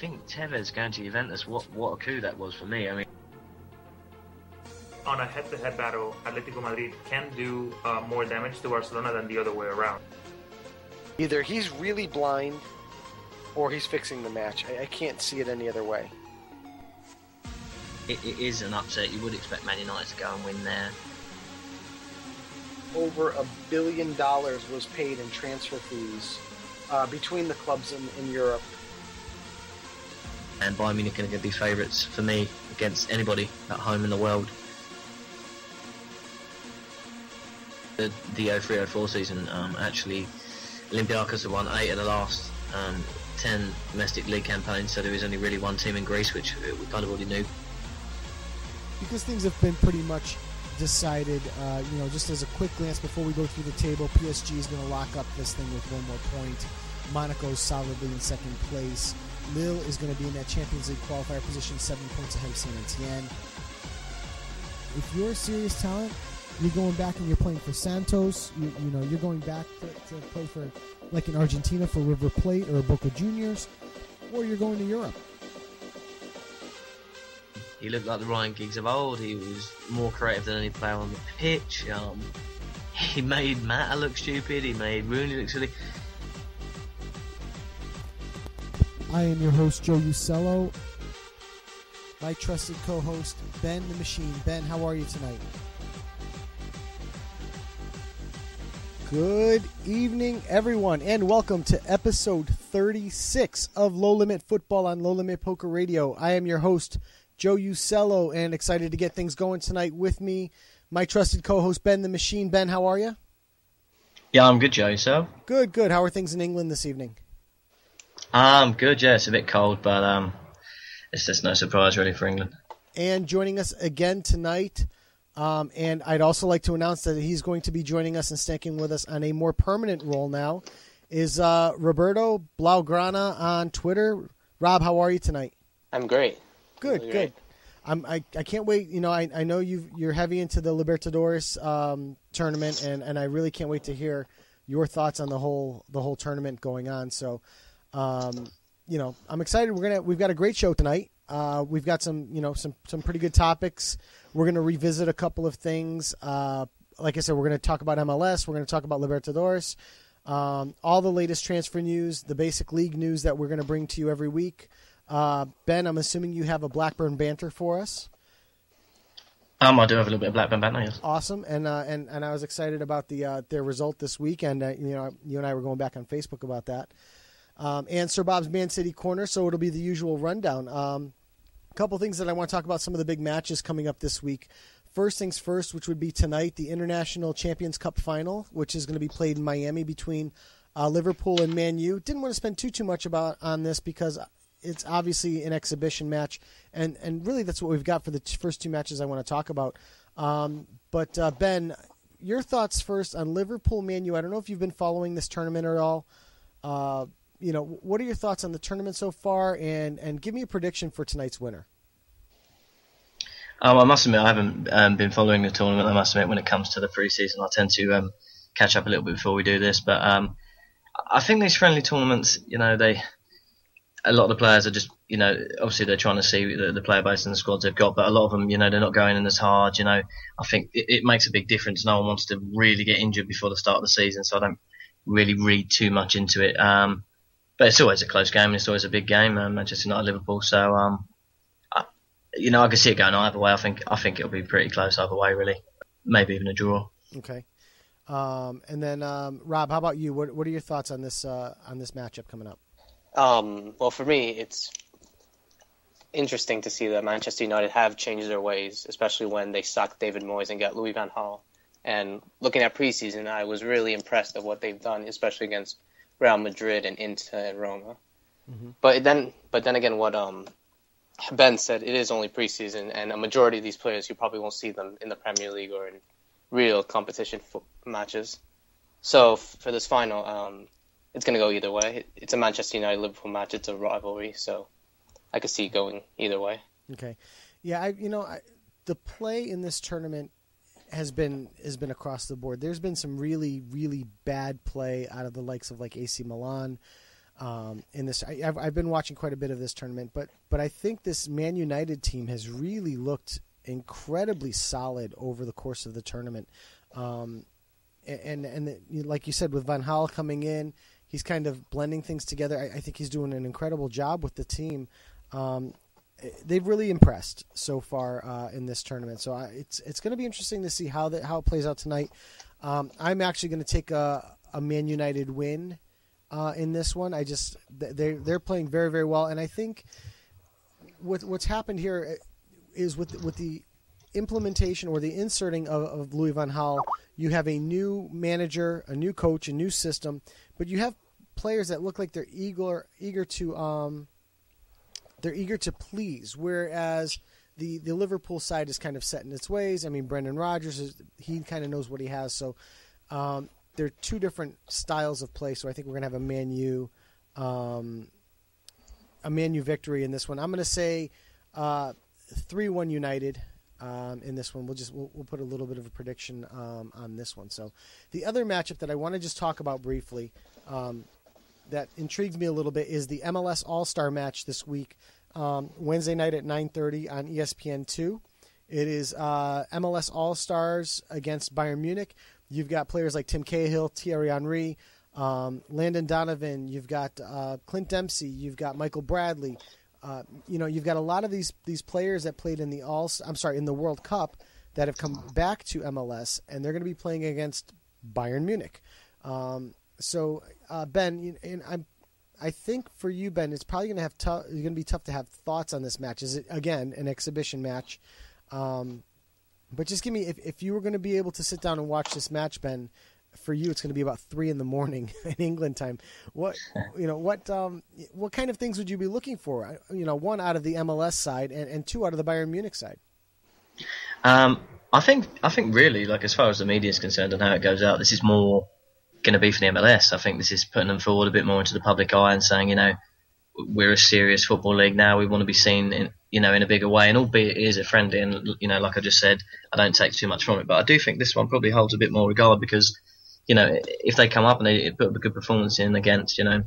think Tevez going to Juventus, what a coup that was for me. I mean, on a head-to-head battle, Atletico Madrid can do more damage to Barcelona than the other way around. Either he's really blind or he's fixing the match. I can't see it any other way. It is an upset. You would expect Man United to go and win there. Over $1 billion was paid in transfer fees between the clubs in Europe. And Bayern Munich are going to be favourites for me against anybody at home in the world. The 03-04 season, actually, Olympiacos have won 8 of the last 10 domestic league campaigns, so there is only really one team in Greece, which we kind of already knew. Because things have been pretty much decided, just as a quick glance before we go through the table, PSG is going to lock up this thing with 1 more point. Monaco's solidly in second place. Lille is going to be in that Champions League qualifier position, 7 points ahead of Saint Etienne. If you're a serious talent, you're going back and you're playing for Santos. You're going back to play for, like in Argentina, for River Plate or Boca Juniors, or you're going to Europe. He looked like the Ryan Giggs of old. He was more creative than any player on the pitch. He made Mata look stupid. He made Rooney look silly. I am your host, Joe Usello. My trusted co-host, Ben the Machine. Ben, how are you tonight? Good evening, everyone, and welcome to episode 36 of Low Limit Football on Low Limit Poker Radio. I am your host, Joe Usello, and excited to get things going tonight with me, my trusted co-host, Ben the Machine. Ben, how are you? Yeah, I'm good, Joe. Yourself? Good. How are things in England this evening? Good, yeah. It's a bit cold, but it's just no surprise, really, for England. And joining us again tonight, and I'd also like to announce that he's going to be joining us and sticking with us on a more permanent role now, is Roberto Blaugrana on Twitter. Rob, how are you tonight? I'm great. Good, really good. Great. I can't wait. I know you're heavy into the Libertadores tournament, and I really can't wait to hear your thoughts on the whole tournament going on. So, I'm excited. We've got a great show tonight. We've got some pretty good topics. We're gonna revisit a couple of things. Like I said, we're gonna talk about MLS. We're gonna talk about Libertadores. All the latest transfer news, the basic league news that we're gonna bring to you every week. Ben, I'm assuming you have a Blackburn Banter for us. I do have a little bit of Blackburn Banter, yes. Awesome, and I was excited about their result this week, and you and I were going back on Facebook about that. And SirBob's ManCity Corner, so it'll be the usual rundown. A couple things that I want to talk about, some of the big matches coming up this week. First things first, which would be tonight, the International Champions Cup Final, which is going to be played in Miami between Liverpool and Man U. Didn't want to spend too much on this because it's obviously an exhibition match, and really that's what we've got for the first two matches I want to talk about. But Ben, your thoughts first on Liverpool, Man U. I don't know if you've been following this tournament at all. What are your thoughts on the tournament so far, and give me a prediction for tonight's winner. I must admit I haven't been following the tournament. I must admit when it comes to the pre-season, I tend to catch up a little bit before we do this. But I think these friendly tournaments, a lot of the players are just, obviously they're trying to see the player base and the squads they've got, but a lot of them, they're not going in as hard. I think it makes a big difference. No one wants to really get injured before the start of the season, so I don't really read too much into it. But it's always a close game, and it's always a big game, Manchester United, Liverpool. So, I can see it going either way. I think it'll be pretty close either way, really. Maybe even a draw. Okay. And then Rob, how about you? What are your thoughts on this matchup coming up? Well, for me, it's interesting to see that Manchester United have changed their ways, especially when they sacked David Moyes and got Louis van Gaal. And looking at preseason, I was really impressed of what they've done, especially against Real Madrid and Inter and Roma. Mm-hmm. But then again, what Ben said, it is only preseason, and a majority of these players, you probably won't see them in the Premier League or in real competition matches. So for this final, it's going to go either way. It's a Manchester United-Liverpool match. It's a rivalry, so I could see it going either way. Okay. Yeah, the play in this tournament has been across the board. There's been some really, really bad play out of the likes of like AC Milan. in this. I've been watching quite a bit of this tournament, but I think this Man United team has really looked incredibly solid over the course of the tournament. Like you said, with Van Gaal coming in, he's kind of blending things together. I think he's doing an incredible job with the team. They've really impressed so far in this tournament. So it's going to be interesting to see how it plays out tonight. I'm actually going to take a Man United win in this one. They're playing very, very well, and I think what's happened here is with the implementation or the inserting of Louis van Gaal, you have a new manager, a new coach, a new system, but you have players that look like they're eager to please, whereas the Liverpool side is kind of set in its ways. I mean, Brendan Rodgers he kind of knows what he has, so they're two different styles of play. So I think we're gonna have a Man U victory in this one. I'm gonna say 3-1 United. In this one, we'll put a little bit of a prediction on this one. So the other matchup that I want to just talk about briefly that intrigues me a little bit is the MLS All-Star match this week, Wednesday night at 9:30 on ESPN2. It is MLS All-Stars against Bayern Munich. You've got players like Tim Cahill, Thierry Henry, Landon Donovan. You've got Clint Dempsey. You've got Michael Bradley. You've got a lot of these players that played in the World Cup that have come back to MLS, and they're going to be playing against Bayern Munich. Ben, I think for you, Ben, it's probably going to be tough to have thoughts on this match. Is it again an exhibition match? But just give me if you were going to be able to sit down and watch this match, Ben. For you, it's going to be about 3 a.m. in England time. What kind of things would you be looking for? One out of the MLS side and two out of the Bayern Munich side. I think really, like as far as the media is concerned and how it goes out, this is more going to be for the MLS. I think this is putting them forward a bit more into the public eye and saying, we're a serious football league now. We want to be seen in a bigger way. And albeit it is a friendly, and like I just said, I don't take too much from it, but I do think this one probably holds a bit more regard because. If they come up and they put up a good performance in against, for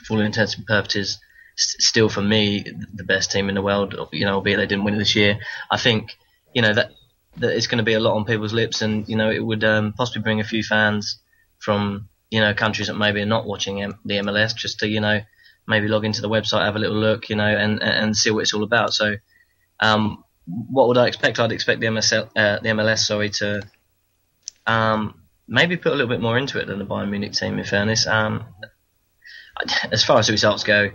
all intents and purposes, still for me the best team in the world, albeit they didn't win it this year. I think, that it's going to be a lot on people's lips, and it would possibly bring a few fans from countries that maybe are not watching the MLS just to maybe log into the website, have a little look, and see what it's all about. So, what would I expect? I'd expect the MLS, to maybe put a little bit more into it than the Bayern Munich team, in fairness. As far as the results go,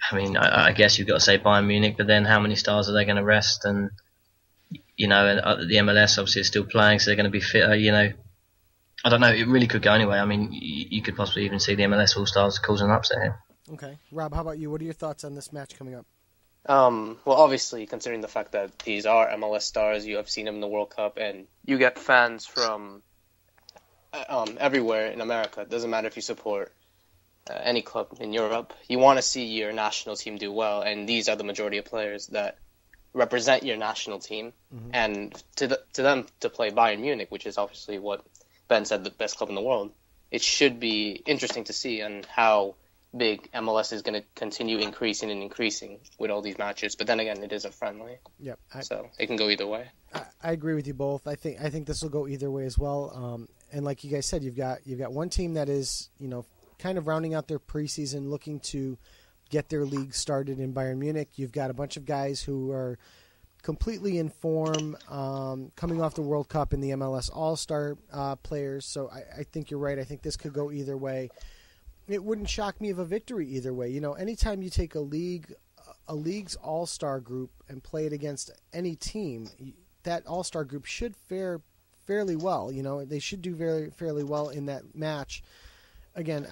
I mean, I guess you've got to say Bayern Munich, but then how many stars are they going to rest? And, the MLS obviously is still playing, so they're going to be fitter, I don't know, it really could go anyway. I mean, you could possibly even see the MLS All-Stars causing an upset here. Okay. Rob, how about you? What are your thoughts on this match coming up? Well, obviously, considering the fact that these are MLS stars, you have seen them in the World Cup, and you get fans from everywhere in America. It doesn't matter if you support any club in Europe. You want to see your national team do well, and these are the majority of players that represent your national team. Mm-hmm. And to them to play Bayern Munich, which is obviously what Ben said, the best club in the world, it should be interesting to see on how big MLS is going to continue increasing with all these matches. But then again, it is a friendly. Yep. So it can go either way. I agree with you both. I think this will go either way as well. And like you guys said, you've got one team that is, kind of rounding out their preseason, looking to get their league started in Bayern Munich. You've got a bunch of guys who are completely in form, coming off the World Cup in the MLS All-Star players. So I think you're right. I think this could go either way. It wouldn't shock me of a victory either way. Anytime you take a league's All-Star group and play it against any team, that All-Star group should fare fairly well. They should do fairly well in that match. Again,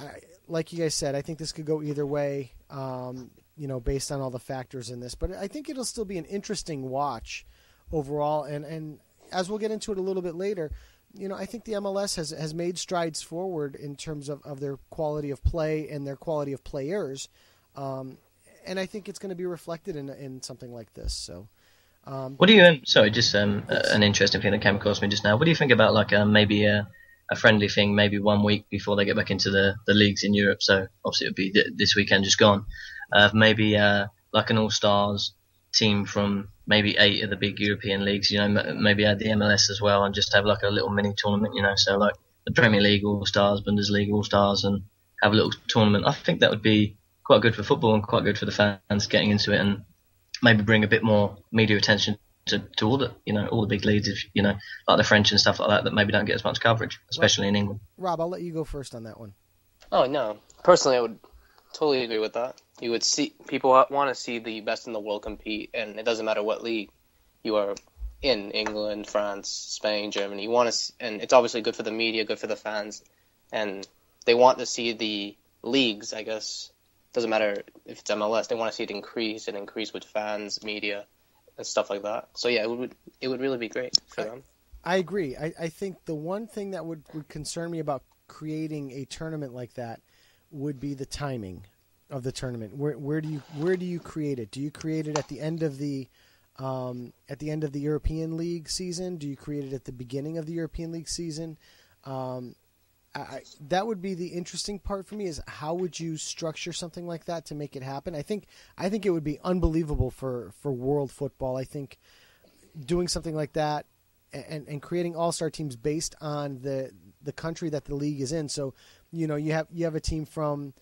like you guys said, I think this could go either way, based on all the factors in this. But I think it'll still be an interesting watch overall. And as we'll get into it a little bit later, I think the MLS has made strides forward in terms of their quality of play and their quality of players. And I think it's going to be reflected in something like this. So. What do you? Sorry, just an interesting thing that came across me just now. What do you think about maybe a a friendly thing, maybe 1 week before they get back into the leagues in Europe. So obviously it would be this weekend just gone. Maybe like an all-stars team from maybe 8 of the big European leagues, maybe add the MLS as well and just have like a little mini tournament, so like the Premier League all-stars, Bundesliga all-stars, and have a little tournament. I think that would be quite good for football and quite good for the fans getting into it, and maybe bring a bit more media attention to all the all the big leagues, like the French and stuff like that maybe don't get as much coverage, especially in England. Rob, I'll let you go first on that one. Oh no, personally I would totally agree with that. You would see people want to see the best in the world compete, and it doesn't matter what league you are in, England, France, Spain, Germany. You want to, and it's obviously good for the media, good for the fans, and they want to see the leagues. I guess doesn't matter if it's MLS. They want to see it increase with fans, media, and stuff like that. So yeah, it would really be great for them. I agree. I think the one thing that would concern me about creating a tournament like that would be the timing of the tournament. Where do you create it? Do you create it at the end of the European League season? Do you create it at the beginning of the European League season? That would be the interesting part for me, is how would you structure something like that to make it happen? I think it would be unbelievable for world football. I think doing something like that and creating all-star teams based on the country that the league is in. So, you have a team from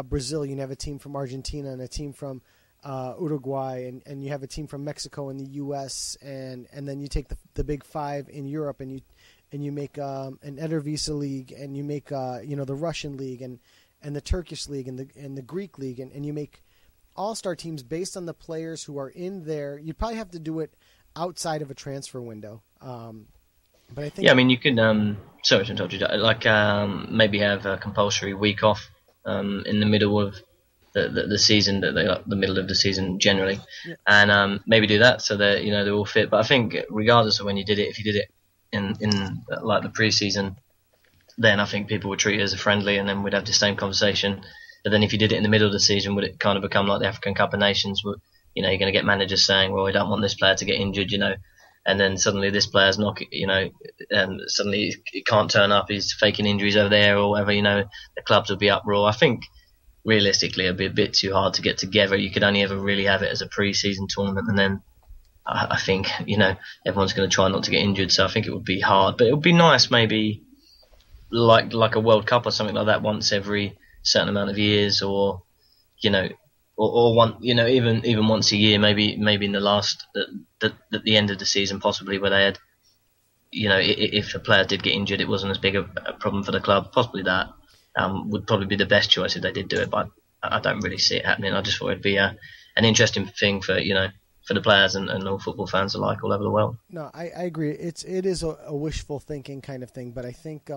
Brazil, you have a team from Argentina, and a team from Uruguay, and you have a team from Mexico and the U.S., and then you take the big 5 in Europe, and you make an Eredivisie league, and you make the Russian league and the Turkish league and the Greek league, and you make all-star teams based on the players who are in there. You'd probably have to do it outside of a transfer window. But I think you could sorry to interrupt you, like maybe have a compulsory week off in the middle of the season, the middle of the season generally, yeah. And maybe do that so that they're all fit. But I think regardless of when you did it, if you did it in like the pre-season, then I think people would treat it as a friendly, and then we'd have the same conversation. But then if you did it in the middle of the season, would it kind of become like the African Cup of Nations? You're going to get managers saying, well, we don't want this player to get injured, and then suddenly this player's not, and suddenly he can't turn up, he's faking injuries over there or whatever, the clubs would be uproar. I think realistically it'd be a bit too hard to get together. You could only ever really have it as a pre-season tournament, and then I think, everyone's going to try not to get injured, so I think it would be hard. But it would be nice maybe like a World Cup or something like that once every certain amount of years, or or one, even once a year, maybe in the last at the end of the season possibly, where they had, if a player did get injured, it wasn't as big a problem for the club. Possibly that would probably be the best choice if they did do it, but I don't really see it happening. I just thought it'd be an interesting thing for for the players and all football fans alike all over the world. No, I agree. It is a wishful thinking kind of thing, but I think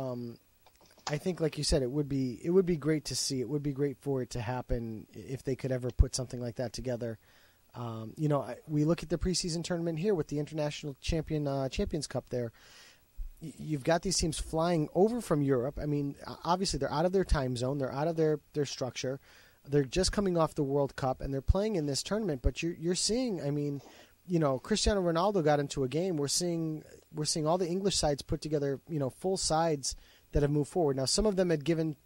like you said, it would be great to see. It would be great for it to happen if they could ever put something like that together. We look at the preseason tournament here with the International Champions Cup there. You've got these teams flying over from Europe. I mean, obviously they're out of their time zone. They're out of their structure. They're just coming off the World Cup, and they're playing in this tournament. But you're seeing, I mean, Cristiano Ronaldo got into a game. We're seeing all the English sides put together, full sides that have moved forward. Now, some of them had given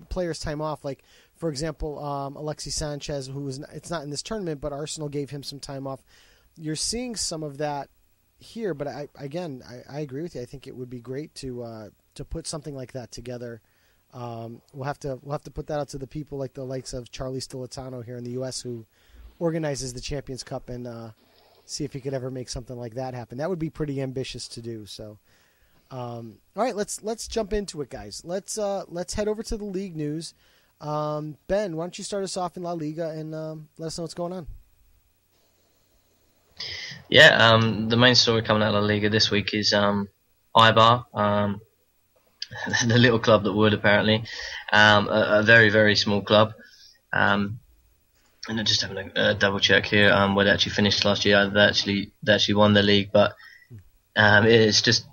players time off. Like, for example, Alexis Sanchez, it's not in this tournament, but Arsenal gave him some time off. You're seeing some of that here, but I agree with you. I think it would be great to put something like that together. We'll have to put that out to the people like the likes of Charlie Stilitano here in the U.S. who organizes the Champions Cup, and see if he could ever make something like that happen. That would be pretty ambitious to do. So, all right, let's jump into it, guys. Let's head over to the league news. Ben, why don't you start us off in La Liga and let us know what's going on? Yeah, the main story coming out of La Liga this week is Eibar, the little club that would apparently, a very, very small club. And I'm just having a double check here where they actually finished last year. They actually won the league, but it's just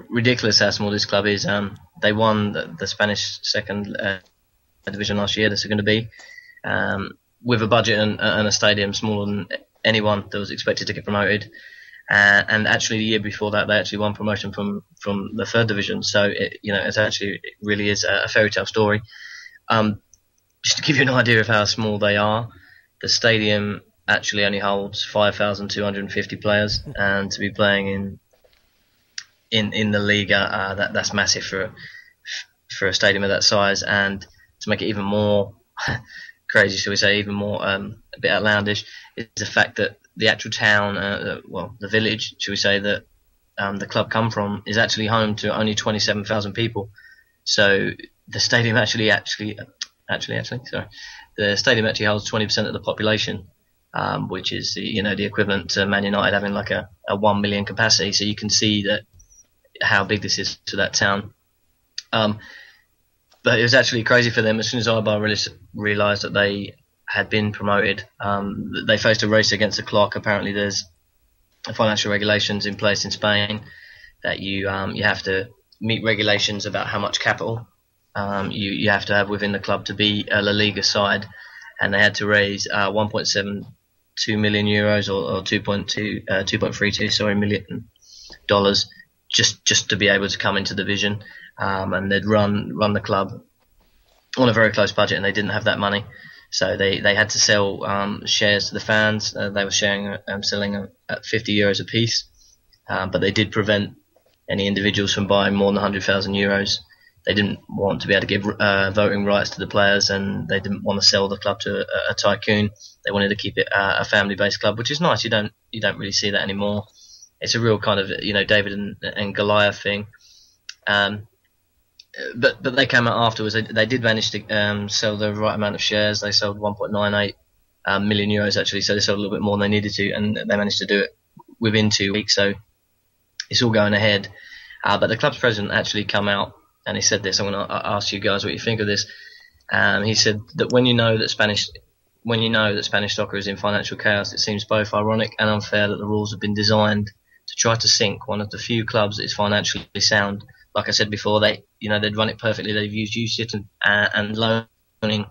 ridiculous how small this club is. They won the Spanish second division last year. That's going to be with a budget and a stadium smaller than anyone that was expected to get promoted. And actually the year before that they actually won promotion from the third division. So it really is a fairy tale story. Just to give you an idea of how small they are, the stadium actually only holds 5,250 players, and to be playing in the Liga, that's massive for a stadium of that size. And to make it even more crazy, shall we say, even more a bit outlandish, is the fact that the actual town, the village, shall we say, that the club come from, is actually home to only 27,000 people. So the stadium the stadium actually holds 20% of the population, which is the equivalent to Man United having like a 1 million capacity. So you can see that how big this is to that town. But it was actually crazy for them. As soon as Arbour realised that they had been promoted, they faced a race against the clock. Apparently there's financial regulations in place in Spain that you have to meet regulations about how much capital you have to have within the club to be a La Liga side, and they had to raise 1.72 million euros or 2.32 million dollars just to be able to come into the division, and they'd run the club on a very close budget, and they didn't have that money, so they had to sell shares to the fans. They were selling at 50 euros a piece, but they did prevent any individuals from buying more than 100,000 euros. They didn't want to be able to give voting rights to the players, and they didn't want to sell the club to a tycoon. They wanted to keep it a family-based club, which is nice. You don't really see that anymore. It's a real kind of David and Goliath thing. But they came out afterwards. They did manage to sell the right amount of shares. They sold 1.98 million euros actually, so they sold a little bit more than they needed to, and they managed to do it within 2 weeks. So it's all going ahead. But the club's president actually come out and he said this. I'm going to ask you guys what you think of this. He said that when you know that Spanish soccer is in financial chaos, it seems both ironic and unfair that the rules have been designed to try to sink one of the few clubs that is financially sound. Like I said before, they'd run it perfectly. They've used UCIT and loaning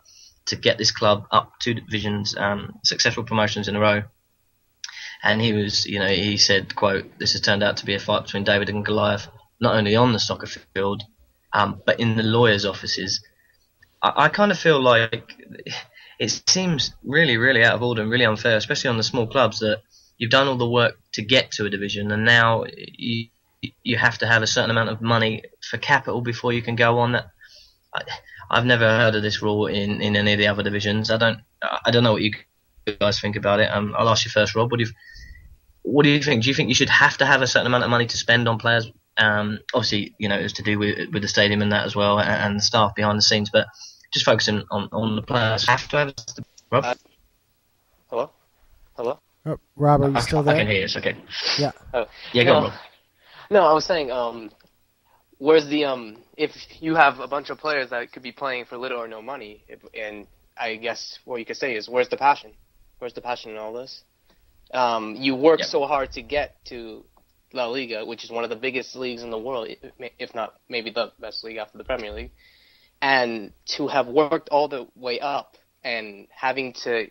to get this club up 2 divisions, successful promotions in a row. And he said, quote, "This has turned out to be a fight between David and Goliath, not only on the soccer field, but in the lawyers' offices." I kind of feel like it seems really, really out of order and really unfair, especially on the small clubs, that you've done all the work to get to a division, and now you have to have a certain amount of money for capital before you can go on. That I've never heard of this rule in any of the other divisions. I don't know what you guys think about it. I'll ask you first, Rob. What do you think? Do you think you should have to have a certain amount of money to spend on players? Obviously, it's to do with the stadium and that as well, and the staff behind the scenes. But just focusing on the players, have to have. Rob? Hello. Oh, Rob, are you still there? I can hear you. It's okay. Yeah. Yeah, go on, Rob. No, I was saying, where's the if you have a bunch of players that could be playing for little or no money, and I guess what you could say is, where's the passion? Where's the passion in all this? You work so hard to get to La Liga, which is one of the biggest leagues in the world, if not maybe the best league after the Premier League, and to have worked all the way up and having to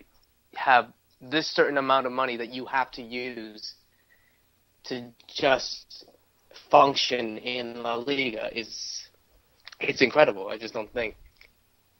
have this certain amount of money that you have to use to just function in La Liga it's incredible. I just don't think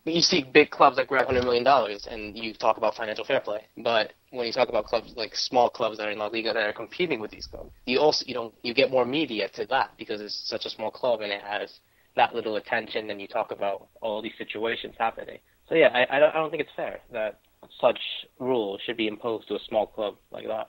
you see big clubs like grab $100 million and you talk about financial fair play, but when you talk about clubs like small clubs that are in La Liga that are competing with these clubs, you get more media to that because it's such a small club and it has that little attention, and you talk about all these situations happening. So yeah, I don't think it's fair that such rules should be imposed to a small club like that.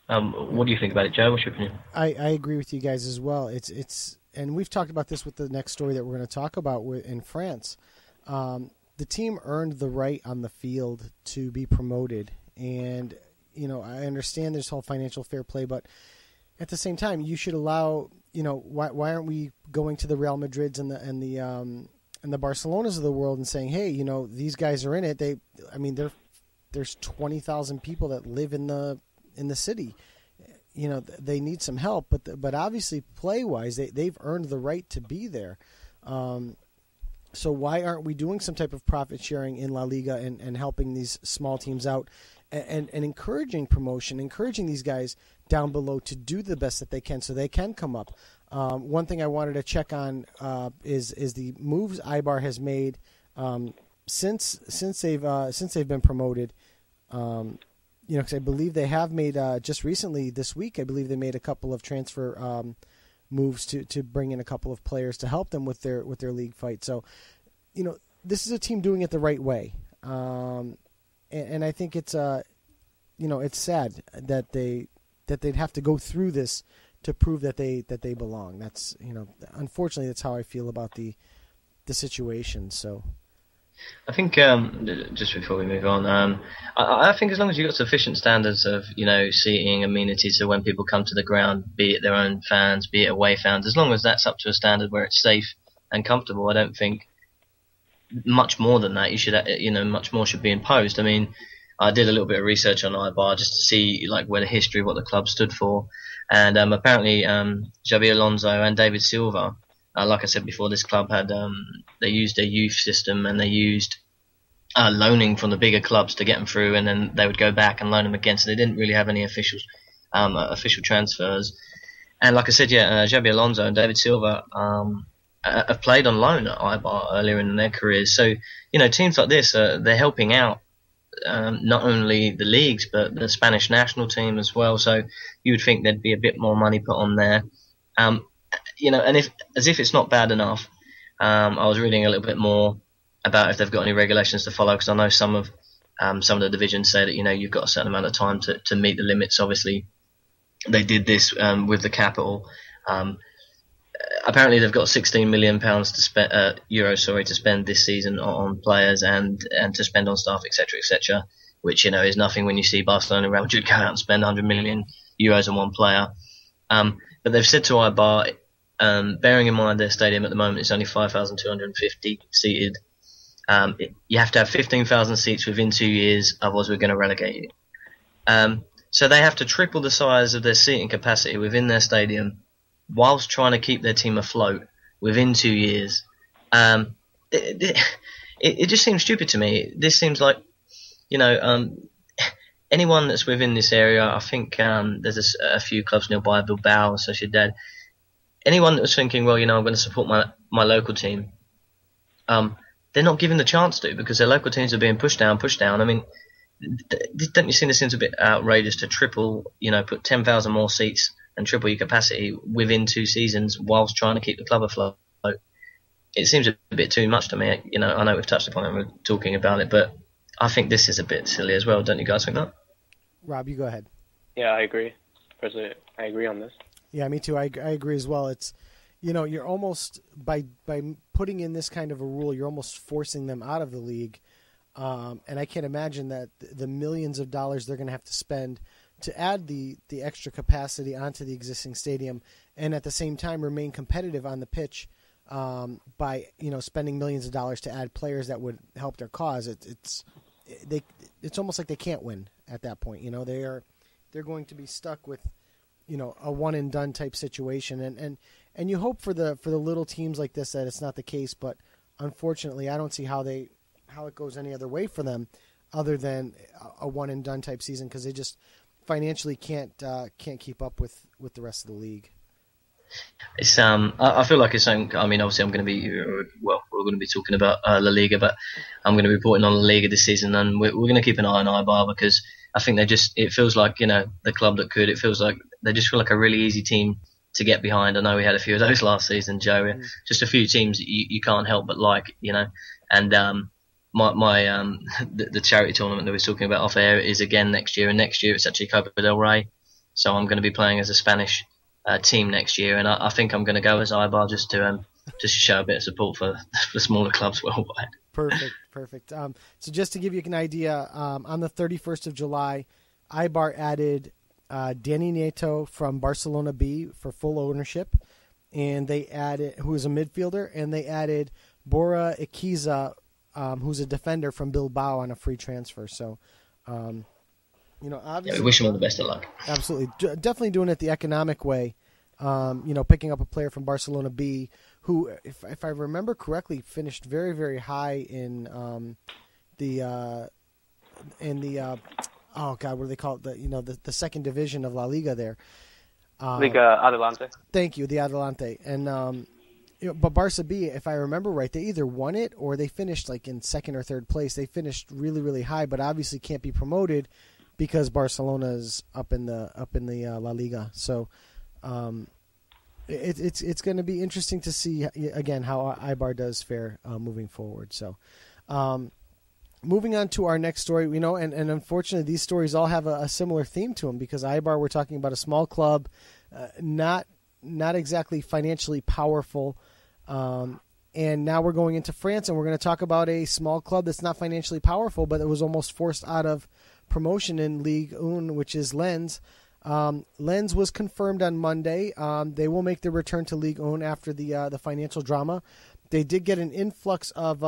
What do you think about it, Joe? What's your opinion? I agree with you guys as well. It's and we've talked about this with the next story that we're going to talk about in France. The team earned the right on the field to be promoted, and I understand there's whole financial fair play, but at the same time, you should allow. Why aren't we going to the Real Madrids and the Barcelonas of the world and saying, hey, these guys are in it. There's 20,000 people that live in the city. They need some help, but obviously play-wise, they've earned the right to be there. So why aren't we doing some type of profit sharing in La Liga and helping these small teams out? and encouraging promotion, encouraging these guys down below to do the best that they can so they can come up. One thing I wanted to check on is the moves Eibar has made since they've been promoted. Because I believe they have made just recently this week. I believe they made a couple of transfer moves to bring in a couple of players to help them with their league fight. So, this is a team doing it the right way, and I think it's it's sad that they'd have to go through this to prove that they belong. That's unfortunately that's how I feel about the situation. So. I think just before we move on, I think as long as you've got sufficient standards of seating, amenities, so when people come to the ground, be it their own fans, be it away fans, as long as that's up to a standard where it's safe and comfortable, I don't think much more than that you should much more should be imposed. I mean, I did a little bit of research on Eibar just to see where the history, what the club stood for, and apparently Xabi Alonso and David Silva. Like I said before, this club had they used a youth system and they used loaning from the bigger clubs to get them through, and then they would go back and loan them again. So they didn't really have any official transfers. And like I said, Xabi Alonso and David Silva have played on loan at Eibar earlier in their careers. So teams like this they're helping out not only the leagues but the Spanish national team as well. So you would think there'd be a bit more money put on there. And if it's not bad enough, I was reading a little bit more about if they've got any regulations to follow, because I know some of the divisions say that you've got a certain amount of time to meet the limits. Obviously, they did this with the capital. Apparently, they've got £16 million to spend euros to spend this season on players and to spend on staff, etc., etc. Which is nothing when you see Barcelona and Real Madrid go out and spend €100 million on one player. But they've said to Eibar, bearing in mind their stadium at the moment is only 5,250 seated, you have to have 15,000 seats within 2 years, otherwise we're going to relegate you. So they have to triple the size of their seating capacity within their stadium whilst trying to keep their team afloat within 2 years. It just seems stupid to me. This seems like, anyone that's within this area, I think there's a few clubs nearby, Bilbao, Sociedad. Anyone that was thinking, well, I'm going to support my local team, they're not given the chance to, because their local teams are being pushed down. I mean, don't you think this seems a bit outrageous to triple, put 10,000 more seats and triple your capacity within 2 seasons whilst trying to keep the club afloat? It seems a bit too much to me. I know we've touched upon it and we're talking about it, but I think this is a bit silly as well. Don't you guys think that? Rob, you go ahead. Yeah, I agree. Personally, I agree on this. Yeah, me too. I agree as well. It's, you're almost, by putting in this kind of a rule, you're almost forcing them out of the league. And I can't imagine that the millions of dollars they're going to have to spend to add the extra capacity onto the existing stadium, and at the same time remain competitive on the pitch by spending millions of dollars to add players that would help their cause. It's almost like they can't win at that point. They're going to be stuck with a one and done type situation, and you hope for the little teams like this that it's not the case, but unfortunately I don't see how it goes any other way for them other than a one and done type season, because they just financially can't keep up with the rest of the league. It's I feel like it's something. I mean, obviously, I'm going to be we're going to be talking about La Liga, but I'm going to be reporting on La Liga this season, and we're going to keep an eye on Eibar, because I think it feels like the club that could. It feels like they just feel like a really easy team to get behind. I know we had a few of those last season, Joe. Just a few teams you can't help but like, and the charity tournament that we were talking about off air is again next year, and next year it's actually Copa del Rey, so I'm going to be playing as a Spanish team next year, and I think I'm going to go as Eibar just to show a bit of support for smaller clubs worldwide. Perfect. So just to give you an idea, on the 31st of July, Eibar added Danny Neto from Barcelona B for full ownership, and they added, who is a midfielder, and they added Bora Ikiza, who's a defender from Bilbao on a free transfer. So, obviously, we wish him all the best of luck. Absolutely, definitely doing it the economic way. Picking up a player from Barcelona B, who, if I remember correctly, finished very, very high in the oh God, what do they call it? The second division of La Liga there. Liga Adelante. Thank you, the Adelante. And but Barca B, if I remember right, they either won it or they finished like in second or third place. They finished really, really high, but obviously can't be promoted because Barcelona is up in the La Liga. So it's going to be interesting to see again how Eibar does fare moving forward. So moving on to our next story, and unfortunately these stories all have a similar theme to them because Eibar, we're talking about a small club, not exactly financially powerful. And now we're going into France, and we're going to talk about a small club that's not financially powerful, but it was almost forced out of promotion in Ligue 1, which is Lens. Lens was confirmed on Monday. They will make their return to Ligue 1 after the financial drama. They did get an influx of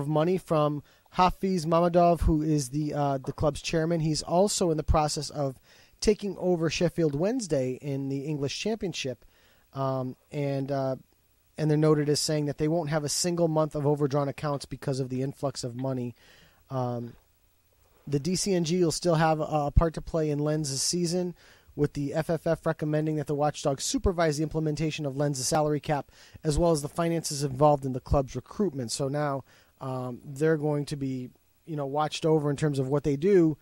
money from Hafiz Mamadov, who is the club's chairman. He's also in the process of taking over Sheffield Wednesday in the English Championship, and they're noted as saying that they won't have a single month of overdrawn accounts because of the influx of money. The DCNG will still have a part to play in Lens' season, with the FFF recommending that the watchdogs supervise the implementation of Lens' salary cap, as well as the finances involved in the club's recruitment. So now they're going to be, watched over in terms of what they do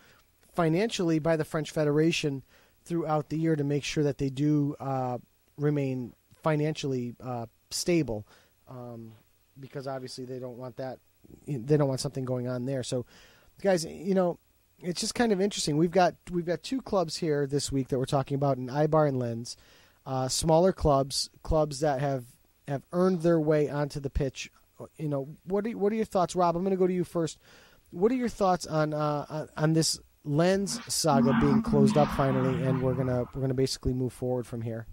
financially by the French Federation throughout the year to make sure that they do remain financially stable, because obviously they don't want that. They don't want something going on there. So, guys, it's just kind of interesting. We've got two clubs here this week that we're talking about in Eibar and Lens, smaller clubs that have earned their way onto the pitch. What are your thoughts, Rob? I'm going to go to you first. What are your thoughts on this Lens saga being closed up finally, and we're gonna basically move forward from here?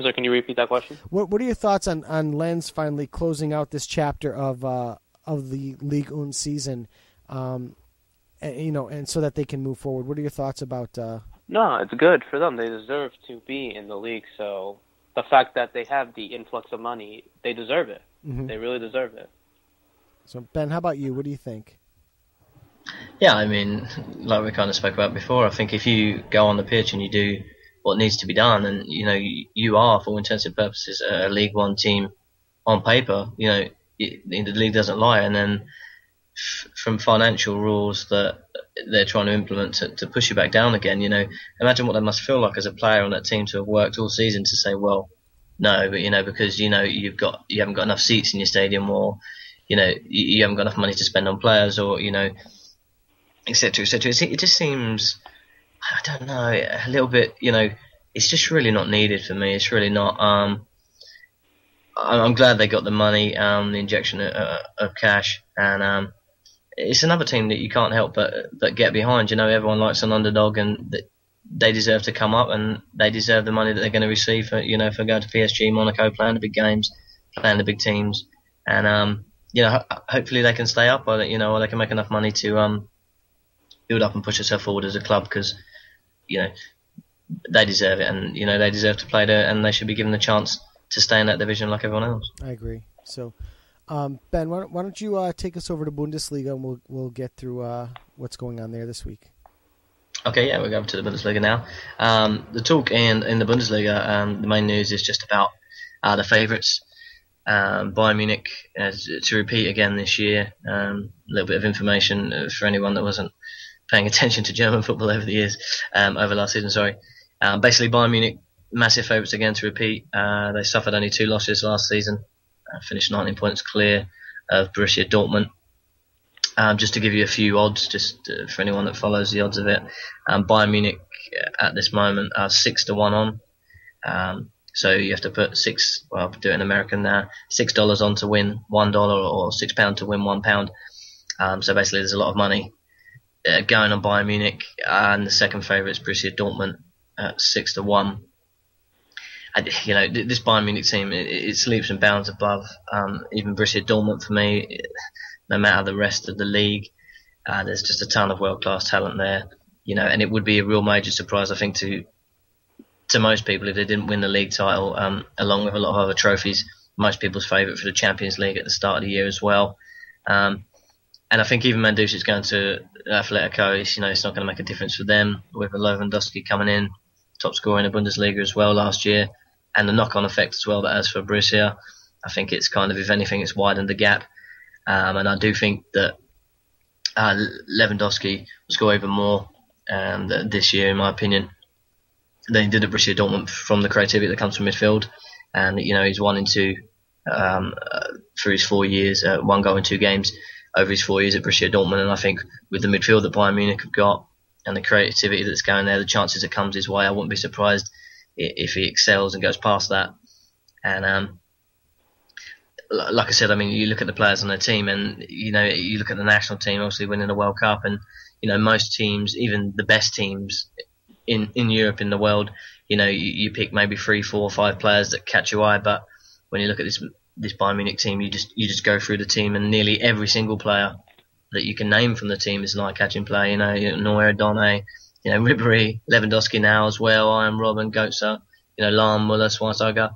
So can you repeat that question? What are your thoughts on Lens finally closing out this chapter of the Ligue 1 season, and so that they can move forward? What are your thoughts about? No, it's good for them. They deserve to be in the league. So the fact that they have the influx of money, they deserve it. Mm-hmm. They really deserve it. So Ben, how about you? What do you think? Yeah, I mean, like we kind of spoke about before, I think if you go on the pitch and you do what needs to be done, and you are, for all intents and purposes, a League One team on paper. The league doesn't lie, and then from financial rules that they're trying to implement to push you back down again. Imagine what that must feel like as a player on that team to have worked all season to say, well, no, but because you haven't got enough seats in your stadium, or you haven't got enough money to spend on players, or etc., etc. It just seems, I don't know, a little bit, it's just really not needed for me. It's really not. I'm glad they got the money, the injection of cash, and it's another team that you can't help but get behind. Everyone likes an underdog, and they deserve to come up, and they deserve the money that they're going to receive for going to PSG, Monaco, playing the big games, playing the big teams, and hopefully they can stay up, or they can make enough money to build up and push themselves forward as a club, because they deserve it, and they deserve to play there, and they should be given the chance to stay in that division like everyone else. I agree. So, Ben, why don't you take us over to Bundesliga, and we'll get through what's going on there this week. Okay, yeah, we'll go over to the Bundesliga now. The talk in the Bundesliga, the main news is just about the favourites, Bayern Munich, to repeat again this year. A little bit of information for anyone that wasn't paying attention to German football over the years, over last season, sorry. Basically, Bayern Munich, massive favourites again to repeat. They suffered only 2 losses last season, finished 19 points clear of Borussia Dortmund. Just to give you a few odds, just for anyone that follows the odds of it, Bayern Munich at this moment are 6-1 on. So you have to put do it in American now, $6 on to win $1, or £6 to win £1. So basically, there's a lot of money going on Bayern Munich, and the second favourite is Borussia Dortmund at 6-1. This Bayern Munich team, it leaps and bounds above even Borussia Dortmund for me. No matter the rest of the league, there's just a ton of world-class talent there, and it would be a real major surprise, I think, to most people if they didn't win the league title, along with a lot of other trophies. Most people's favourite for the Champions League at the start of the year as well. And I think even Mandzukic is going to Atletico, it's not going to make a difference for them with Lewandowski coming in, top scorer in the Bundesliga as well last year, and the knock-on effect as well that has for Borussia. I think it's kind of, if anything, it's widened the gap, and I do think that Lewandowski will score even more this year, in my opinion, than he did at Borussia Dortmund from the creativity that comes from midfield. And he's 1 in 2 through his 4 years, 1 goal in 2 games over his 4 years at Borussia Dortmund. And I think with the midfield that Bayern Munich have got and the creativity that's going there, the chances it comes his way, I wouldn't be surprised if he excels and goes past that. And like I said, I mean, you look at the players on their team, and you look at the national team, obviously winning the World Cup, and most teams, even the best teams in Europe, in the world, you pick maybe 3, 4, 5 players that catch your eye. But when you look at this Bayern Munich team, you just go through the team, and nearly every single player that you can name from the team is an eye-catching player. Neuer, Donne, Ribéry, Lewandowski now as well, Arjen Robben, Götze, Lahm, Müller, Schweinsteiger.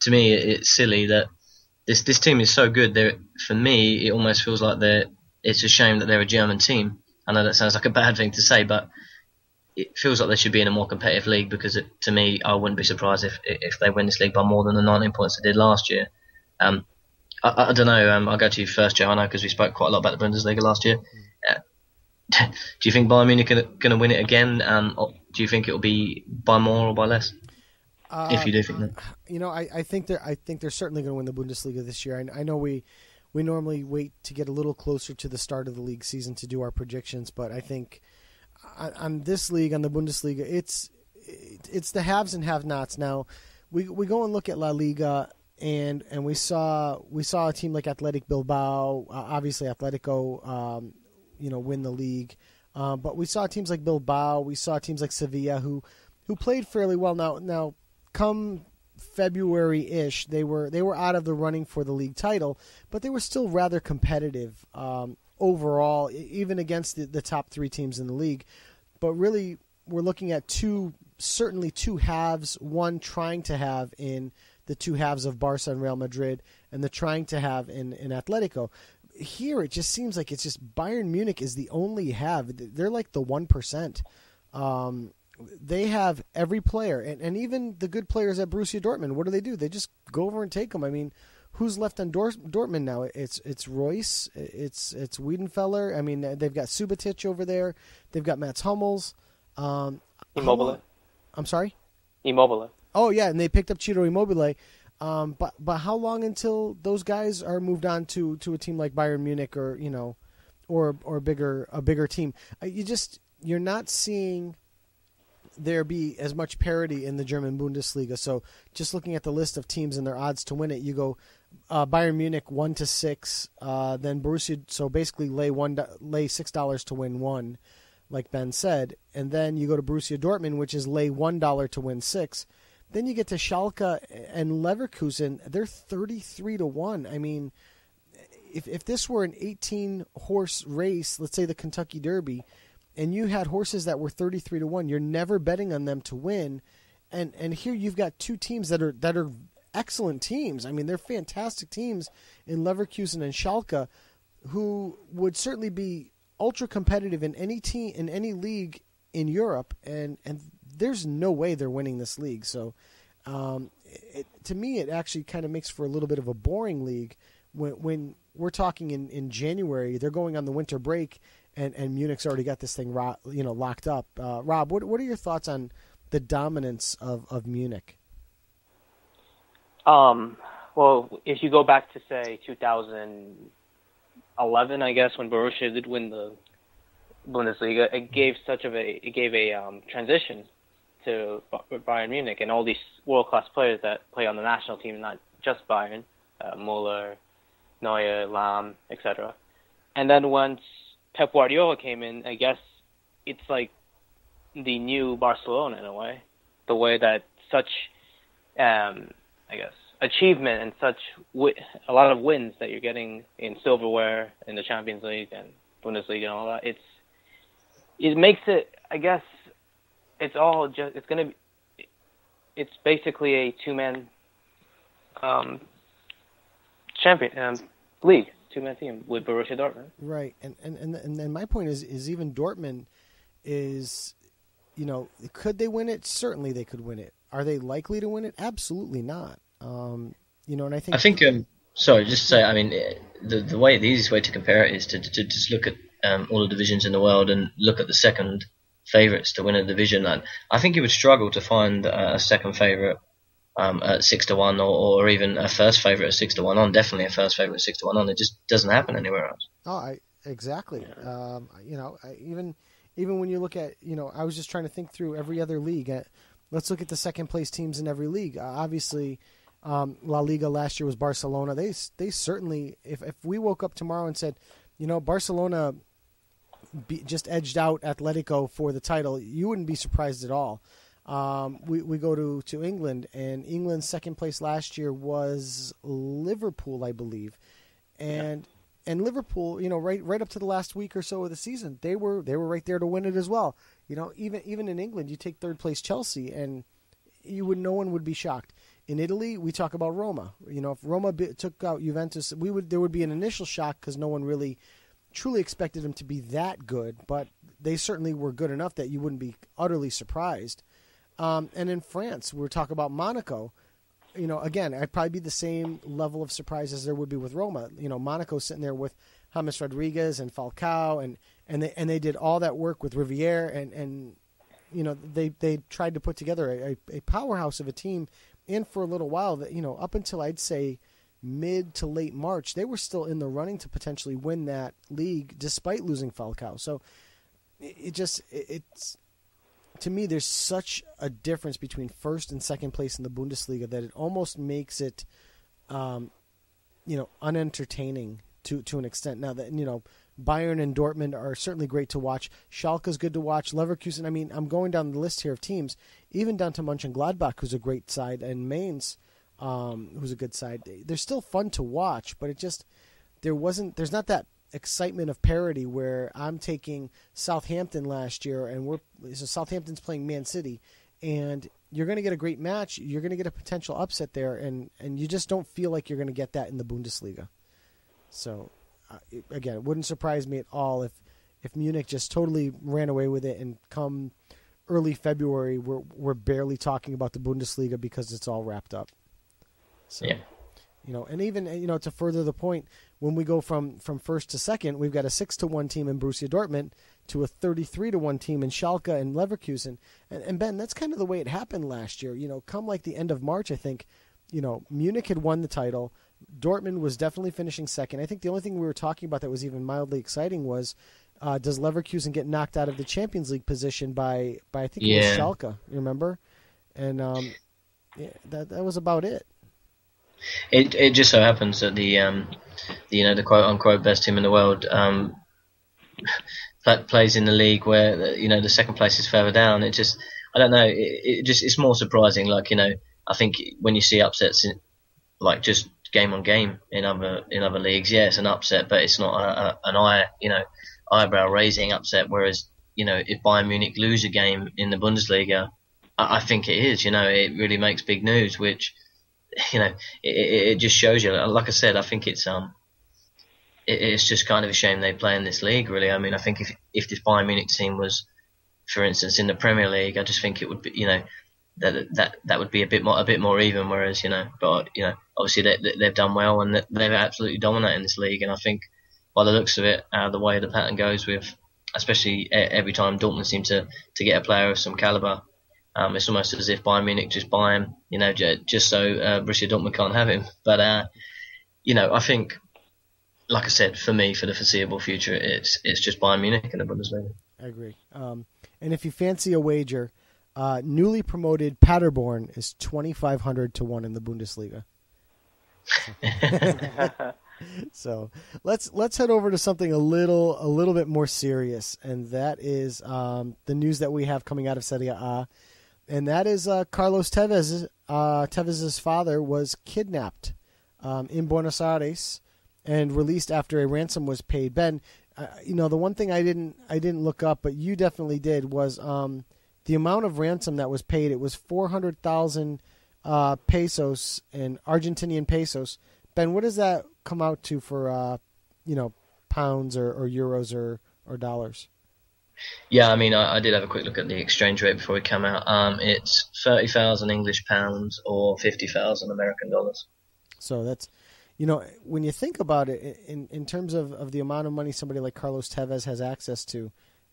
To me, it's silly that this team is so good. For me, it almost feels like it's a shame that they're a German team. I know that sounds like a bad thing to say, but it feels like they should be in a more competitive league, because to me, I wouldn't be surprised if they win this league by more than the 19 points they did last year. I don't know. I'll go to you first, Joe. I know, because we spoke quite a lot about the Bundesliga last year. Do you think Bayern Munich are going to win it again? Or do you think it will be by more or by less? If you do think that, I think they're certainly going to win the Bundesliga this year. I know we normally wait to get a little closer to the start of the league season to do our predictions, but I think on this league, on the Bundesliga, it's the haves and have-nots. Now, we go and look at La Liga, and we saw a team like Athletic Bilbao, obviously Atletico, win the league, but we saw teams like Bilbao, we saw teams like Sevilla who played fairly well. Now, come February-ish, they were out of the running for the league title, but they were still rather competitive overall, even against the top 3 teams in the league. But really, we're looking at certainly two halves, one trying to have in the 2 halves of Barca and Real Madrid, and the trying to have in Atletico. Here, it just seems like it's just Bayern Munich is the only have. They're like the 1%. They have every player, and even the good players at Borussia Dortmund. What do? They just go over and take them. I mean, who's left on Dortmund now? It's Royce, it's Wiedenfeller. I mean, they've got Subotic over there. They've got Mats Hummels. Immobile. I'm sorry? Immobile. Oh, yeah, and they picked up Ciro Immobile. But how long until those guys are moved on to a team like Bayern Munich or a bigger team? You're not seeing there be as much parity in the German Bundesliga. So just looking at the list of teams and their odds to win it, you go Bayern Munich 1-6, then Borussia. So basically lay $6 to win 1, like Ben said, and then you go to Borussia Dortmund, which is lay $1 to win 6. Then you get to Schalke and Leverkusen. They're 33-1. I mean, if this were an 18-horse race, let's say the Kentucky Derby, and you had horses that were 33-1, you're never betting on them to win. And here you've got 2 teams that are excellent teams. I mean, they're fantastic teams in Leverkusen and Schalke, who would certainly be ultra competitive in any team in any league in Europe. And there's no way they're winning this league. So, to me, it actually kind of makes for a little bit of a boring league when we're talking in January. They're going on the winter break, and Munich's already got this thing locked up. Rob, what are your thoughts on the dominance of Munich? Well, if you go back to say 2011, I guess, when Borussia did win the Bundesliga, it gave a transition to Bayern Munich and all these world-class players that play on the national team, not just Bayern, Müller, Neuer, Lahm, etc. And then once Pep Guardiola came in, I guess it's like the new Barcelona in a way. The way that such, achievement and such a lot of wins that you're getting in silverware in the Champions League and Bundesliga and all that. It makes it, I guess, it's basically a 2-man champion league. two-man team with Borussia Dortmund. Right, and my point is even Dortmund is, could they win it? Certainly they could win it. Are they likely to win it? Absolutely not. And I think sorry, just to say, I mean, the easiest way to compare it is to just look at all the divisions in the world and look at the second favourites to win a division. And I think you would struggle to find a second favourite at 6-1 or even a first favourite at 6-1 on. Definitely a first favourite at 6-1 on. It just doesn't happen anywhere else. Oh, exactly. Even when you look at, I was just trying to think through every other league. Let's look at the second place teams in every league. Obviously, La Liga last year was Barcelona. They certainly, if we woke up tomorrow and said, Barcelona just edged out Atletico for the title, you wouldn't be surprised at all. We go to England, and England's second place last year was Liverpool, I believe, and Liverpool, right up to the last week or so of the season, they were right there to win it as well. Even in England, you take third place Chelsea, and no one would be shocked. In Italy, we talk about Roma. If Roma took out Juventus, there would be an initial shock because no one really truly expected them to be that good, but they certainly were good enough that you wouldn't be utterly surprised. And in France, we're talking about Monaco. Again, I'd probably be the same level of surprise as there would be with Roma. Monaco sitting there with James Rodriguez and Falcao, and they did all that work with Riviere, and they tried to put together a powerhouse of a team. And for a little while, that up until I'd say mid to late March, they were still in the running to potentially win that league despite losing Falcao. So it's to me, there's such a difference between first and second place in the Bundesliga that it almost makes it, unentertaining to an extent. Now that Bayern and Dortmund are certainly great to watch. Schalke's good to watch. Leverkusen. I mean, I'm going down the list here of teams, even down to Mönchengladbach, who's a great side, and Mainz, who's a good side. They're still fun to watch, but there's not that excitement of parity where I'm taking Southampton last year, and Southampton's playing Man City, and you're going to get a great match. You're going to get a potential upset there, and you just don't feel like you're going to get that in the Bundesliga. So, again, it wouldn't surprise me at all if Munich just totally ran away with it, and come early February, we're barely talking about the Bundesliga because it's all wrapped up. So, yeah. And even, to further the point, when we go from first to second, we've got a 6-1 team in Borussia Dortmund to a 33-1 team in Schalke and Leverkusen. And Ben, that's kind of the way it happened last year. Come like the end of March, I think, Munich had won the title. Dortmund was definitely finishing second. I think the only thing we were talking about that was even mildly exciting was, does Leverkusen get knocked out of the Champions League position by I think it was Schalke, you remember? And that was about it. It just so happens that the quote unquote best team in the world plays in the league where the second place is further down. I don't know. It's more surprising. Like I think when you see upsets like just game on game in other leagues, yeah, it's an upset, but it's not an eyebrow raising upset. Whereas if Bayern Munich lose a game in the Bundesliga, I think it is. It really makes big news, which. It just shows you. Like I said, I think it's just kind of a shame they play in this league. Really, I mean, I think if this Bayern Munich team was, for instance, in the Premier League, I just think it would be, that would be a bit more even. Whereas, but obviously they've done well and they've absolutely dominated this league. And I think by the looks of it, the way the pattern goes with, especially every time Dortmund seem to get a player of some caliber. It's almost as if Bayern Munich just buy him, just so Borussia Dortmund can't have him. But, I think, like I said, for me, for the foreseeable future, it's just Bayern Munich in the Bundesliga. I agree. And if you fancy a wager, newly promoted Paderborn is 2,500 to 1 in the Bundesliga. So let's head over to something a little bit more serious, and that is the news that we have coming out of Serie A. And that is Carlos Tevez. Tevez's father was kidnapped in Buenos Aires and released after a ransom was paid. Ben, the one thing I didn't look up, but you definitely did, was the amount of ransom that was paid. It was 400,000 pesos and Argentinian pesos. Ben, what does that come out to for pounds or euros or dollars. Yeah, I mean, I did have a quick look at the exchange rate before we come out. It's 30,000 English pounds or 50,000 American dollars. So that's, when you think about it, in terms of the amount of money somebody like Carlos Tevez has access to,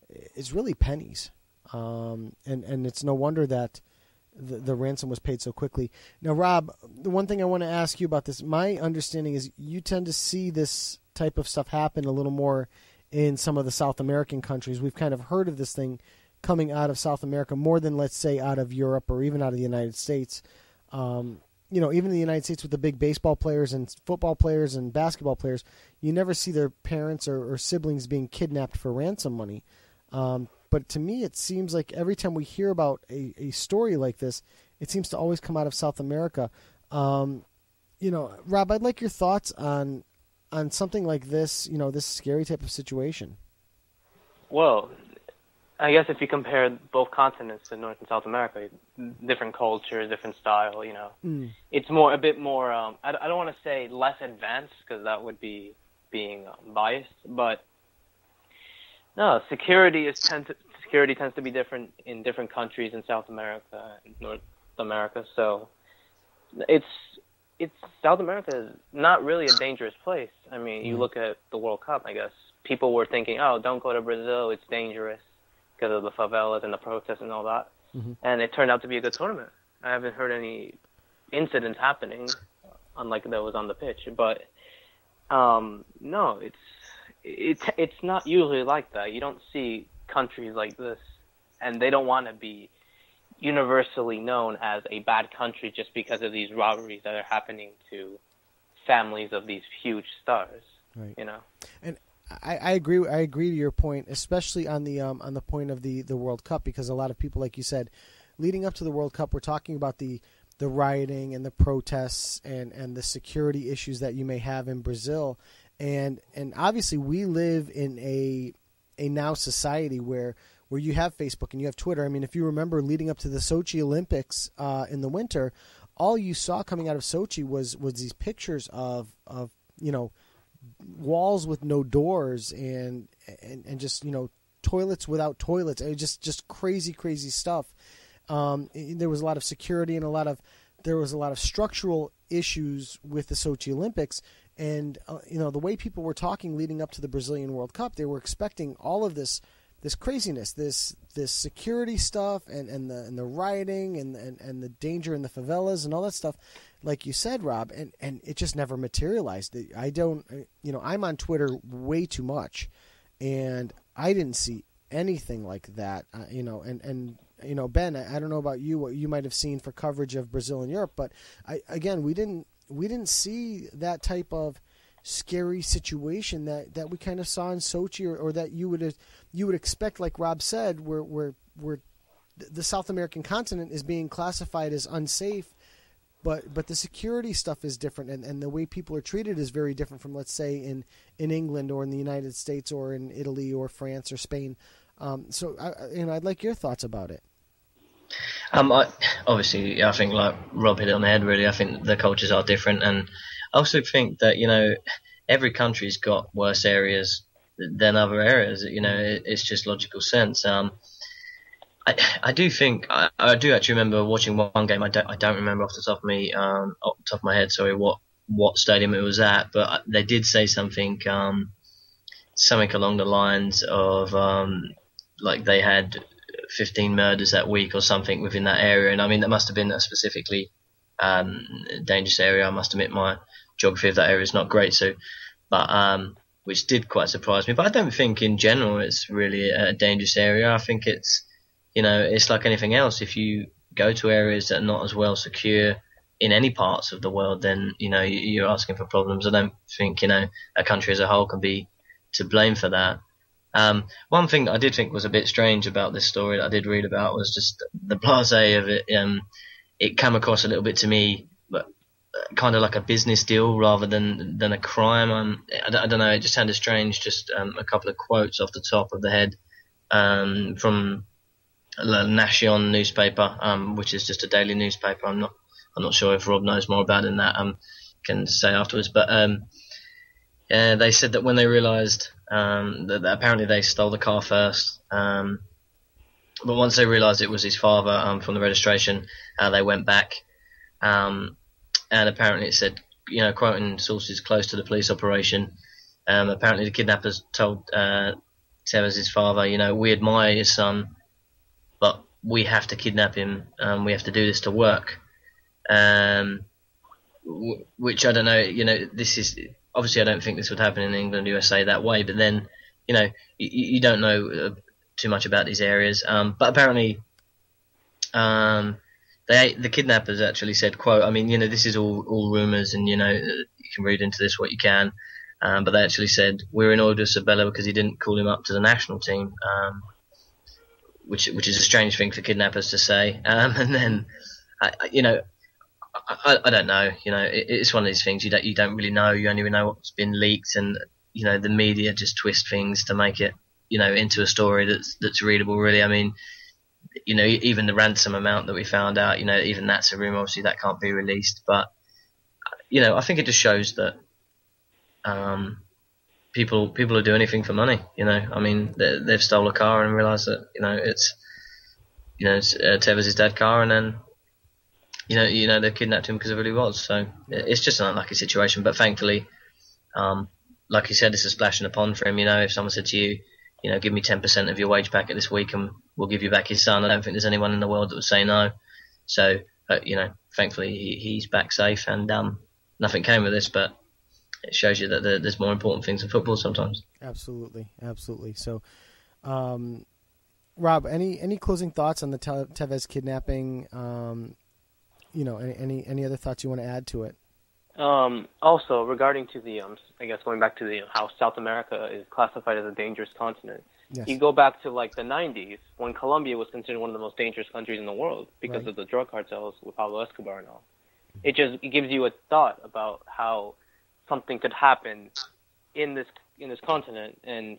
it's really pennies. And it's no wonder that the ransom was paid so quickly. Now, Rob, the one thing I want to ask you about this, my understanding is you tend to see this type of stuff happen a little more in some of the South American countries. We've kind of heard of this thing coming out of South America more than, let's say, out of Europe or even out of the United States. Even in the United States with the big baseball players and football players and basketball players, you never see their parents or siblings being kidnapped for ransom money. But to me, it seems like every time we hear about a story like this, it seems to always come out of South America. Rob, I'd like your thoughts on something like this, this scary type of situation. Well, I guess if you compare both continents to North and South America, different culture, different style, it's a bit more, I don't want to say less advanced because that would be being biased, but no, security tends to be different in different countries in South America and North America. So it's South America is not really a dangerous place. I mean, you look at the World Cup, I guess people were thinking, oh, don't go to Brazil, it's dangerous because of the favelas and the protests and all that. Mm-hmm. And it turned out to be a good tournament. I haven't heard any incidents happening, unlike there was on the pitch. But no, it's not usually like that. You don't see countries like this, and they don't want to be universally known as a bad country just because of these robberies that are happening to families of these huge stars. Right. And I agree. I agree to your point, especially on the point of the World Cup, because a lot of people, like you said, leading up to the World Cup, we're talking about the rioting and the protests and the security issues that you may have in Brazil, and obviously we live in a now society where you have Facebook and you have Twitter. I mean, if you remember, leading up to the Sochi Olympics in the winter, all you saw coming out of Sochi was these pictures of walls with no doors and just toilets without toilets. It was just crazy stuff. There was a lot of security and there was a lot of structural issues with the Sochi Olympics. And the way people were talking leading up to the Brazilian World Cup, they were expecting all of this craziness, this security stuff, and the rioting and the danger in the favelas and all that stuff, like you said, Rob, and it just never materialized. I'm on Twitter way too much, and I didn't see anything like that. Ben, I don't know about you, what you might have seen for coverage of Brazil and Europe, but we didn't see that type of scary situation that we kind of saw in Sochi, or that you would expect, like Rob said, where the South American continent is being classified as unsafe, but the security stuff is different, and the way people are treated is very different from, let's say, in England or in the United States or in Italy or France or Spain. So I'd like your thoughts about it. Obviously, I think like Rob hit it on the head. Really, I think the cultures are different, and I also think that every country's got worse areas than other areas. It's just logical sense. I do think I do actually remember watching one game. I don't remember off the top of my head. Sorry, what stadium it was at, but they did say something along the lines of like they had 15 murders that week or something within that area. And I mean, that must have been a specifically dangerous area. I must admit my geography of that area is not great. So, but which did quite surprise me. But I don't think in general it's really a dangerous area. I think it's it's like anything else. If you go to areas that are not as well secure in any parts of the world, then you're asking for problems. I don't think a country as a whole can be to blame for that. One thing I did think was a bit strange about this story that I did read about was just the blasé of it. It came across a little bit to me, but kind of like a business deal rather than a crime. I don't know. It just sounded strange. Just a couple of quotes off the top of the head from La Nación newspaper, which is just a daily newspaper. I'm not sure if Rob knows more about it than that. Can say afterwards, but they said that when they realised that apparently they stole the car first, but once they realised it was his father from the registration, they went back, and apparently it said, quoting sources close to the police operation, apparently the kidnappers told Tevez's father, we admire your son, but we have to kidnap him, we have to do this to work. Which I don't know, this is, obviously I don't think this would happen in England, USA that way, but then, you don't know too much about these areas. But apparently, the kidnappers actually said, quote, this is all rumours and, you can read into this what you can. But they actually said, we're in order to Sabella because he didn't call him up to the national team, which is a strange thing for kidnappers to say. And then, I don't know. It's one of these things you don't really know. You only really know what's been leaked, and the media just twist things to make it into a story that's readable. Really, even the ransom amount that we found out, even that's a rumor. Obviously, that can't be released. But I think it just shows that people will do anything for money. They've stole a car and realised that it's Tevez's dad's car, and then. They kidnapped him because of who he was. So it's just an unlucky situation. But thankfully, like you said, it's a splash in the pond for him. If someone said to you, give me 10% of your wage packet this week and we'll give you back his son, I don't think there's anyone in the world that would say no. So, thankfully he's back safe, and nothing came of this. But it shows you that there's more important things in football sometimes. Absolutely. So, Rob, any closing thoughts on the Tevez kidnapping? Any other thoughts you want to add to it? Also, regarding to the, I guess going back to the how South America is classified as a dangerous continent. Yes. You go back to like the 90s when Colombia was considered one of the most dangerous countries in the world because of the drug cartels with Pablo Escobar and all. It gives you a thought about how something could happen in this continent, and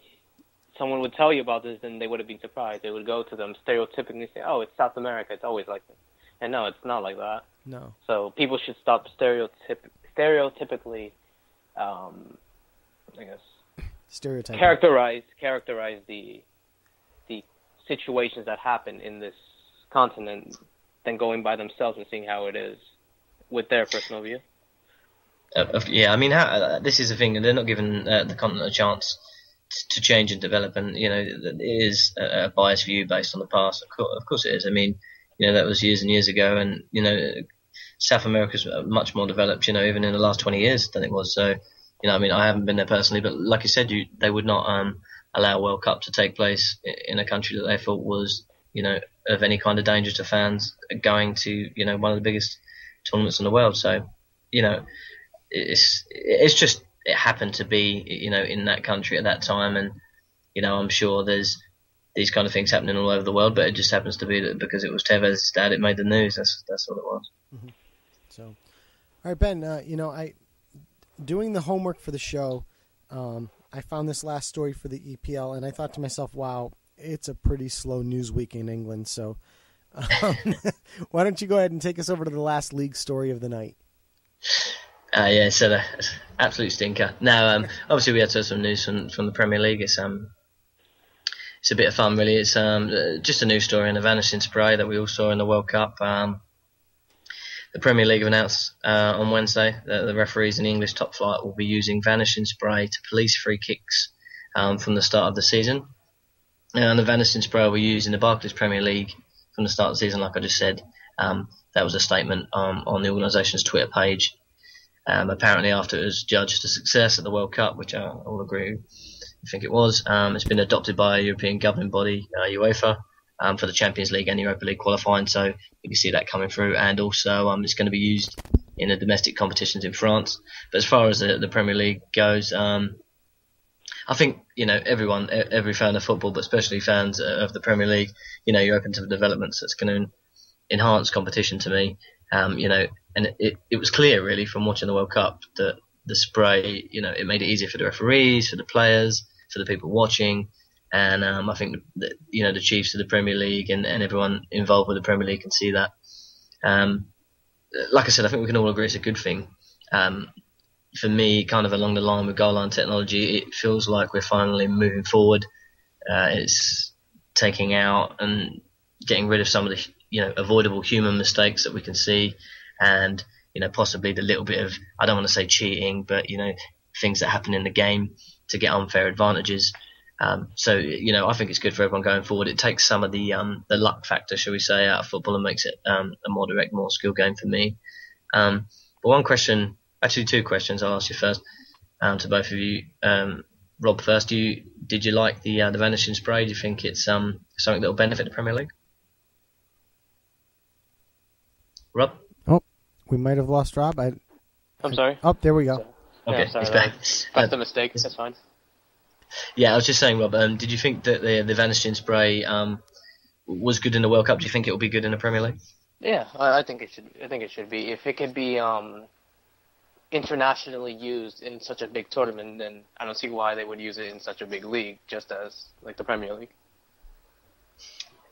someone would tell you about this, and they would have been surprised. They would go to them stereotypically say, "Oh, it's South America. It's always like this." And no, it's not like that. No. So people should stop stereotypically, I guess, stereotyping. Characterize the situations that happen in this continent, than going by themselves and seeing how it is with their personal view. This is the thing. They're not giving the continent a chance to change and develop, and it is a biased view based on the past. Of course it is. That was years and years ago, and South America's much more developed, even in the last 20 years than it was. So, I haven't been there personally, but like you said, they would not allow a World Cup to take place in a country that they thought was, of any kind of danger to fans going to, one of the biggest tournaments in the world. So, it's just, it happened to be, in that country at that time, and, I'm sure there's these kind of things happening all over the world, but it just happens to be that because it was Tevez's dad, it made the news. That's all it was. Mm-hmm. So, all right, Ben. I doing the homework for the show. I found this last story for the EPL, and I thought to myself, "Wow, it's a pretty slow news week in England." So, why don't you go ahead and take us over to the last league story of the night? It's an absolute stinker. Now, obviously, we had some news from the Premier League. It's a bit of fun, really. It's just a news story on a vanishing spray that we all saw in the World Cup. The Premier League have announced on Wednesday that the referees in the English top flight will be using vanishing spray to police free kicks from the start of the season. And the vanishing spray will be used in the Barclays Premier League from the start of the season, like I just said. That was a statement on the organisation's Twitter page. Apparently, after it was judged a success at the World Cup, which I all agree, I think it was, it's been adopted by a European governing body, UEFA, for the Champions League and Europa League qualifying. So you can see that coming through, and also it's going to be used in the domestic competitions in France. But as far as the Premier League goes, I think every fan of football, but especially fans of the Premier League, you're open to the developments that's going to enhance competition to me. And it was clear really from watching the World Cup that the spray, it made it easier for the referees, for the players, for the people watching. And I think that, the chiefs of the Premier League and everyone involved with the Premier League can see that. Like I said, I think we can all agree it's a good thing for me, kind of along the line with goal line technology, it feels like we're finally moving forward. It's taking out and getting rid of some of the avoidable human mistakes that we can see, and possibly the little bit of, I don't want to say cheating, but things that happen in the game to get unfair advantages. So I think it's good for everyone going forward. It takes some of the luck factor, shall we say, out of football and makes it a more direct, more skill game for me. But one question, actually two questions, I'll ask you first, to both of you. Rob, first, did you like the vanishing spray? Do you think it's something that will benefit the Premier League? Rob? Oh, we might have lost Rob. I'm sorry. Oh, there we go. Okay, yeah, sorry, he's back. That's a mistake. That's fine. Yeah, I was just saying, Rob, did you think that the vanishing spray was good in the World Cup? Do you think it will be good in the Premier League? Yeah, I think it should. I think it should be. If it could be internationally used in such a big tournament, then I don't see why they would use it in such a big league, just as like the Premier League.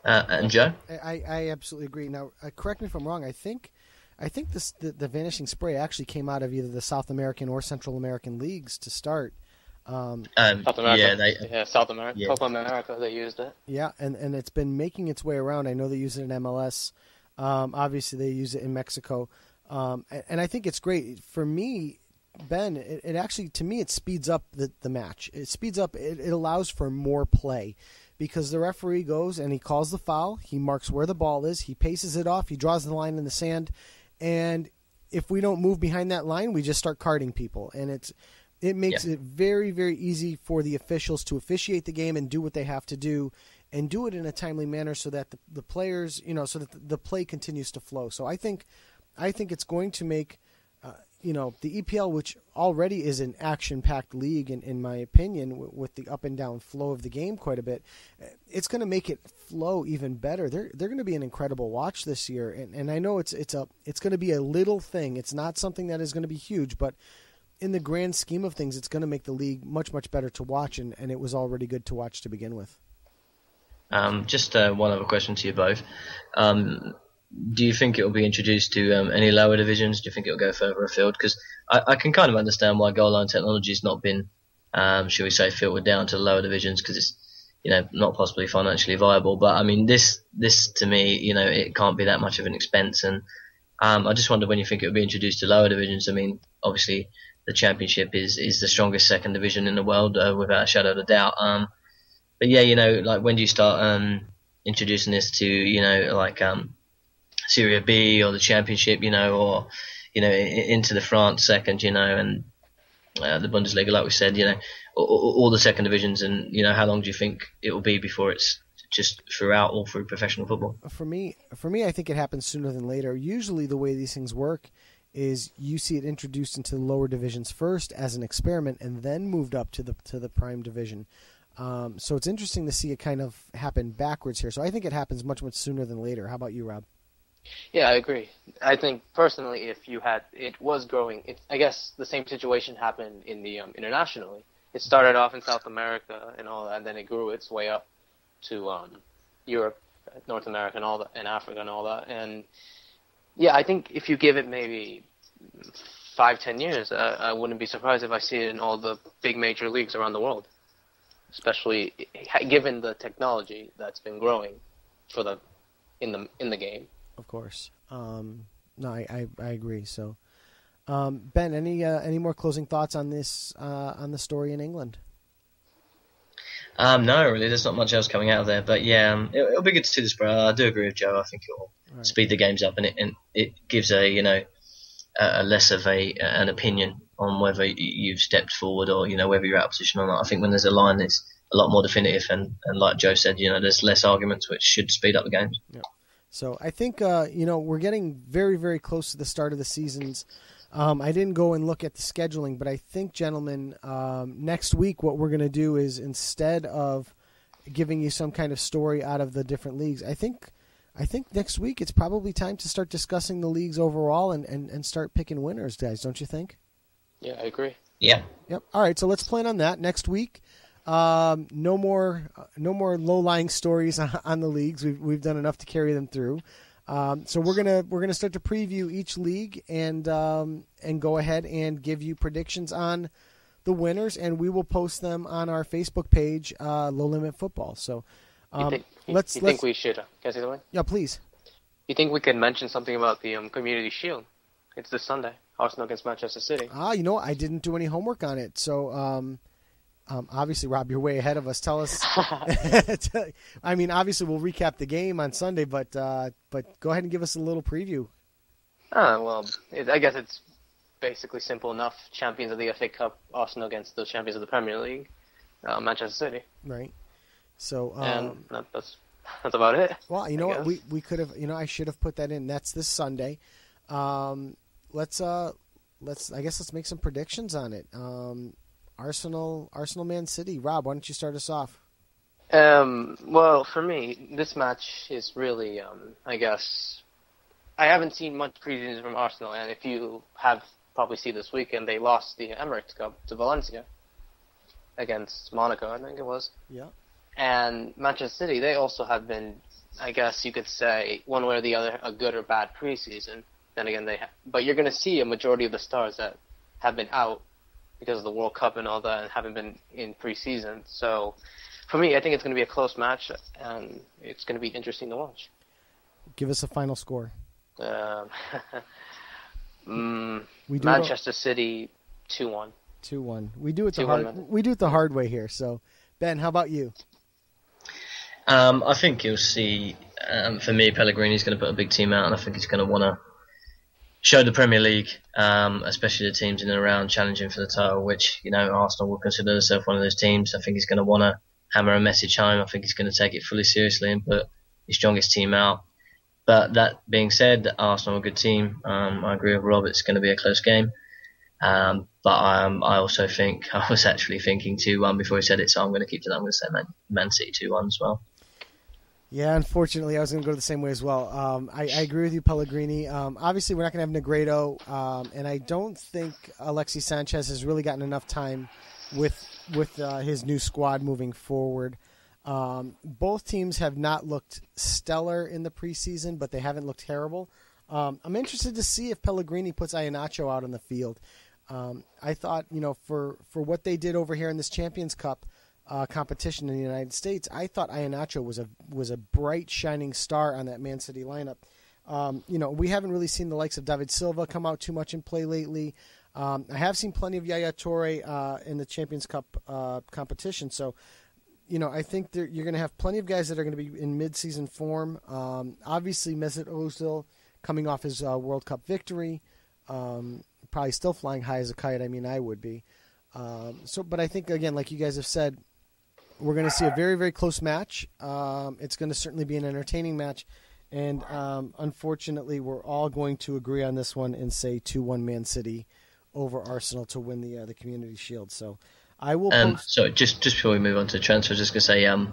And Joe? I absolutely agree. Now, correct me if I'm wrong. I think the vanishing spray actually came out of either the South American or Central American leagues to start. South America. South America. Yeah. Copa America, they used it. Yeah, and it's been making its way around. I know they use it in MLS. Obviously, they use it in Mexico. And I think it's great. For me, Ben, it actually, to me, it speeds up the match. It speeds up, it allows for more play because the referee goes and he calls the foul. He marks where the ball is. He paces it off. He draws the line in the sand. And if we don't move behind that line, we just start carding people. And it makes it very, very easy for the officials to officiate the game and do what they have to do and do it in a timely manner so that the players, so that the play continues to flow. So I think it's going to make, the EPL, which already is an action-packed league, in my opinion, with the up and down flow of the game quite a bit, it's going to make it flow even better. They're going to be an incredible watch this year, and I know it's going to be a little thing. It's not something that is going to be huge, but in the grand scheme of things, it's going to make the league much, much better to watch, and it was already good to watch to begin with. Just one other question to you both. Do you think it will be introduced to any lower divisions? Do you think it will go further afield? Because I can kind of understand why goal line technology has not been, shall we say, filtered down to the lower divisions because it's, not possibly financially viable. But I mean, this to me, it can't be that much of an expense. And I just wonder when you think it will be introduced to lower divisions. I mean, obviously the Championship is the strongest second division in the world, without a shadow of a doubt. But yeah, like when do you start introducing this to, Serie B or the Championship, or into the France second, and the Bundesliga, like we said, all the second divisions, and how long do you think it will be before it's just throughout all through professional football? For me, I think it happens sooner than later. Usually, the way these things work is you see it introduced into the lower divisions first as an experiment, and then moved up to the prime division. So it's interesting to see it kind of happen backwards here. So I think it happens much, much sooner than later. How about you, Rob? Yeah, I agree. I think personally, if it was growing, I guess the same situation happened in the internationally. It started off in South America and all that, and then it grew its way up to Europe, North America, and all that, and Africa and all that. And yeah, I think if you give it maybe 5-10 years, I wouldn't be surprised if I see it in all the big major leagues around the world, especially given the technology that's been growing in the game. Of course. No, I agree. So, Ben, any more closing thoughts on this on the story in England? No, really. There's not much else coming out of there. But yeah, it'll be good to see this. But I do agree with Joe. I think it'll speed the games up, and it gives a less of an opinion on whether you've stepped forward or whether you're out of position or not. I think when there's a line, it's a lot more definitive, and like Joe said, there's less arguments, which should speed up the games. Yeah. So I think, we're getting very, very close to the start of the seasons. I didn't go and look at the scheduling, but I think, gentlemen, next week what we're going to do is instead of giving you some kind of story out of the different leagues, I think next week it's probably time to start discussing the leagues overall and start picking winners, guys. Don't you think? Yeah, I agree. Yeah. Yep. All right, so let's plan on that next week. No more low-lying stories on the leagues. We've done enough to carry them through. So we're gonna start to preview each league and go ahead and give you predictions on the winners, and we will post them on our Facebook page, Low Limit Football. So you think we should? Can I say something? Yeah, please. You think we could mention something about the Community Shield? It's this Sunday. Arsenal against Manchester City. You know what? I didn't do any homework on it. So obviously, Rob, you're way ahead of us. Tell us. I mean, obviously, we'll recap the game on Sunday, but go ahead and give us a little preview. Well, I guess it's basically simple enough. Champions of the FA Cup, Arsenal against the champions of the Premier League, Manchester City. Right. So and that's about it. Well, you know what? We could have. You know, I should have put that in. That's this Sunday. Let's make some predictions on it. Arsenal, Man City. Rob, why don't you start us off? Well, for me, this match is really, I guess, I haven't seen much preseason from Arsenal, and if you have probably seen this weekend, they lost the Emirates Cup to Valencia against Monaco, I think it was. Yeah. And Manchester City, they also have been, I guess you could say, one way or the other, a good or bad preseason. Then again, but you're going to see a majority of the stars that have been out because of the World Cup and all that and haven't been in preseason. So for me, I think it's going to be a close match, and it's going to be interesting to watch. Give us a final score. Manchester City 2-1. 2-1. We do it the hard way here. So, Ben, how about you? I think you'll see. For me, Pellegrini's going to put a big team out, and I think he's going to want to show the Premier League, especially the teams in and around challenging for the title, which, you know, Arsenal will consider themselves one of those teams. I think he's going to want to hammer a message home. I think he's going to take it fully seriously and put his strongest team out. But that being said, Arsenal are a good team. I agree with Rob, it's going to be a close game. But I also think, I was actually thinking 2-1 before he said it, so I'm going to keep to that. I'm going to say Man City 2-1 as well. Yeah, unfortunately, I was going to go the same way as well. I agree with you, Pellegrini. Obviously, we're not going to have Negredo, and I don't think Alexis Sanchez has really gotten enough time with his new squad moving forward. Both teams have not looked stellar in the preseason, but they haven't looked terrible. I'm interested to see if Pellegrini puts Iheanacho out on the field. I thought, you know, for what they did over here in this Champions Cup competition in the United States, I thought Iheanacho was a bright, shining star on that Man City lineup. You know, we haven't really seen the likes of David Silva come out too much in play lately. I have seen plenty of Yaya Toure in the Champions Cup competition. So, you know, I think you're going to have plenty of guys that are going to be in mid-season form. Obviously, Mesut Ozil coming off his World Cup victory, probably still flying high as a kite. I mean, I would be. But I think, again, like you guys have said, we're going to see a very, very close match. It's going to certainly be an entertaining match. And unfortunately, we're all going to agree on this one and say 2-1 Man City over Arsenal to win the Community Shield. So I will post... So just before we move on to transfer, I was just going to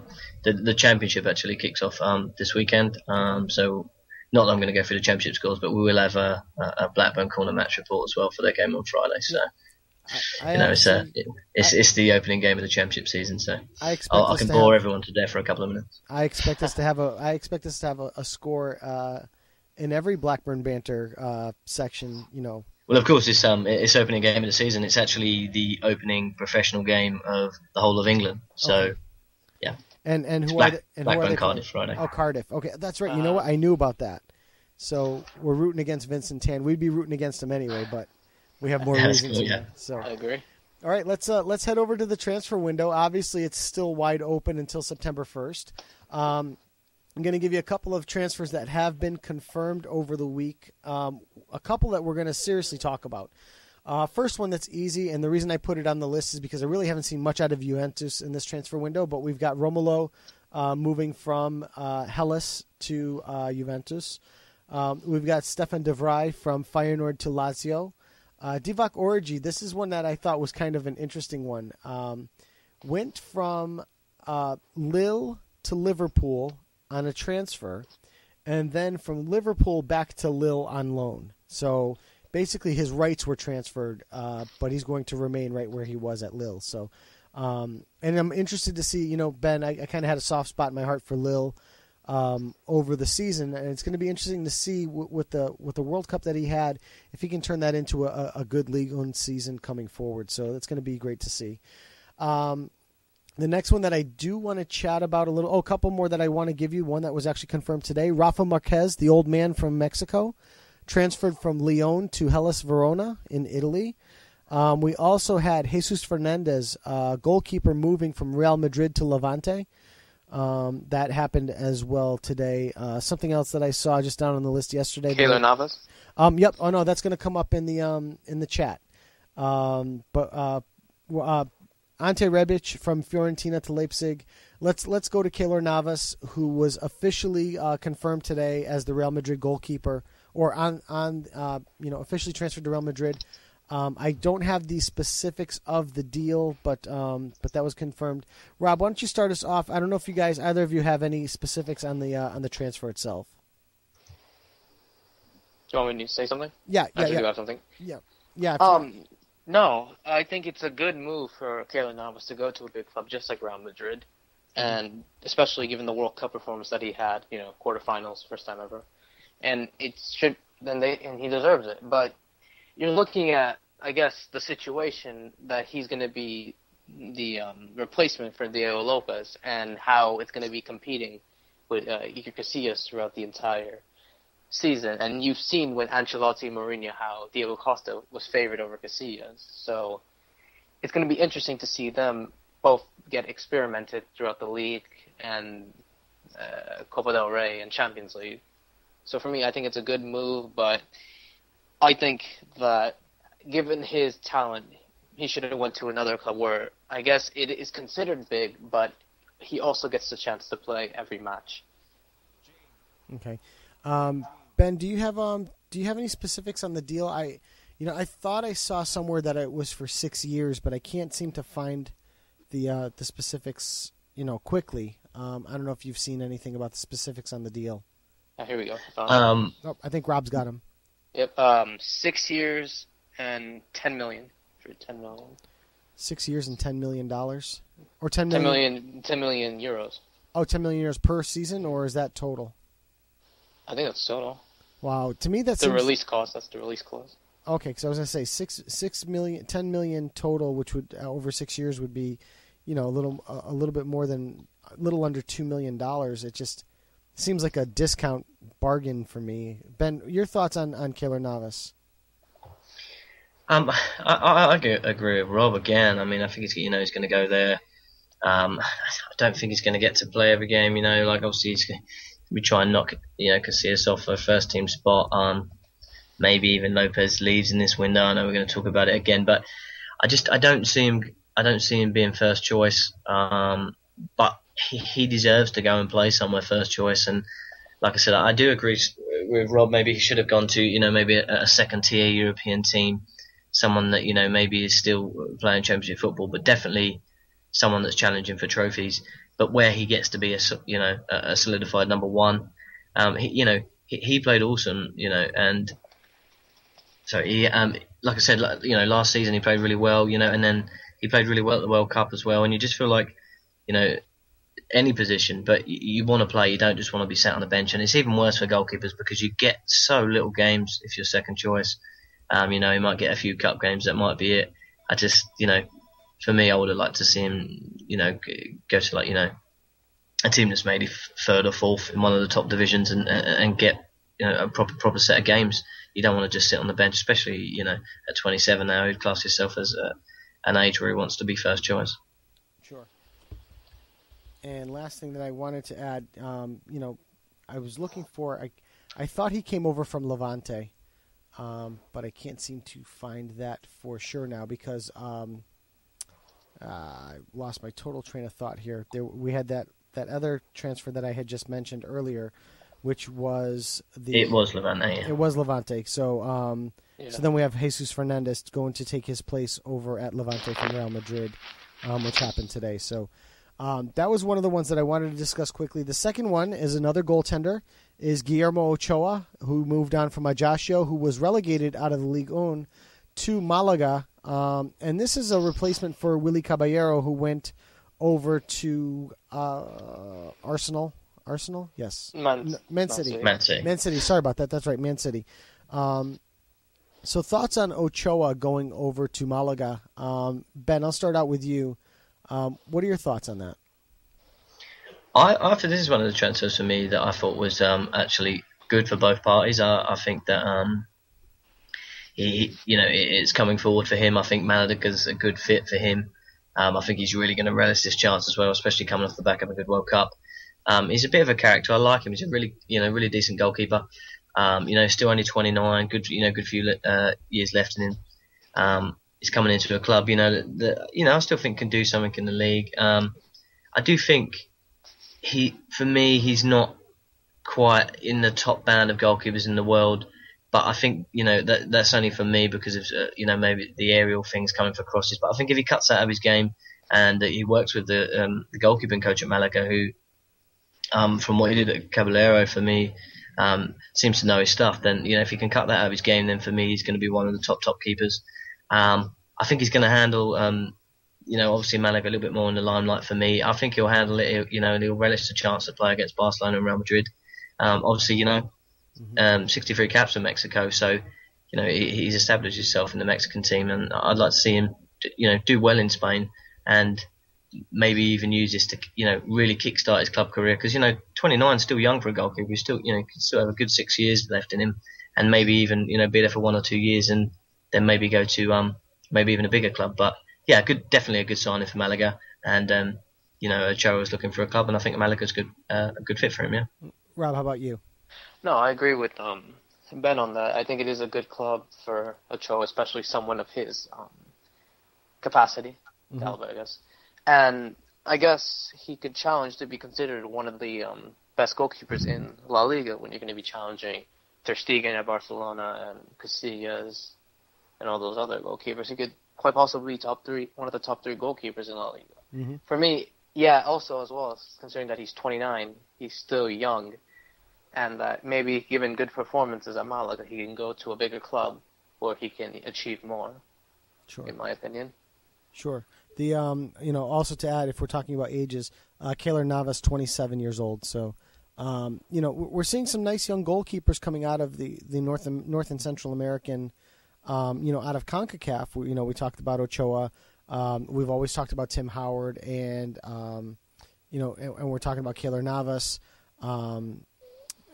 say the Championship actually kicks off this weekend. So not that I'm going to go through the Championship scores, but we will have a Blackburn Corner match report as well for their game on Friday. So... it's the opening game of the Championship season, so I can bore everyone to death for a couple of minutes. I expect us to have a score in every Blackburn Banter section. You know. Well, of course, it's opening game of the season. It's actually the opening professional game of the whole of England. So, okay. Yeah. And who Blackburn are they Cardiff Friday. Oh, Cardiff. Okay, that's right. You know what? I knew about that. So we're rooting against Vincent Tan. We'd be rooting against him anyway, but. We have more reasons. Cool, yeah. So I agree. All right, let's head over to the transfer window. Obviously, it's still wide open until September 1st. I'm going to give you a couple of transfers that have been confirmed over the week. A couple that we're going to seriously talk about. First one that's easy, and the reason I put it on the list is because I really haven't seen much out of Juventus in this transfer window. But we've got Romulo moving from Hellas to Juventus. We've got Stefan de Vrij from Feyenoord to Lazio. Divock Origi, this is one that I thought was kind of an interesting one. Went from Lille to Liverpool on a transfer, and then from Liverpool back to Lille on loan. So basically his rights were transferred, but he's going to remain right where he was at Lille. So, and I'm interested to see, you know, Ben, I kind of had a soft spot in my heart for Lille. over the season, and it's going to be interesting to see with the World Cup that he had if he can turn that into a good Ligue 1 season coming forward. So that's going to be great to see. The next one that I do want to chat about a couple more that I want to give you. One that was actually confirmed today. Rafa Marquez, the old man from Mexico, transferred from Lyon to Hellas Verona in Italy. We also had Jesus Fernandez, goalkeeper, moving from Real Madrid to Levante. That happened as well today. Something else that I saw just down on the list yesterday. Keylor Navas? Yep. Oh, no, that's going to come up in the chat. Ante Rebic from Fiorentina to Leipzig. Let's go to Keylor Navas, who was officially confirmed today as the Real Madrid goalkeeper, or officially transferred to Real Madrid. I don't have the specifics of the deal, but that was confirmed. Rob, why don't you start us off? I don't know if either of you have any specifics on the transfer itself. Do you want me to say something? Yeah. Do you have something? Yeah. No, I think it's a good move for Keylor Navas to go to a big club just like Real Madrid, and especially given the World Cup performance that he had, quarterfinals, first time ever, and he deserves it. But you're looking at, I guess, the situation that he's going to be the replacement for Diego Lopez, and how it's going to be competing with Iker Casillas throughout the entire season. And you've seen with Ancelotti and Mourinho how Diego Costa was favored over Casillas. So it's going to be interesting to see them both get experimented throughout the league and Copa del Rey and Champions League. So for me, I think it's a good move, but I think that given his talent, he should have went to another club where I guess it is considered big, but he also gets the chance to play every match. Okay. Ben, do you have any specifics on the deal? I thought I saw somewhere that it was for 6 years, but I can't seem to find the specifics, quickly. I don't know if you've seen anything about the specifics on the deal. Here we go. I think Rob's got him. Yep. 6 years and 10 million for 10 million. 6 years and $10 million, or 10 million? 10 million euros. Oh, 10 million euros per season, or is that total? I think that's total. Wow, to me that's the release cost. That's the release clause. Okay, because I was going to say 10 million total, which would over 6 years would be, a little bit more than a little under $2 million. It just seems like a discount bargain for me. Ben, your thoughts on Keylor Navas? I agree with Rob again. I mean, I think he's going to go there. I don't think he's going to get to play every game. Obviously he's going to try and knock Casillas off for a first team spot. Maybe even Lopez leaves in this window. I know we're going to talk about it again, but I don't see him being first choice. But he deserves to go and play somewhere first choice. And like I said, I do agree with Rob. Maybe he should have gone to maybe a second tier European team, someone that maybe is still playing Championship football, but definitely someone that's challenging for trophies. But where he gets to be a solidified number one, he played awesome, and so he like I said, last season he played really well, and then he played really well at the World Cup as well. And you just feel like any position, but you want to play. You don't just want to be sat on the bench. And it's even worse for goalkeepers because you get so little games if you're second choice. You might get a few cup games. That might be it. I just, for me, I would have liked to see him, go to a team that's maybe third or fourth in one of the top divisions and get, a proper set of games. You don't want to just sit on the bench, especially, at 27 now, he'd class himself as an age where he wants to be first choice. Sure. And last thing that I wanted to add, I was looking for, I thought he came over from Levante, but I can't seem to find that for sure now because I lost my total train of thought here. We had that other transfer that I had just mentioned earlier, which was It was Levante. Yeah. It was Levante. So, So then we have Jesus Fernandez going to take his place over at Levante from Real Madrid, which happened today. So that was one of the ones that I wanted to discuss quickly. The second one is another goaltender, is Guillermo Ochoa, who moved on from Ajaccio, who was relegated out of the Ligue 1 to Malaga. And this is a replacement for Willy Caballero, who went over to Arsenal. Arsenal? Yes. Man City. Man City. Man City. Sorry about that. That's right, Man City. So thoughts on Ochoa going over to Malaga? Ben, I'll start out with you. What are your thoughts on that? I think this is one of the transfers for me that I thought was actually good for both parties. I think that it's coming forward for him. I think Malaga's a good fit for him. I think he's really going to relish this chance as well, especially coming off the back of a good World Cup. He's a bit of a character. I like him. He's a really decent goalkeeper. Still only 29. Good few years left in him. He's coming into a club. I still think can do something in the league. I do think he's not quite in the top band of goalkeepers in the world. But I think, that's only for me because of, maybe the aerial things coming for crosses. But I think if he cuts out of his game and he works with the goalkeeping coach at Malaga, who, from what he did at Caballero, for me, seems to know his stuff, then, if he can cut that out of his game, then for me, he's going to be one of the top keepers. I think he's going to handle, obviously Malaga a little bit more in the limelight for me. I think he'll handle it, he'll relish the chance to play against Barcelona and Real Madrid. Obviously, 63 caps for Mexico, so he's established himself in the Mexican team, and I'd like to see him do well in Spain and maybe even use this to really kickstart his club career, because 29 is still young for a goalkeeper. He's still can still have a good 6 years left in him, and maybe even be there for 1 or 2 years and then maybe go to maybe even a bigger club. But yeah, definitely a good signing for Malaga, and Ochoa is looking for a club, and I think Malaga's a good fit for him. Yeah. Rob, how about you? No, I agree with Ben on that. I think it is a good club for Ochoa, especially someone of his capacity, caliber, I guess. And I guess he could challenge to be considered one of the best goalkeepers in La Liga when you're going to be challenging Ter Stegen at Barcelona and Casillas and all those other goalkeepers. He could quite possibly be one of the top 3 goalkeepers in La Liga. Mm-hmm. For me, yeah, also as well, considering that he's 29, he's still young. And that maybe given good performances at Malaga, he can go to a bigger club where he can achieve more. Sure. In my opinion. Sure. The also to add, if we're talking about ages, Keylor Navas, 27 years old. So, we're seeing some nice young goalkeepers coming out of the North and Central American, out of CONCACAF. We talked about Ochoa. We've always talked about Tim Howard, and and we're talking about Keylor Navas.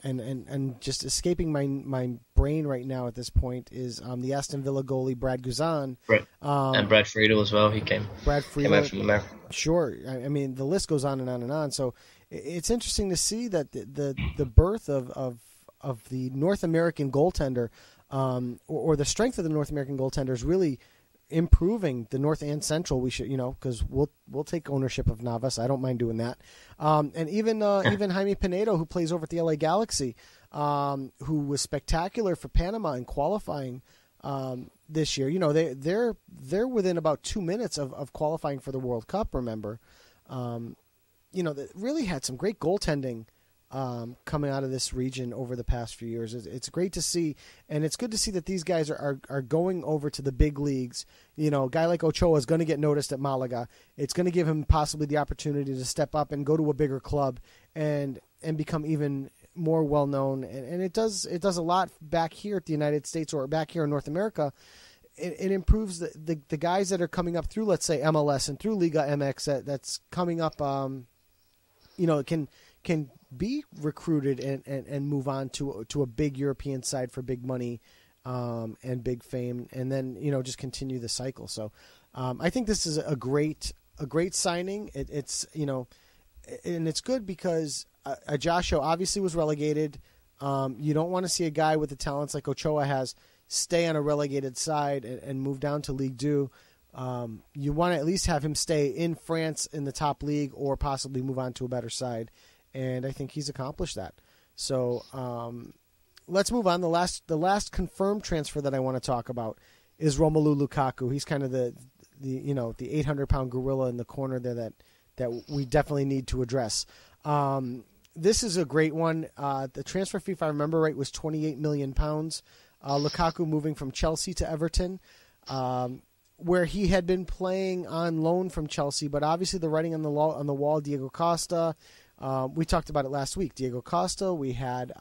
And just escaping my brain right now at this point is the Aston Villa goalie Brad Guzan. Right. And Brad Friedel as well. He came out from America. Sure. I mean, the list goes on and on and on. So it's interesting to see that the birth of the North American goaltender, or the strength of the North American goaltender is really improving the North and Central. We should, because we'll take ownership of Navas. I don't mind doing that. And even Jaime Pinedo, who plays over at the LA Galaxy, who was spectacular for Panama in qualifying this year. They're within about 2 minutes of qualifying for the World Cup. Remember, that really had some great goaltending coming out of this region over the past few years. It's great to see, and it's good to see that these guys are going over to the big leagues. A guy like Ochoa is going to get noticed at Malaga. It's going to give him possibly the opportunity to step up and go to a bigger club and become even more well known. And it does a lot back here at the United States, or back here in North America. It improves the guys that are coming up through, let's say, MLS and through Liga MX that's coming up. Can be recruited and move on to a big European side for big money and big fame, and then just continue the cycle. So I think this is a great signing. It's and it's good because Ajaccio obviously was relegated. You don't want to see a guy with the talents like Ochoa has stay on a relegated side and move down to Ligue 2. You want to at least have him stay in France in the top league, or possibly move on to a better side. And I think he's accomplished that. So let's move on. The last confirmed transfer that I want to talk about is Romelu Lukaku. He's kind of the 800-pound gorilla in the corner there that we definitely need to address. This is a great one. The transfer fee, if I remember right, was £28 million. Lukaku moving from Chelsea to Everton, where he had been playing on loan from Chelsea, but obviously the writing on the wall, Diego Costa, We talked about it last week. Diego Costa. We had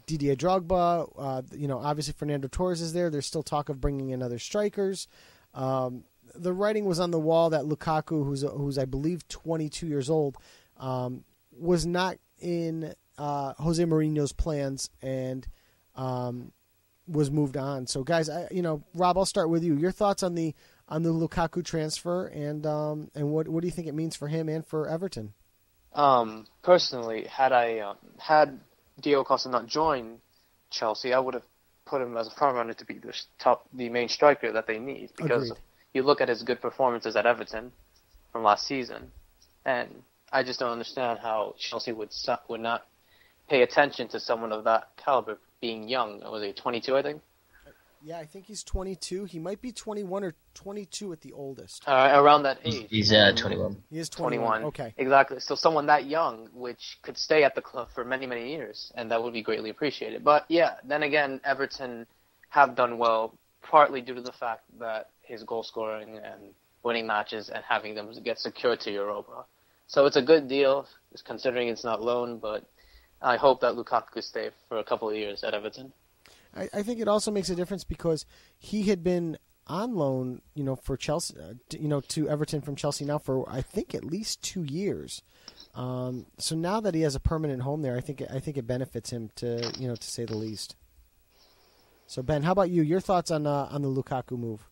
Didier Drogba. Obviously Fernando Torres is there. There's still talk of bringing in other strikers. The writing was on the wall that Lukaku, who's I believe 22 years old, was not in Jose Mourinho's plans and was moved on. So, guys, Rob, I'll start with you. Your thoughts on the Lukaku transfer and what do you think it means for him and for Everton? Personally, had Diego Costa not joined Chelsea, I would have put him as a front runner to be the main striker that they need, because Agreed. You look at his good performances at Everton from last season, and I just don't understand how Chelsea would not pay attention to someone of that caliber being young. Was he 22, I think? Yeah, I think he's 22. He might be 21 or 22 at the oldest. Around that age. He's 21. He is 21. Okay. Exactly. So someone that young, which could stay at the club for many, many years, and that would be greatly appreciated. But yeah, then again, Everton have done well, partly due to the fact that his goal scoring and winning matches and having them get secured to Europa. So it's a good deal, considering it's not loan, but I hope that Lukaku could stay for a couple of years at Everton. I think it also makes a difference because he had been on loan, for Chelsea, to Everton from Chelsea now for I think at least 2 years. So now that he has a permanent home there, I think it benefits him to say the least. So Ben, how about you? Your thoughts on the Lukaku move?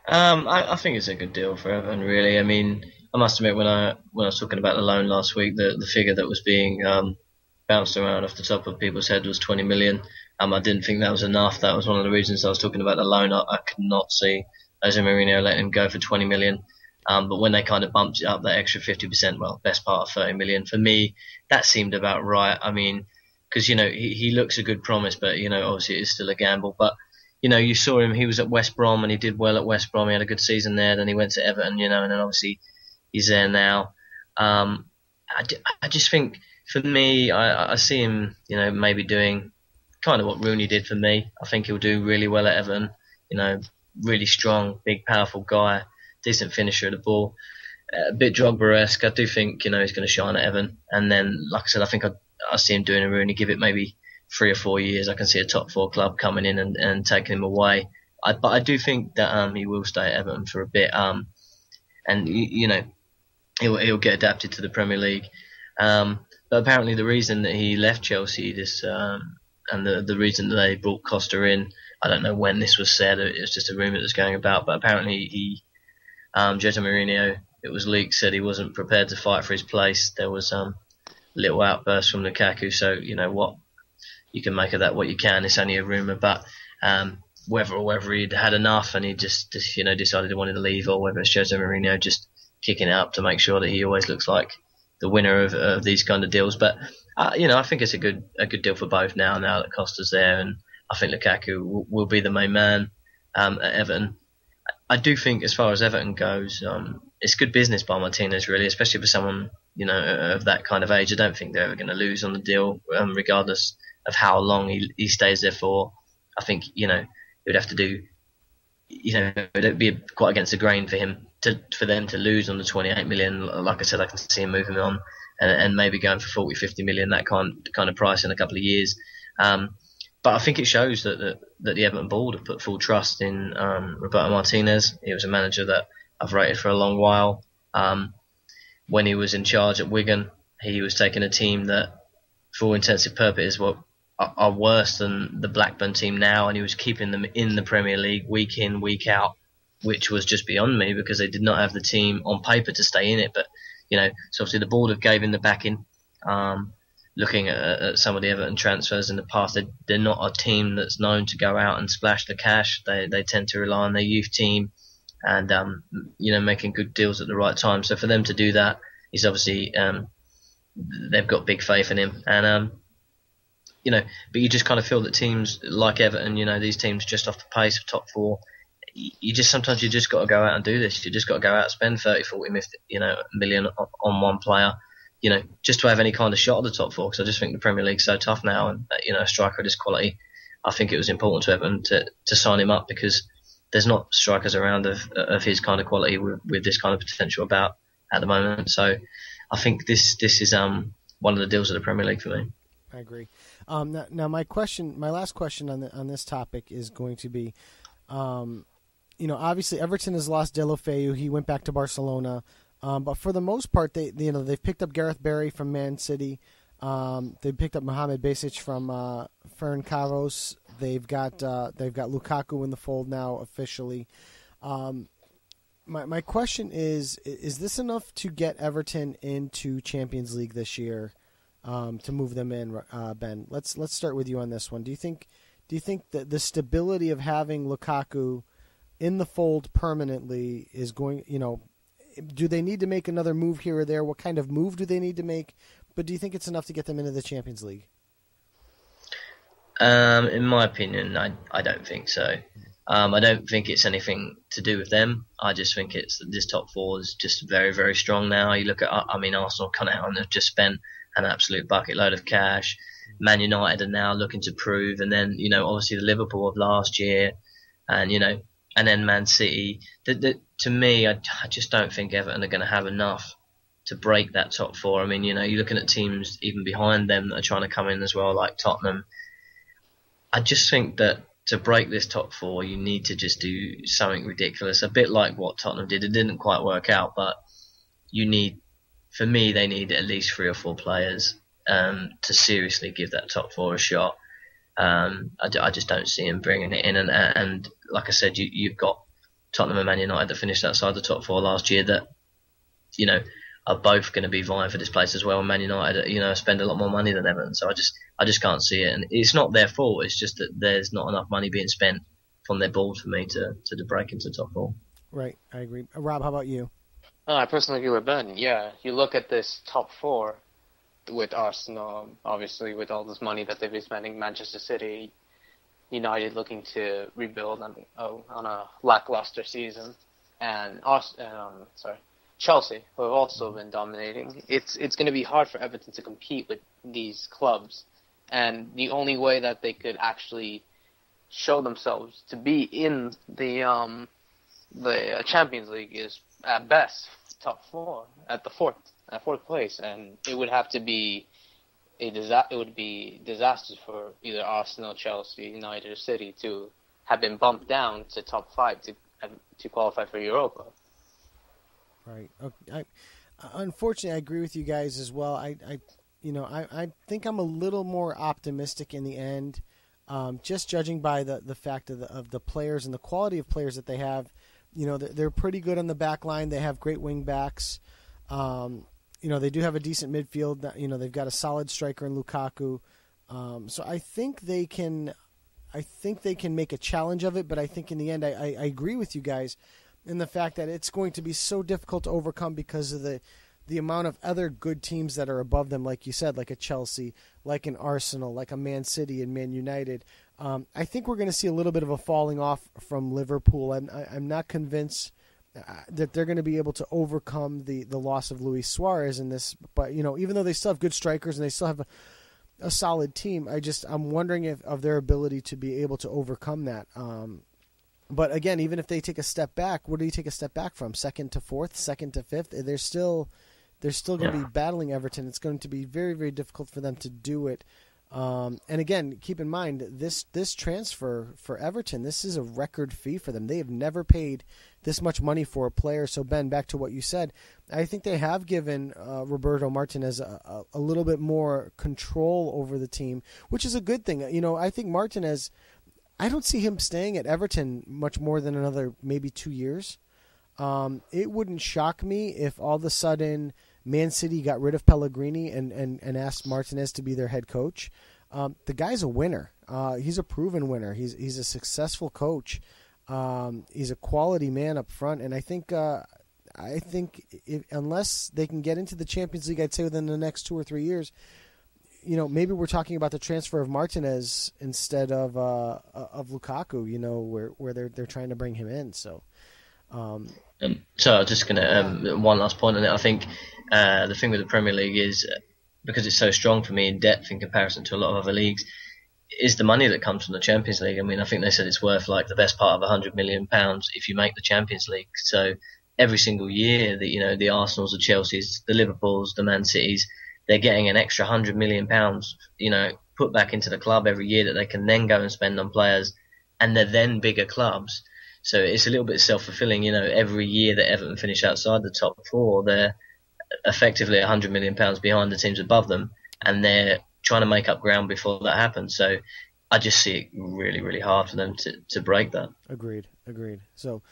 I think it's a good deal for Everton, really. I mean, I must admit when I was talking about the loan last week, the figure that was being bounced around off the top of people's head was 20 million. I didn't think that was enough. That was one of the reasons I was talking about the loan. I could not see Jose Mourinho letting him go for 20 million. But when they kind of bumped it up, that extra 50%, well, best part of 30 million, for me, that seemed about right. I mean, because, he looks a good promise, but, obviously it is still a gamble. But, you saw him, he was at West Brom and he did well at West Brom. He had a good season there. Then he went to Everton, and then obviously he's there now. I just think, for me, I see him, maybe doing kind of what Rooney did for me. I think he'll do really well at Everton. Really strong, big, powerful guy, decent finisher of the ball. A bit Drogba-esque. I do think, he's going to shine at Everton. And then, like I said, I think I see him doing a Rooney. Give it maybe 3 or 4 years. I can see a top 4 club coming in and taking him away. But I do think that he will stay at Everton for a bit. And, he'll get adapted to the Premier League. But apparently the reason that he left Chelsea and the reason that they brought Costa in, I don't know when this was said, it was just a rumour that's going about, but apparently Jose Mourinho, it was leaked, said he wasn't prepared to fight for his place. There was a little outburst from Lukaku, so what, you can make of that what you can, it's only a rumour, but whether he'd had enough and he just decided he wanted to leave, or whether it's Jose Mourinho just kicking it up to make sure that he always looks like the winner of these kind of deals. But I think it's a good deal for both now that Costa's there, and I think Lukaku will be the main man at Everton. I do think, as far as Everton goes, it's good business by Martinez, really, especially for someone of that kind of age. I don't think they're ever going to lose on the deal, regardless of how long he stays there for. I think he would have to do. It'd be quite against the grain for them to lose on the 28 million. Like I said, I can see him moving on and maybe going for 40, 50 million, that kind of price in a couple of years. But I think it shows that the Everton board have put full trust in Roberto Martinez. He was a manager that I've rated for a long while. When he was in charge at Wigan, he was taking a team that, for all intensive purposes, are worse than the Blackburn team now, and he was keeping them in the Premier League week in, week out, which was just beyond me, because they did not have the team on paper to stay in it. But so obviously the board have gave him the backing. Looking at some of the Everton transfers in the past, they're not a team that's known to go out and splash the cash. They tend to rely on their youth team and making good deals at the right time. So for them to do that, he's obviously they've got big faith in him. And but you just kind of feel that teams like Everton, these teams just off the pace of top 4, sometimes you just got to go out and do this. You just got to go out and spend 30, 40 million on one player, just to have any kind of shot at the top 4. Because I just think the Premier League's so tough now, and a striker of this quality, I think it was important to Everton to sign him up, because there's not strikers around of his kind of quality with this kind of potential about at the moment. So I think this is one of the deals of the Premier League for me. I agree. Now my last question on this topic is going to be, obviously Everton has lost Deulofeu. He went back to Barcelona, but for the most part, they've picked up Gareth Barry from Man City. They picked up Mohamed Basic from Ferencváros. They've got Lukaku in the fold now officially. My question is this enough to get Everton into Champions League this year? To move them in, Ben. Let's start with you on this one. Do you think that the stability of having Lukaku in the fold permanently is going? Do they need to make another move here or there? What kind of move do they need to make? But do you think it's enough to get them into the Champions League? In my opinion, I don't think so. I don't think it's anything to do with them. I just think it's this top four is just very, very strong now. You look at, Arsenal come out and they've just spent an absolute bucket load of cash. Man United are now looking to prove, and then obviously the Liverpool of last year, and then Man City. To me, I just don't think Everton are going to have enough to break that top four. I mean, you're looking at teams even behind them that are trying to come in as well, like Tottenham. I just think that to break this top four, you need to just do something ridiculous, a bit like what Tottenham did. It didn't quite work out, but for me, they need at least 3 or 4 players to seriously give that top four a shot. I just don't see him bringing it in. And like I said, you've got Tottenham and Man United that finished outside the top four last year that, are both going to be vying for this place as well. And Man United, spend a lot more money than Everton. So I just can't see it. And it's not their fault. It's just that there's not enough money being spent from their board for me to break into top four. Right. I agree. Rob, how about you? I personally agree with Ben. Yeah, you look at this top four with Arsenal, obviously with all this money that they've been spending, Manchester City, United looking to rebuild on a lackluster season, and Chelsea, who have also been dominating. It's going to be hard for Everton to compete with these clubs, and the only way that they could actually show themselves to be in the Champions League is at best top four at fourth place, and it would have to be it would be disastrous for either Arsenal, Chelsea, United, or City to have been bumped down to top 5 to qualify for Europa. Right. Okay. Unfortunately, I agree with you guys as well. I think I'm a little more optimistic in the end, just judging by the fact of the players and the quality of players that they have. They're pretty good on the back line. They have great wing backs. They do have a decent midfield. They've got a solid striker in Lukaku. So I think they can make a challenge of it. But I think in the end, I agree with you guys in the fact that it's going to be so difficult to overcome because of the amount of other good teams that are above them, like you said, like a Chelsea, like an Arsenal, like a Man City and Man United. I think we're going to see a little bit of a falling off from Liverpool. I'm not convinced that they're going to be able to overcome the loss of Luis Suarez in this. But, even though they still have good strikers and they still have a solid team, I'm wondering of their ability to be able to overcome that. But again, even if they take a step back, what do you take a step back from? 2nd to 4th, 2nd to 5th? They're still going to be battling Everton. It's going to be very, very difficult for them to do it. And again, keep in mind, this transfer for Everton, this is a record fee for them. They have never paid this much money for a player. So, Ben, back to what you said, I think they have given Roberto Martinez a little bit more control over the team, which is a good thing. I think Martinez, I don't see him staying at Everton much more than another maybe 2 years. It wouldn't shock me if all of a sudden Man City got rid of Pellegrini and asked Martinez to be their head coach. The guy's a winner. He's a proven winner. He's a successful coach. He's a quality man up front, and I think unless they can get into the Champions League, I'd say within the next 2 or 3 years, maybe we're talking about the transfer of Martinez instead of Lukaku. Where they're trying to bring him in. So. So I'm just going to one last point on it. I think the thing with the Premier League is because it's so strong for me in depth in comparison to a lot of other leagues, is the money that comes from the Champions League. I mean, I think they said it's worth like the best part of £100 million if you make the Champions League. So every single year that, you know, the Arsenals, the Chelseas, the Liverpools, the Man Cities, they're getting an extra £100 million, you know, put back into the club every year that they can then go and spend on players, and they're then bigger clubs. So it's a little bit self-fulfilling, you know, every year that Everton finish outside the top four, they're effectively £100 million behind the teams above them, and they're trying to make up ground before that happens. So I just see it really, really hard for them to break that. Agreed. So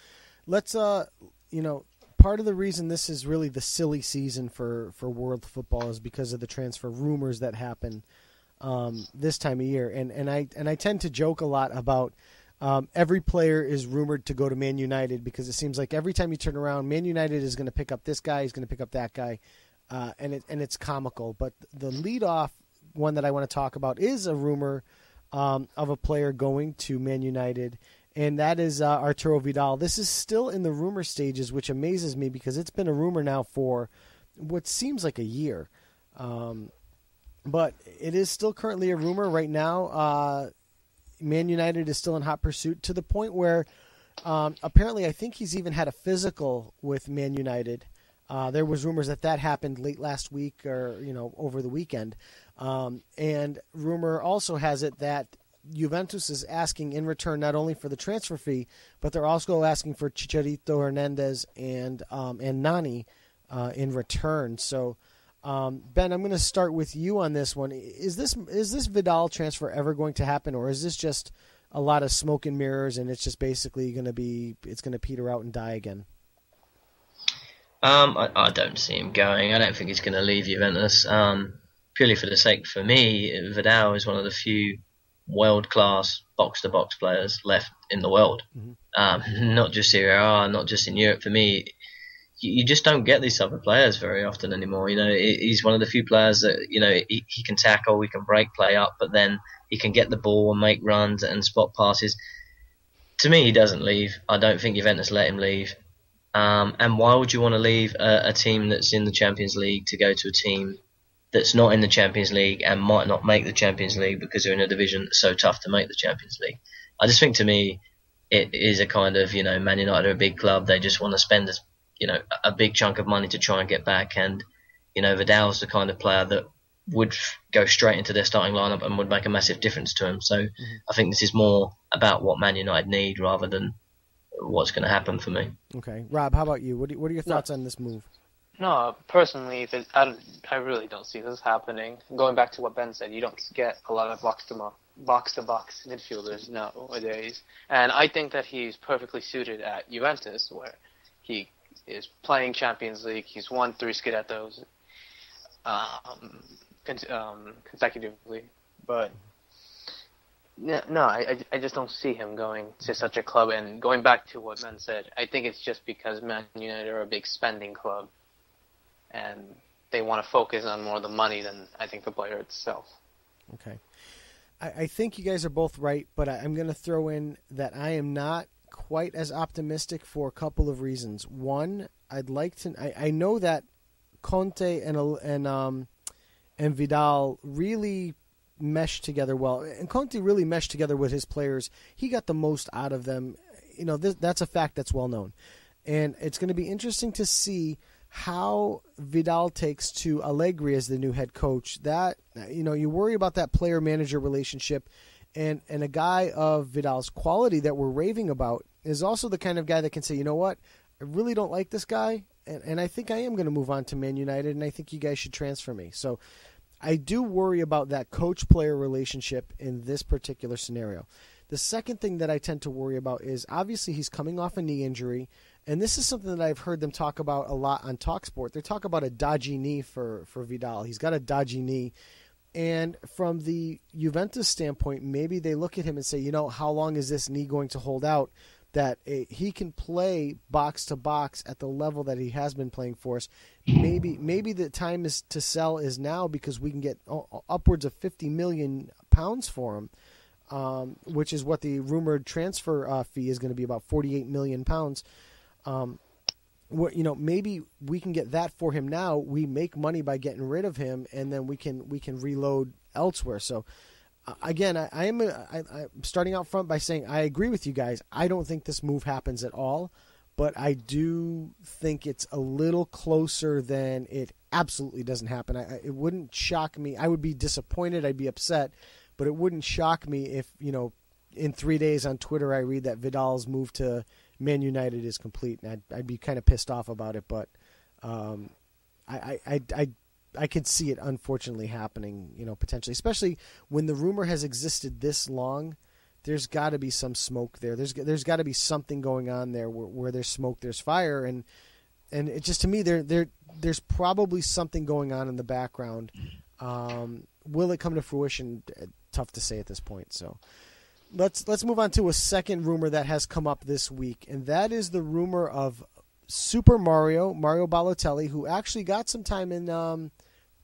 let's, you know, part of the reason this is really the silly season for world football is because of the transfer rumors that happen this time of year. And I tend to joke a lot about every player is rumored to go to Man United, because it seems like every time you turn around, Man United is going to pick up this guy, he's going to pick up that guy, and it's comical. But the leadoff one that I want to talk about is a rumor of a player going to Man United, and that is Arturo Vidal. This is still in the rumor stages, which amazes me because it's been a rumor now for what seems like a year. But it is still currently a rumor right now. Man United is still in hot pursuit, to the point where apparently I think he's even had a physical with Man United. There was rumors that happened late last week, or, you know, over the weekend. And rumor also has it that Juventus is asking in return not only for the transfer fee, but they're also asking for Chicharito Hernandez and Nani in return. So, Ben, I'm going to start with you on this one. Is this Vidal transfer ever going to happen, or is this just a lot of smoke and mirrors, and it's just basically going to peter out and die again? I don't see him going. I don't think he's going to leave Juventus. Purely for the sake, for me, Vidal is one of the few world-class box-to-box players left in the world. Mm-hmm. Not just Serie A, not just in Europe. For me, you just don't get these type of players very often anymore. You know, he's one of the few players that, you know, he can tackle, he can break play up, but then he can get the ball and make runs and spot passes. To me, he doesn't leave. I don't think Juventus let him leave. And why would you want to leave a team that's in the Champions League to go to a team that's not in the Champions League and might not make the Champions League because they're in a division that's so tough to make the Champions League? I just think, to me, it is a kind of, you know, Man United are a big club. They just want to spend a big chunk of money to try and get back. And, you know, Vidal's the kind of player that would go straight into their starting lineup and would make a massive difference to him. So I think this is more about what Man United need rather than what's going to happen for me. Okay. Rob, how about you? What are your thoughts on this move? No, personally, I really don't see this happening. Going back to what Ben said, you don't get a lot of box-to-box midfielders nowadays. And I think that he's perfectly suited at Juventus, where he is playing Champions League. He's won 3 Scudettos consecutively. But no, I just don't see him going to such a club. And going back to what Ben said, I think it's just because Man United are a big spending club, and they want to focus on more of the money than, I think, the player itself. Okay. I think you guys are both right, but I'm going to throw in that I am not quite as optimistic for a couple of reasons. One, I'd like to. I know that Conte and Vidal really meshed together well, and Conte really meshed together with his players. He got the most out of them. You know, that's a fact that's well known, and it's going to be interesting to see how Vidal takes to Allegri as the new head coach. That, you know, you worry about that player-manager relationship. And a guy of Vidal's quality that we're raving about is also the kind of guy that can say, you know what, I really don't like this guy, and I think I am going to move on to Man United, and I think you guys should transfer me. So I do worry about that coach-player relationship in this particular scenario. The second thing that I tend to worry about is, obviously, he's coming off a knee injury, and this is something that I've heard them talk about a lot on TalkSport. They talk about a dodgy knee for Vidal. He's got a dodgy knee. And from the Juventus standpoint, maybe they look at him and say, you know, how long is this knee going to hold out that he can play box-to-box at the level that he has been playing for us? Maybe the time is to sell is now, because we can get upwards of £50 million for him, which is what the rumored transfer fee is going to be, about £48 million. You know, maybe we can get that for him now. We make money by getting rid of him, and then we can reload elsewhere. So, again, I'm starting out front by saying I agree with you guys. I don't think this move happens at all, but I do think it's a little closer than it absolutely doesn't happen. It wouldn't shock me. I would be disappointed. I'd be upset, but it wouldn't shock me if, in 3 days on Twitter I read that Vidal's move to Man United is complete, and I'd be kind of pissed off about it. But I could see it unfortunately happening, potentially, especially when the rumor has existed this long. There's got to be some smoke there. There's got to be something going on there where there's smoke, there's fire, and it just, to me, there's probably something going on in the background. Will it come to fruition? Tough to say at this point. So let's move on to a second rumor that has come up this week, and that is the rumor of Super Mario Balotelli, who actually got some time in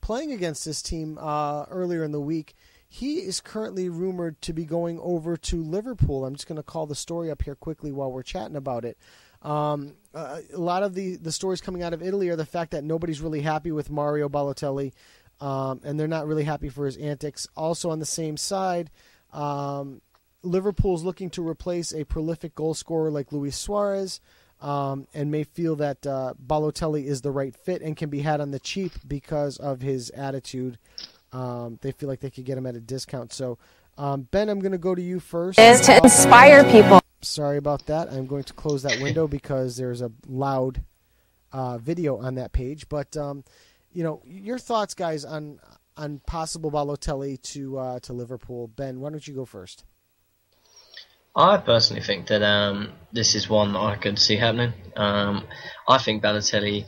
playing against this team earlier in the week. He is currently rumored to be going over to Liverpool. I'm just going to call the story up here quickly while we're chatting about it. A lot of the stories coming out of Italy are the fact that nobody's really happy with Mario Balotelli, and they're not really happy for his antics. Also on the same side, Liverpool's looking to replace a prolific goal scorer like Luis Suarez, and may feel that Balotelli is the right fit and can be had on the cheap because of his attitude. They feel like they could get him at a discount. So, Ben, I'm going to go to you first. Is to inspire people. Sorry about that. I'm going to close that window because there's a loud video on that page. But, your thoughts, guys, on possible Balotelli to Liverpool. Ben, why don't you go first? I personally think that this is one that I could see happening. I think Balotelli,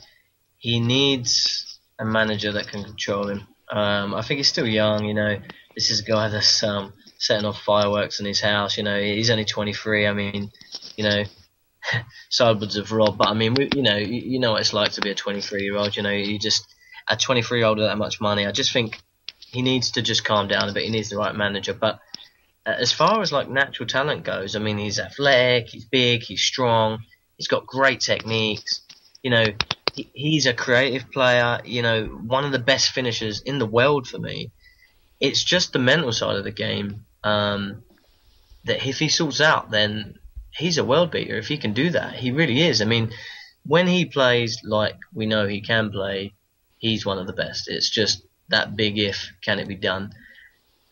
he needs a manager that can control him. I think he's still young, This is a guy that's setting off fireworks in his house, He's only 23. I mean, sidewoods of Rob, but I mean, you know what it's like to be a 23-year-old. You just a 23-year-old with that much money. I just think he needs to just calm down a bit. He needs the right manager. But as far as like natural talent goes, I mean, he's athletic, he's big, he's strong, he's got great techniques. He's a creative player, one of the best finishers in the world for me. It's just the mental side of the game that if he sorts out, then he's a world beater. If he can do that, he really is. I mean, when he plays like we know he can play, he's one of the best. It's just that big if, can it be done?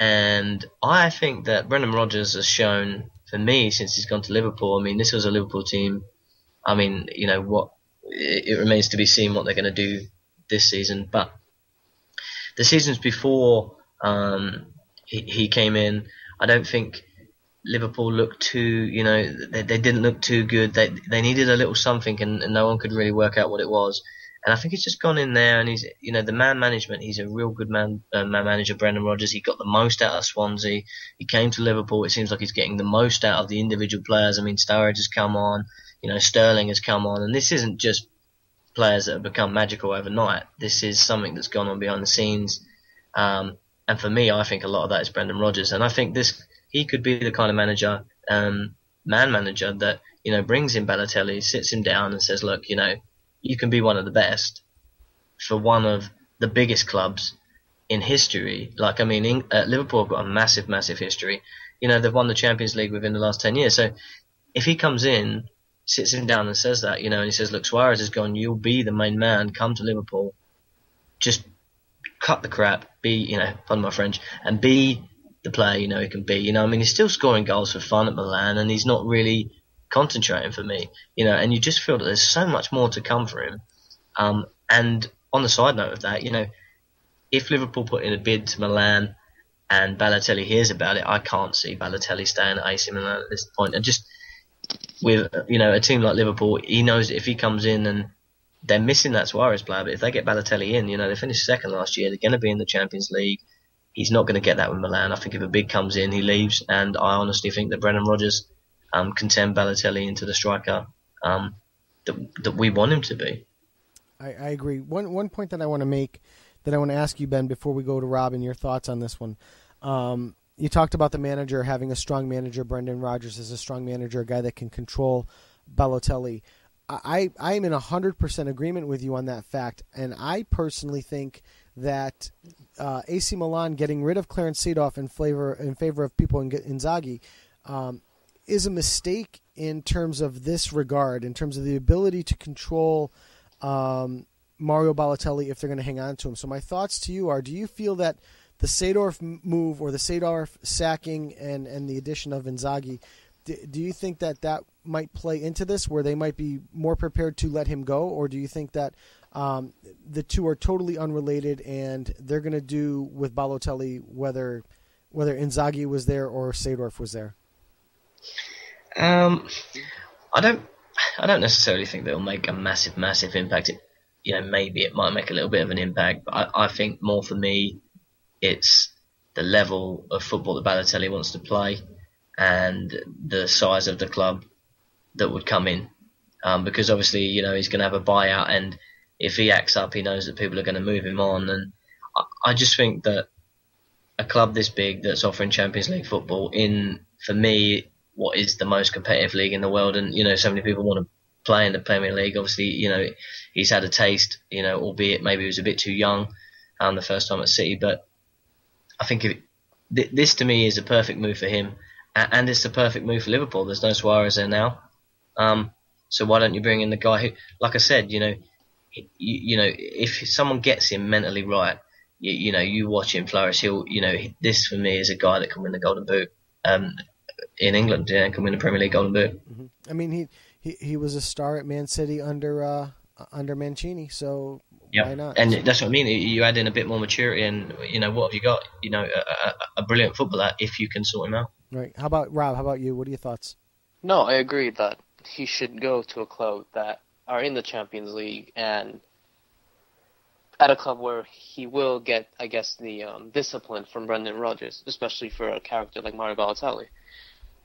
And I think that Brendan Rodgers has shown, for me, since he's gone to Liverpool, I mean, this was a Liverpool team. I mean, it remains to be seen what they're going to do this season. But the seasons before he came in, I don't think Liverpool looked too, they didn't look too good. They needed a little something, and no one could really work out what it was. And I think he's just gone in there, and he's, the man management. He's a real good man manager, Brendan Rodgers. He got the most out of Swansea. He came to Liverpool. It seems like he's getting the most out of the individual players. I mean, Sturridge has come on. Sterling has come on, and this isn't just players that have become magical overnight. This is something that's gone on behind the scenes. And for me, I think a lot of that is Brendan Rodgers. And I think he could be the kind of manager, man manager that, brings in Balotelli, sits him down and says, look, you can be one of the best for one of the biggest clubs in history. Like, I mean, Liverpool have got a massive, massive history. They've won the Champions League within the last 10 years. So if he comes in, sits him down and says that, and he says, look, Suarez is gone, you'll be the main man, come to Liverpool, just cut the crap, be, pardon my French, and be the player, he can be. I mean, he's still scoring goals for fun at Milan, and he's not really concentrating for me, and you just feel that there's so much more to come for him. And on the side note of that, if Liverpool put in a bid to Milan and Balotelli hears about it, I can't see Balotelli staying at AC Milan at this point. And just with a team like Liverpool, he knows that if he comes in, and they're missing that Suarez player, but if they get Balotelli in, they finished second last year, they're going to be in the Champions League. He's not going to get that with Milan. I think if a bid comes in, he leaves, and I honestly think that Brendan Rodgers can turn Balotelli into the striker that we want him to be. I agree. One point that I want to make, that I want to ask you, Ben, before we go to Rob and your thoughts on this one. You talked about the manager having a strong manager. Brendan Rodgers is a strong manager, a guy that can control Balotelli. I am in 100% agreement with you on that fact, and I personally think that AC Milan getting rid of Clarence Seedorf in favor of Pippo Inzaghi is a mistake in terms of this regard, in terms of the ability to control Mario Balotelli if they're going to hang on to him. So my thoughts to you are, do you feel that the Seedorf move or the Seedorf sacking and the addition of Inzaghi, do you think that might play into this, where they might be more prepared to let him go, or do you think that the two are totally unrelated and they're going to do with Balotelli whether Inzaghi was there or Seedorf was there? I don't necessarily think they'll make a massive impact. Maybe it might make a little bit of an impact, but I think more for me, it's the level of football that Balotelli wants to play and the size of the club that would come in. Because obviously, he's going to have a buyout, and if he acts up, he knows that people are going to move him on. And I just think that a club this big that's offering Champions League football in, for me, what is the most competitive league in the world, and so many people want to play in the Premier League. Obviously, he's had a taste, albeit maybe he was a bit too young the first time at City. But I think this to me is a perfect move for him, and it's the perfect move for Liverpool. There's no Suarez there now, so why don't you bring in the guy who, like I said, if someone gets him mentally right, you watch him flourish. This for me is a guy that can win the Golden Boot in England, can win the Premier League Golden Boot. Mm-hmm. I mean, he was a star at Man City under Mancini, so why not? And that's what I mean. You add in a bit more maturity, and what have you got? A brilliant footballer if you can sort him out. Right. How about Rob? How about you? What are your thoughts? No, I agree that he should go to a club that are in the Champions League and at a club where he will get, I guess, the discipline from Brendan Rodgers, especially for a character like Mario Balotelli.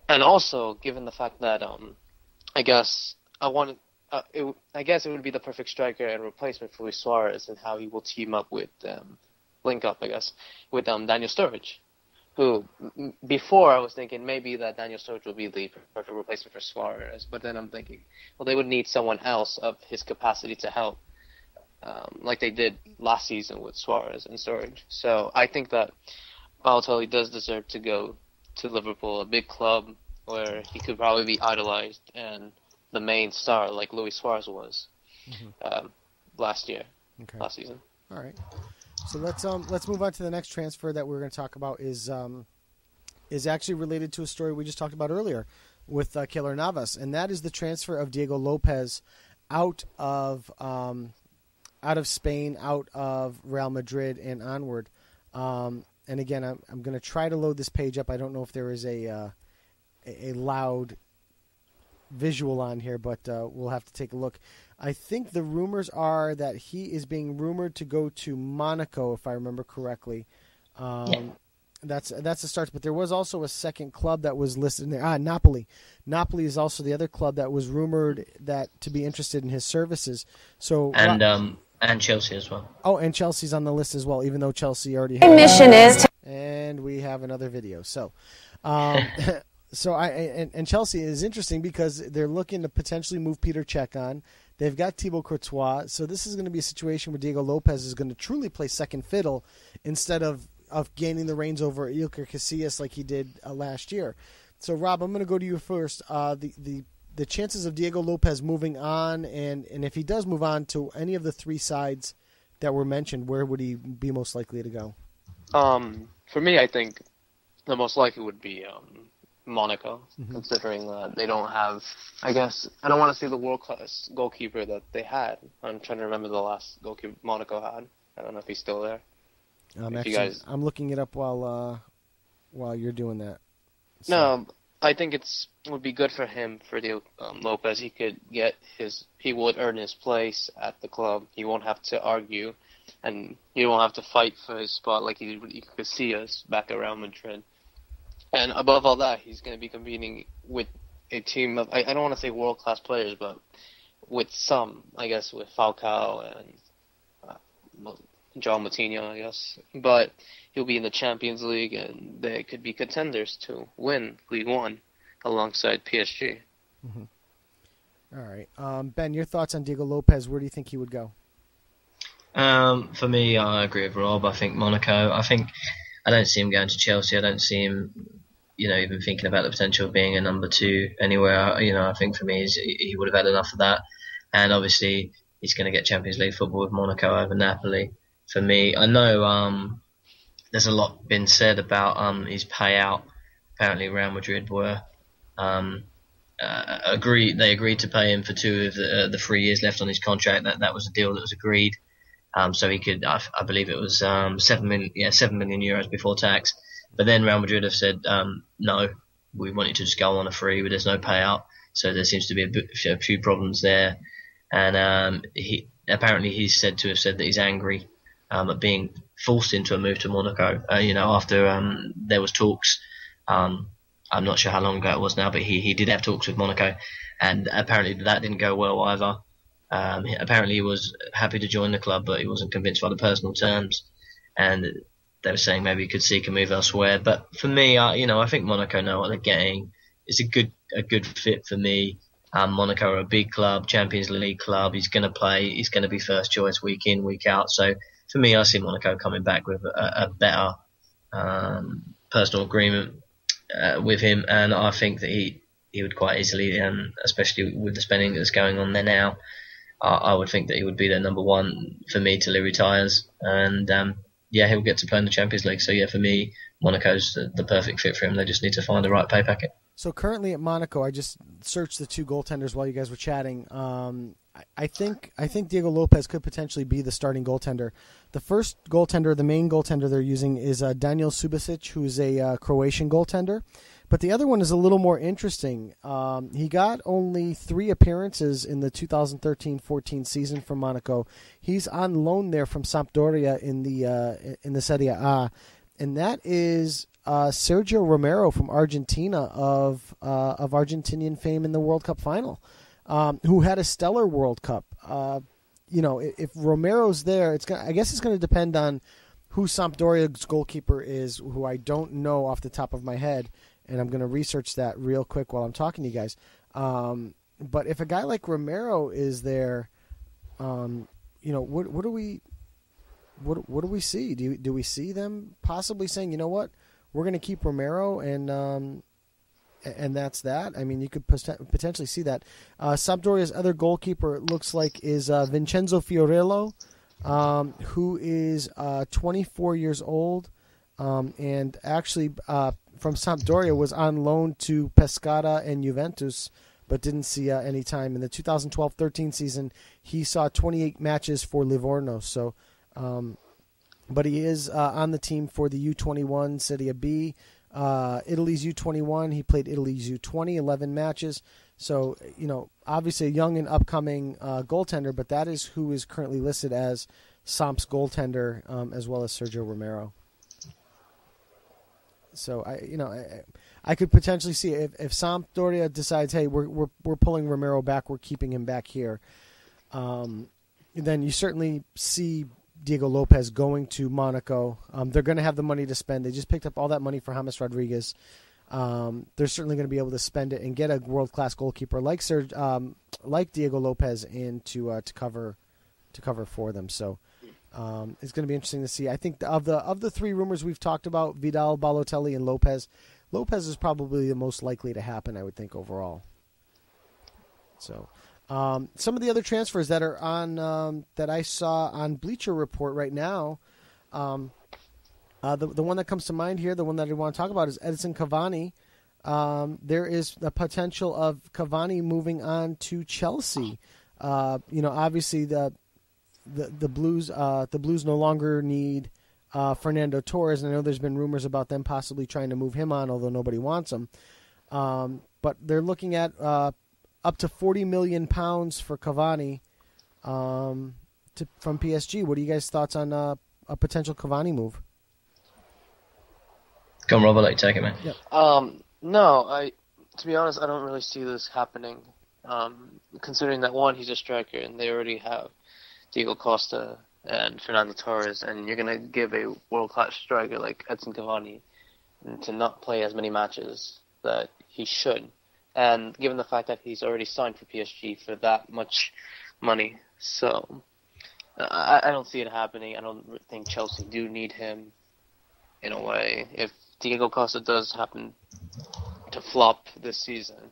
And also, given the fact that I guess it would be the perfect striker and replacement for Luis Suarez, and how he will team up with with Daniel Sturridge, who before I was thinking maybe that Daniel Sturridge would be the perfect replacement for Suarez, but then I'm thinking, well, they would need someone else of his capacity to help, like they did last season with Suarez and Sturridge. So I think that Balotelli does deserve to go to Liverpool, a big club where he could probably be idolized and the main star like Luis Suarez was last season. All right. So let's move on to the next transfer that we're going to talk about is actually related to a story we just talked about earlier with Keylor Navas, and that is the transfer of Diego Lopez out of Spain, out of Real Madrid and onward. And again, I'm going to try to load this page up. I don't know if there is a loud visual on here, but we'll have to take a look. I think the rumors are that he is being rumored to go to Monaco, if I remember correctly. That's a start, but there was also a second club that was listed in there. Napoli. Napoli is also the other club that was rumored to be interested in his services. So and Chelsea as well. Oh, and Chelsea's on the list as well, even though Chelsea already had. Mission is. And we have another video. So, and Chelsea is interesting because they're looking to potentially move Peter Cech on. They've got Thibaut Courtois, so this is going to be a situation where Diego Lopez is going to truly play second fiddle instead of gaining the reins over Iker Casillas like he did last year. So, Rob, I'm going to go to you first. The chances of Diego Lopez moving on, and if he does move on to any of the three sides that were mentioned, where would he be most likely to go? For me, I think the most likely would be Monaco, considering that they don't have, I guess, I don't want to say the world-class goalkeeper that they had. I'm trying to remember the last goalkeeper Monaco had. I don't know if he's still there. I'm looking it up while you're doing that. So. No, I think it would be good for him, for Lopez. He would earn his place at the club. He won't have to argue, and he won't have to fight for his spot like he could see us back around Madrid. And above all that, he's going to be competing with a team of, I don't want to say world-class players, but with some, I guess, with Falcao and João Moutinho, I guess. But he'll be in the Champions League, and they could be contenders to win League One alongside PSG. Mm-hmm. All right. Ben, your thoughts on Diego Lopez? Where do you think he would go? For me, I agree with Rob. I think Monaco. I don't see him going to Chelsea. I don't see him, even thinking about the potential of being a number 2 anywhere. I think for me, he would have had enough of that. And obviously, he's going to get Champions League football with Monaco over Napoli. For me, I know there's a lot been said about his payout. Apparently, Real Madrid were They agreed to pay him for 2 of the 3 years left on his contract. That was a deal that was agreed. So he could, I believe it was 7 million euros before tax. But then Real Madrid have said, no, we want you to just go on a free, but there's no payout. So there seems to be a few problems there. And he's said to have said that he's angry at being forced into a move to Monaco. After there was talks. I'm not sure how long ago it was now, but he did have talks with Monaco, and apparently that didn't go well either. Apparently he was happy to join the club, but he wasn't convinced by the personal terms, and they were saying maybe he could seek a move elsewhere. But for me, I think Monaco know what they're getting. It's a good fit for me. Monaco are a big club, Champions League club. He's going to play. He's going to be first choice week in, week out. So for me, I see Monaco coming back with a better personal agreement with him, and I think that he would quite easily, especially with the spending that's going on there now, I would think that he would be their number 1 for me till he retires. And he'll get to play in the Champions League. So for me, Monaco's the perfect fit for him. They just need to find the right pay packet. So currently at Monaco, I just searched the 2 goaltenders while you guys were chatting. I think Diego Lopez could potentially be the starting goaltender. The first goaltender, the main goaltender they're using, is Daniel Subasic, who's a Croatian goaltender. But the other one is a little more interesting. He got only 3 appearances in the 2013-14 season for Monaco. He's on loan there from Sampdoria in the Serie A, and that is Sergio Romero from Argentina of Argentinian fame in the World Cup final, who had a stellar World Cup. If Romero's there, I guess it's going to depend on who Sampdoria's goalkeeper is, who I don't know off the top of my head, and I'm going to research that real quick while I'm talking to you guys. But if a guy like Romero is there, what do we see? Do we see them possibly saying, you know what, we're going to keep Romero and that's that? I mean, you could potentially see that. Sampdoria's other goalkeeper, it looks like, is Vincenzo Fiorello, who is 24 years old, and actually from Sampdoria was on loan to Pescara and Juventus, but didn't see any time. In the 2012-13 season, he saw 28 matches for Livorno. So, but he is on the team for the U21 Serie B. Italy's U21, he played Italy's U20, 11 matches. So, obviously a young and upcoming goaltender, but that is who is currently listed as Samp's goaltender, as well as Sergio Romero. So, I could potentially see if Sampdoria decides, hey, we're pulling Romero back, we're keeping him back here, then you certainly see Diego Lopez going to Monaco. They're going to have the money to spend. They just picked up all that money for James Rodriguez. They're certainly going to be able to spend it and get a world-class goalkeeper like Diego Lopez in to cover for them. So it's going to be interesting to see. I think of the 3 rumors we've talked about, Vidal, Balotelli, and Lopez is probably the most likely to happen, I would think, overall. So. Some of the other transfers that are on that I saw on Bleacher Report right now, the one that comes to mind here, the one that I want to talk about, is Edinson Cavani. There is the potential of Cavani moving on to Chelsea. Obviously the Blues no longer need Fernando Torres, and I know there's been rumors about them possibly trying to move him on, although nobody wants him. But they're looking at up to £40 million for Cavani from PSG. What are you guys' thoughts on a potential Cavani move? Go on, Rob, I'll let you take it, man. Yeah. No, to be honest, I don't really see this happening. Considering that, one, he's a striker, and they already have Diego Costa and Fernando Torres, and you're going to give a world-class striker like Edson Cavani to not play as many matches that he should. And given the fact that he's already signed for PSG for that much money, so I don't see it happening. I don't think Chelsea do need him in a way. If Diego Costa does happen to flop this season,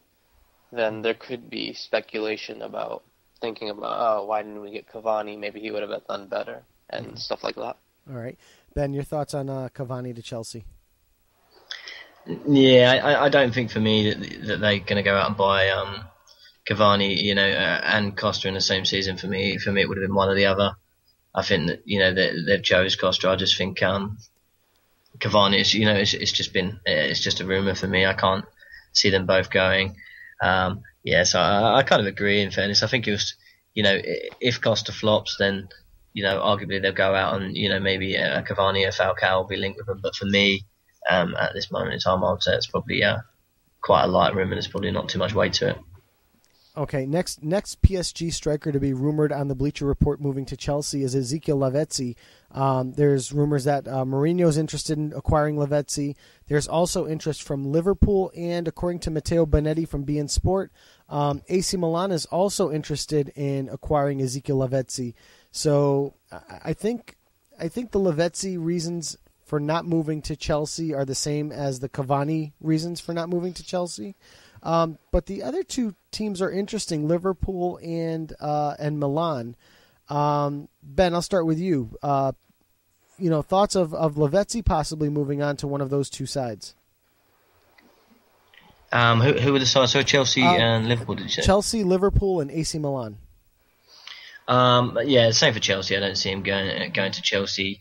then there could be speculation about thinking about, oh, why didn't we get Cavani? Maybe he would have done better and stuff like that. All right. Ben, your thoughts on Cavani to Chelsea? Yeah, I don't think for me that they're going to go out and buy Cavani, and Costa in the same season. For me, it would have been one or the other. I think that they've chose Costa. I just think Cavani is, it's just a rumor for me. I can't see them both going. So I kind of agree. In fairness, I think it was, if Costa flops, then arguably they'll go out and maybe a Cavani or Falcao will be linked with them. But for me, at this moment in time, I would say it's probably quite a light rumor. There's probably not too much weight to it. Okay, next PSG striker to be rumored on the Bleacher Report moving to Chelsea is Ezekiel Lavezzi. There's rumors that Mourinho's interested in acquiring Lavezzi. There's also interest from Liverpool, and according to Matteo Bonetti from beIN Sport, AC Milan is also interested in acquiring Ezekiel Lavezzi. So I think the Lavezzi reasons for not moving to Chelsea are the same as the Cavani reasons for not moving to Chelsea. But the other two teams are interesting, Liverpool and Milan. Ben, I'll start with you. Thoughts of Lavezzi possibly moving on to one of those two sides? Who were the sides? So Chelsea and Liverpool, did you say? Chelsea, Liverpool, and AC Milan. Same for Chelsea. I don't see him going to Chelsea.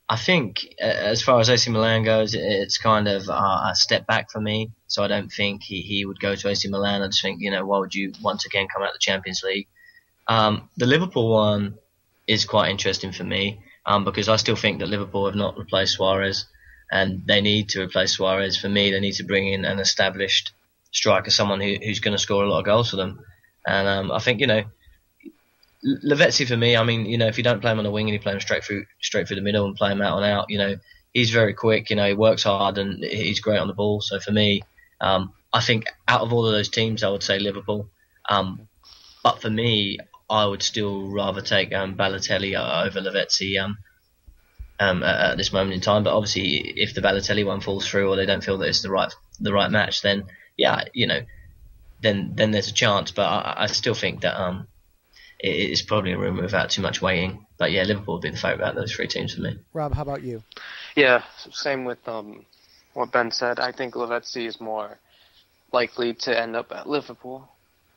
I think as far as AC Milan goes, it's kind of a step back for me. So I don't think he would go to AC Milan. I just think, why would you once again come out of the Champions League? The Liverpool one is quite interesting for me because I still think that Liverpool have not replaced Suarez, and they need to replace Suarez. For me, they need to bring in an established striker, someone who's going to score a lot of goals for them. And I think, Lavezzi for me, if you don't play him on the wing and you play him straight through the middle and play him out and out, he's very quick, he works hard and he's great on the ball. So for me, I think out of all of those teams, I would say Liverpool. But for me, I would still rather take Balotelli over Lavezzi at this moment in time. But obviously, if the Balotelli one falls through or they don't feel that it's the right match, then then there's a chance. But I still think that it's probably a rumour without too much weighting. But yeah, Liverpool would be the favourite out of those three teams for me. Rob, how about you? Yeah, same with what Ben said. I think Lavezzi is more likely to end up at Liverpool.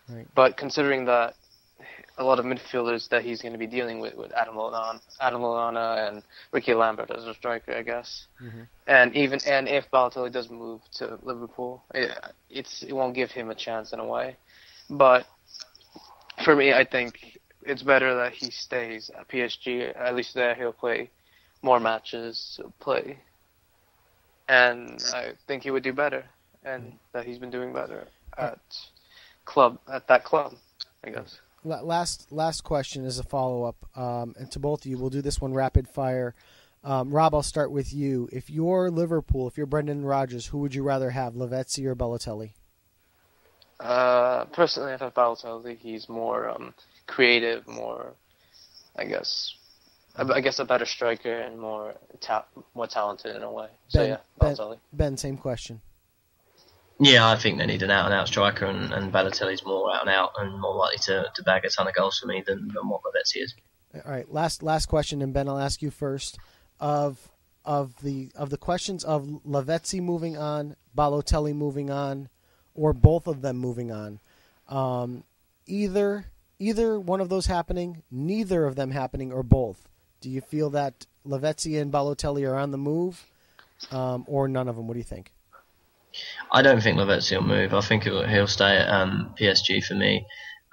Right. But considering that a lot of midfielders that he's going to be dealing with Adam Lallana and Ricky Lambert as a striker, I guess. Mm-hmm. And if Balotelli does move to Liverpool, it won't give him a chance in a way. But for me, I think it's better that he stays at PSG. At least there he'll play more matches, play. And I think he would do better, and that he's been doing better at that club, I guess. Last question is a follow-up, and to both of you, we'll do this one rapid fire. Rob, I'll start with you. If you're Liverpool, if you're Brendan Rodgers, who would you rather have, Lavezzi or Balotelli? Personally, I thought Balotelli, he's more creative, more, I guess a better striker and more talented in a way. So Balotelli. Ben, same question. Yeah, I think they need an out-and-out striker, and Balotelli's more out-and-out and more likely to bag a ton of goals for me than what Lavezzi is. All right, last question, and Ben, I'll ask you first. Of the questions of Lavezzi moving on, Balotelli moving on, or both of them moving on, either one of those happening, neither of them happening, or both. Do you feel that Lavezzi and Balotelli are on the move, or none of them? What do you think? I don't think Lavezzi will move. I think he'll stay at PSG for me.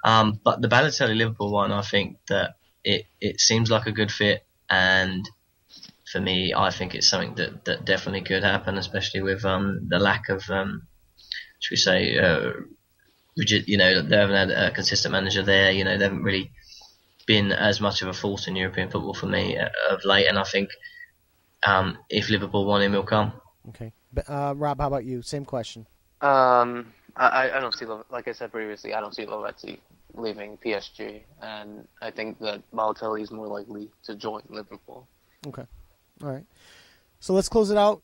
But the Balotelli Liverpool one, I think that it seems like a good fit, and for me, I think it's something that definitely could happen, especially with the lack of, should we say, rigid. They haven't had a consistent manager there. They haven't really been as much of a force in European football for me of late, and I think if Liverpool want him, he'll come. Okay. Rob, how about you? Same question. I don't see, like I said previously, I don't see Lavezzi leaving PSG, and I think that Balotelli is more likely to join Liverpool. Okay. All right. So let's close it out.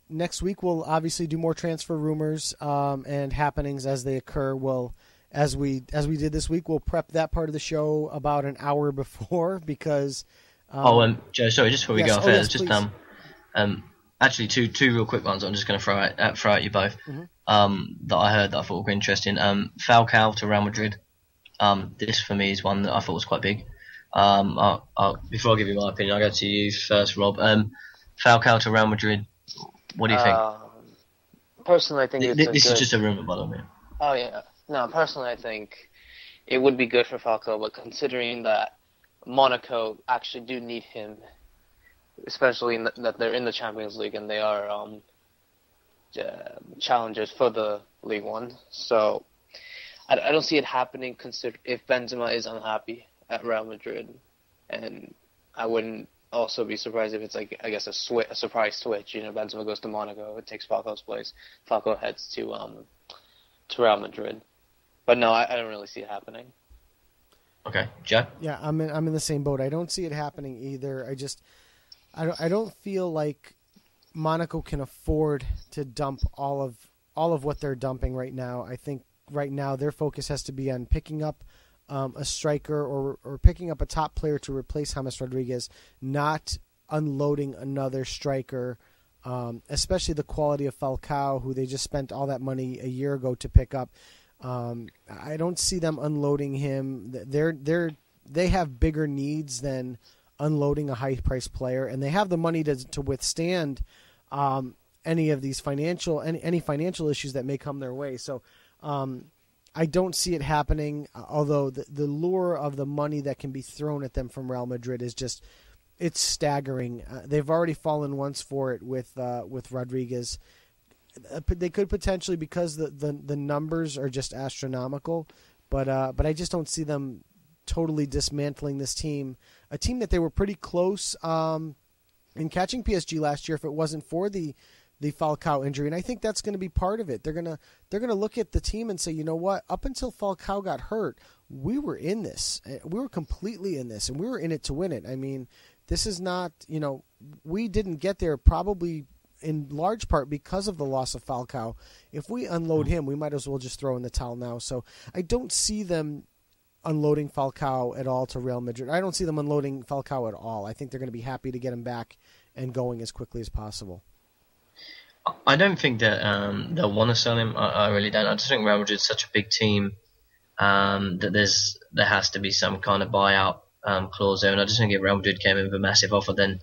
Next week we'll obviously do more transfer rumors and happenings as they occur. We'll, as we did this week, we'll prep that part of the show about an hour before because. Joe, sorry, just before we go off air, just actually two real quick ones. I'm just going to throw at you both. That I heard that I thought were interesting. Falcao to Real Madrid. This for me is one that I thought was quite big. Before I give you my opinion, I'll go to you first, Rob. Falcao to Real Madrid. What do you think? Personally, I think this is just a rumor, by the way. Oh yeah, no. Personally, I think it would be good for Falcao, but considering that Monaco actually do need him, especially that they're in the Champions League and they are challengers for the League One, so I don't see it happening. If Benzema is unhappy at Real Madrid, and I wouldn't also be surprised if it's like, I guess, a surprise switch. Benzema goes to Monaco, it takes Falcao's place. Falcao heads to Real Madrid. But no, I don't really see it happening. Okay, Joe? Yeah, I'm in the same boat. I don't see it happening either. I don't feel like Monaco can afford to dump all of what they're dumping right now. I think right now their focus has to be on picking up a striker or picking up a top player to replace James Rodriguez, not unloading another striker, especially the quality of Falcao, who they just spent all that money a year ago to pick up. I don't see them unloading him. They have bigger needs than unloading a high-priced player, and they have the money to withstand any of these financial issues that may come their way. So I don't see it happening, although the lure of the money that can be thrown at them from Real Madrid is just, it's staggering. They've already fallen once for it with Rodriguez. They could potentially, because the numbers are just astronomical, but I just don't see them totally dismantling this team, a team that they were pretty close in catching PSG last year if it wasn't for the Falcao injury, and I think that's going to be part of it. They're gonna look at the team and say, you know what? Up until Falcao got hurt, we were in this. We were completely in this, and we were in it to win it. I mean, this is not, we didn't get there probably in large part because of the loss of Falcao. If we unload him, we might as well just throw in the towel now. So I don't see them unloading Falcao at all to Real Madrid. I don't see them unloading Falcao at all. I think they're going to be happy to get him back and going as quickly as possible. I don't think that they'll want to sell him. I really don't. I just think Real Madrid's such a big team that there has to be some kind of buyout clause there. And I just think if Real Madrid came in with a massive offer, then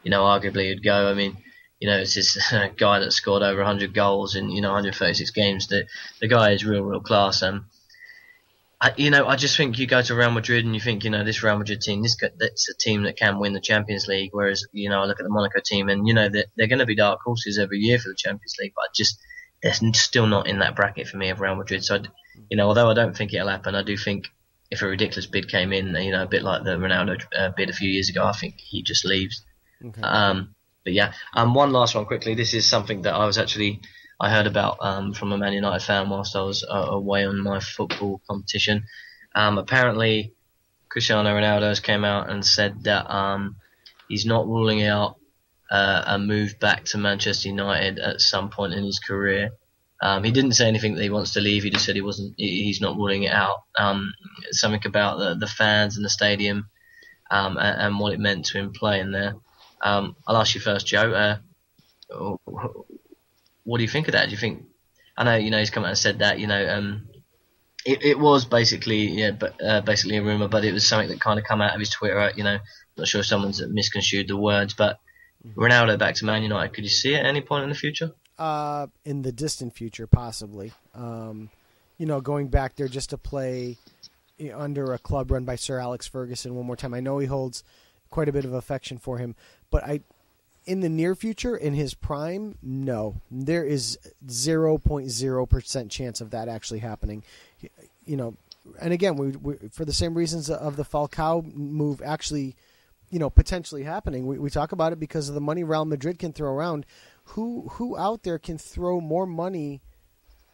arguably he'd go. I mean, it's this guy that scored over 100 goals in 136 games. The guy is real class. I just think you go to Real Madrid and you think, this Real Madrid team, that's a team that can win the Champions League. Whereas, I look at the Monaco team and, they're going to be dark horses every year for the Champions League. But they're still not in that bracket for me of Real Madrid. So, although I don't think it'll happen, I do think if a ridiculous bid came in, a bit like the Ronaldo bid a few years ago, I think he just leaves. Okay. But yeah, one last one quickly. This is something that I heard about from a Man United fan whilst I was away on my football competition. Apparently, Cristiano Ronaldo has came out and said that he's not ruling out a move back to Manchester United at some point in his career. He didn't say anything that he wants to leave. He just said he's not ruling it out. Something about the fans and the stadium and what it meant to him playing there. I'll ask you first, Joe. What do you think of that? Do you think? I know he's come out and said that it was basically basically a rumor, but it was something that kind of come out of his Twitter. Not sure if someone's misconstrued the words, but Ronaldo back to Man United. Could you see it at any point in the future? In the distant future, possibly. Going back there just to play under a club run by Sir Alex Ferguson one more time. I know he holds quite a bit of affection for him, but in the near future, in his prime, no. There is 0.0% chance of that actually happening. And again, we for the same reasons of the Falcao move actually, potentially happening. We talk about it because of the money Real Madrid can throw around. Who out there can throw more money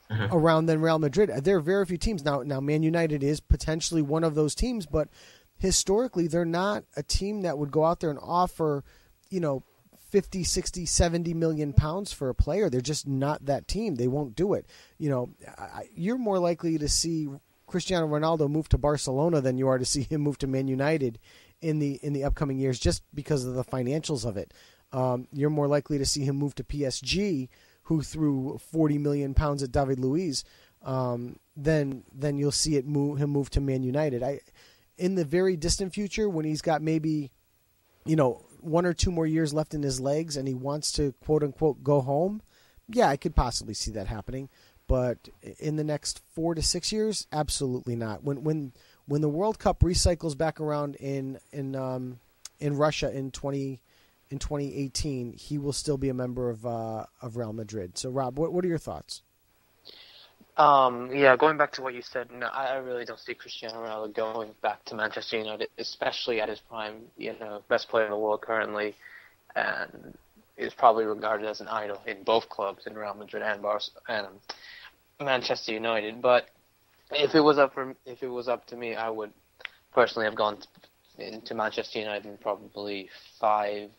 around than Real Madrid? There are very few teams. Now Man United is potentially one of those teams, but historically they're not a team that would go out there and offer, 50, 60, 70 million pounds for a player. They're just not that team. They won't do it. You're more likely to see Cristiano Ronaldo move to Barcelona than you are to see him move to Man United in the upcoming years, just because of the financials of it. You're more likely to see him move to PSG, who threw 40 million pounds at David Luiz, then you'll see him move to Man United. In the very distant future, when he's got maybe 1 or 2 more years left in his legs and he wants to quote unquote go home, yeah, I could possibly see that happening. But in the next 4 to 6 years, absolutely not. When the World Cup recycles back around in Russia in 2018, he will still be a member of Real Madrid. So, Rob, what are your thoughts? Going back to what you said, no, I really don't see Cristiano Ronaldo going back to Manchester United, especially at his prime. Best player in the world currently, and is probably regarded as an idol in both clubs, in Real Madrid and Manchester United. But if it was up to me, I would personally have gone into Manchester United in probably 5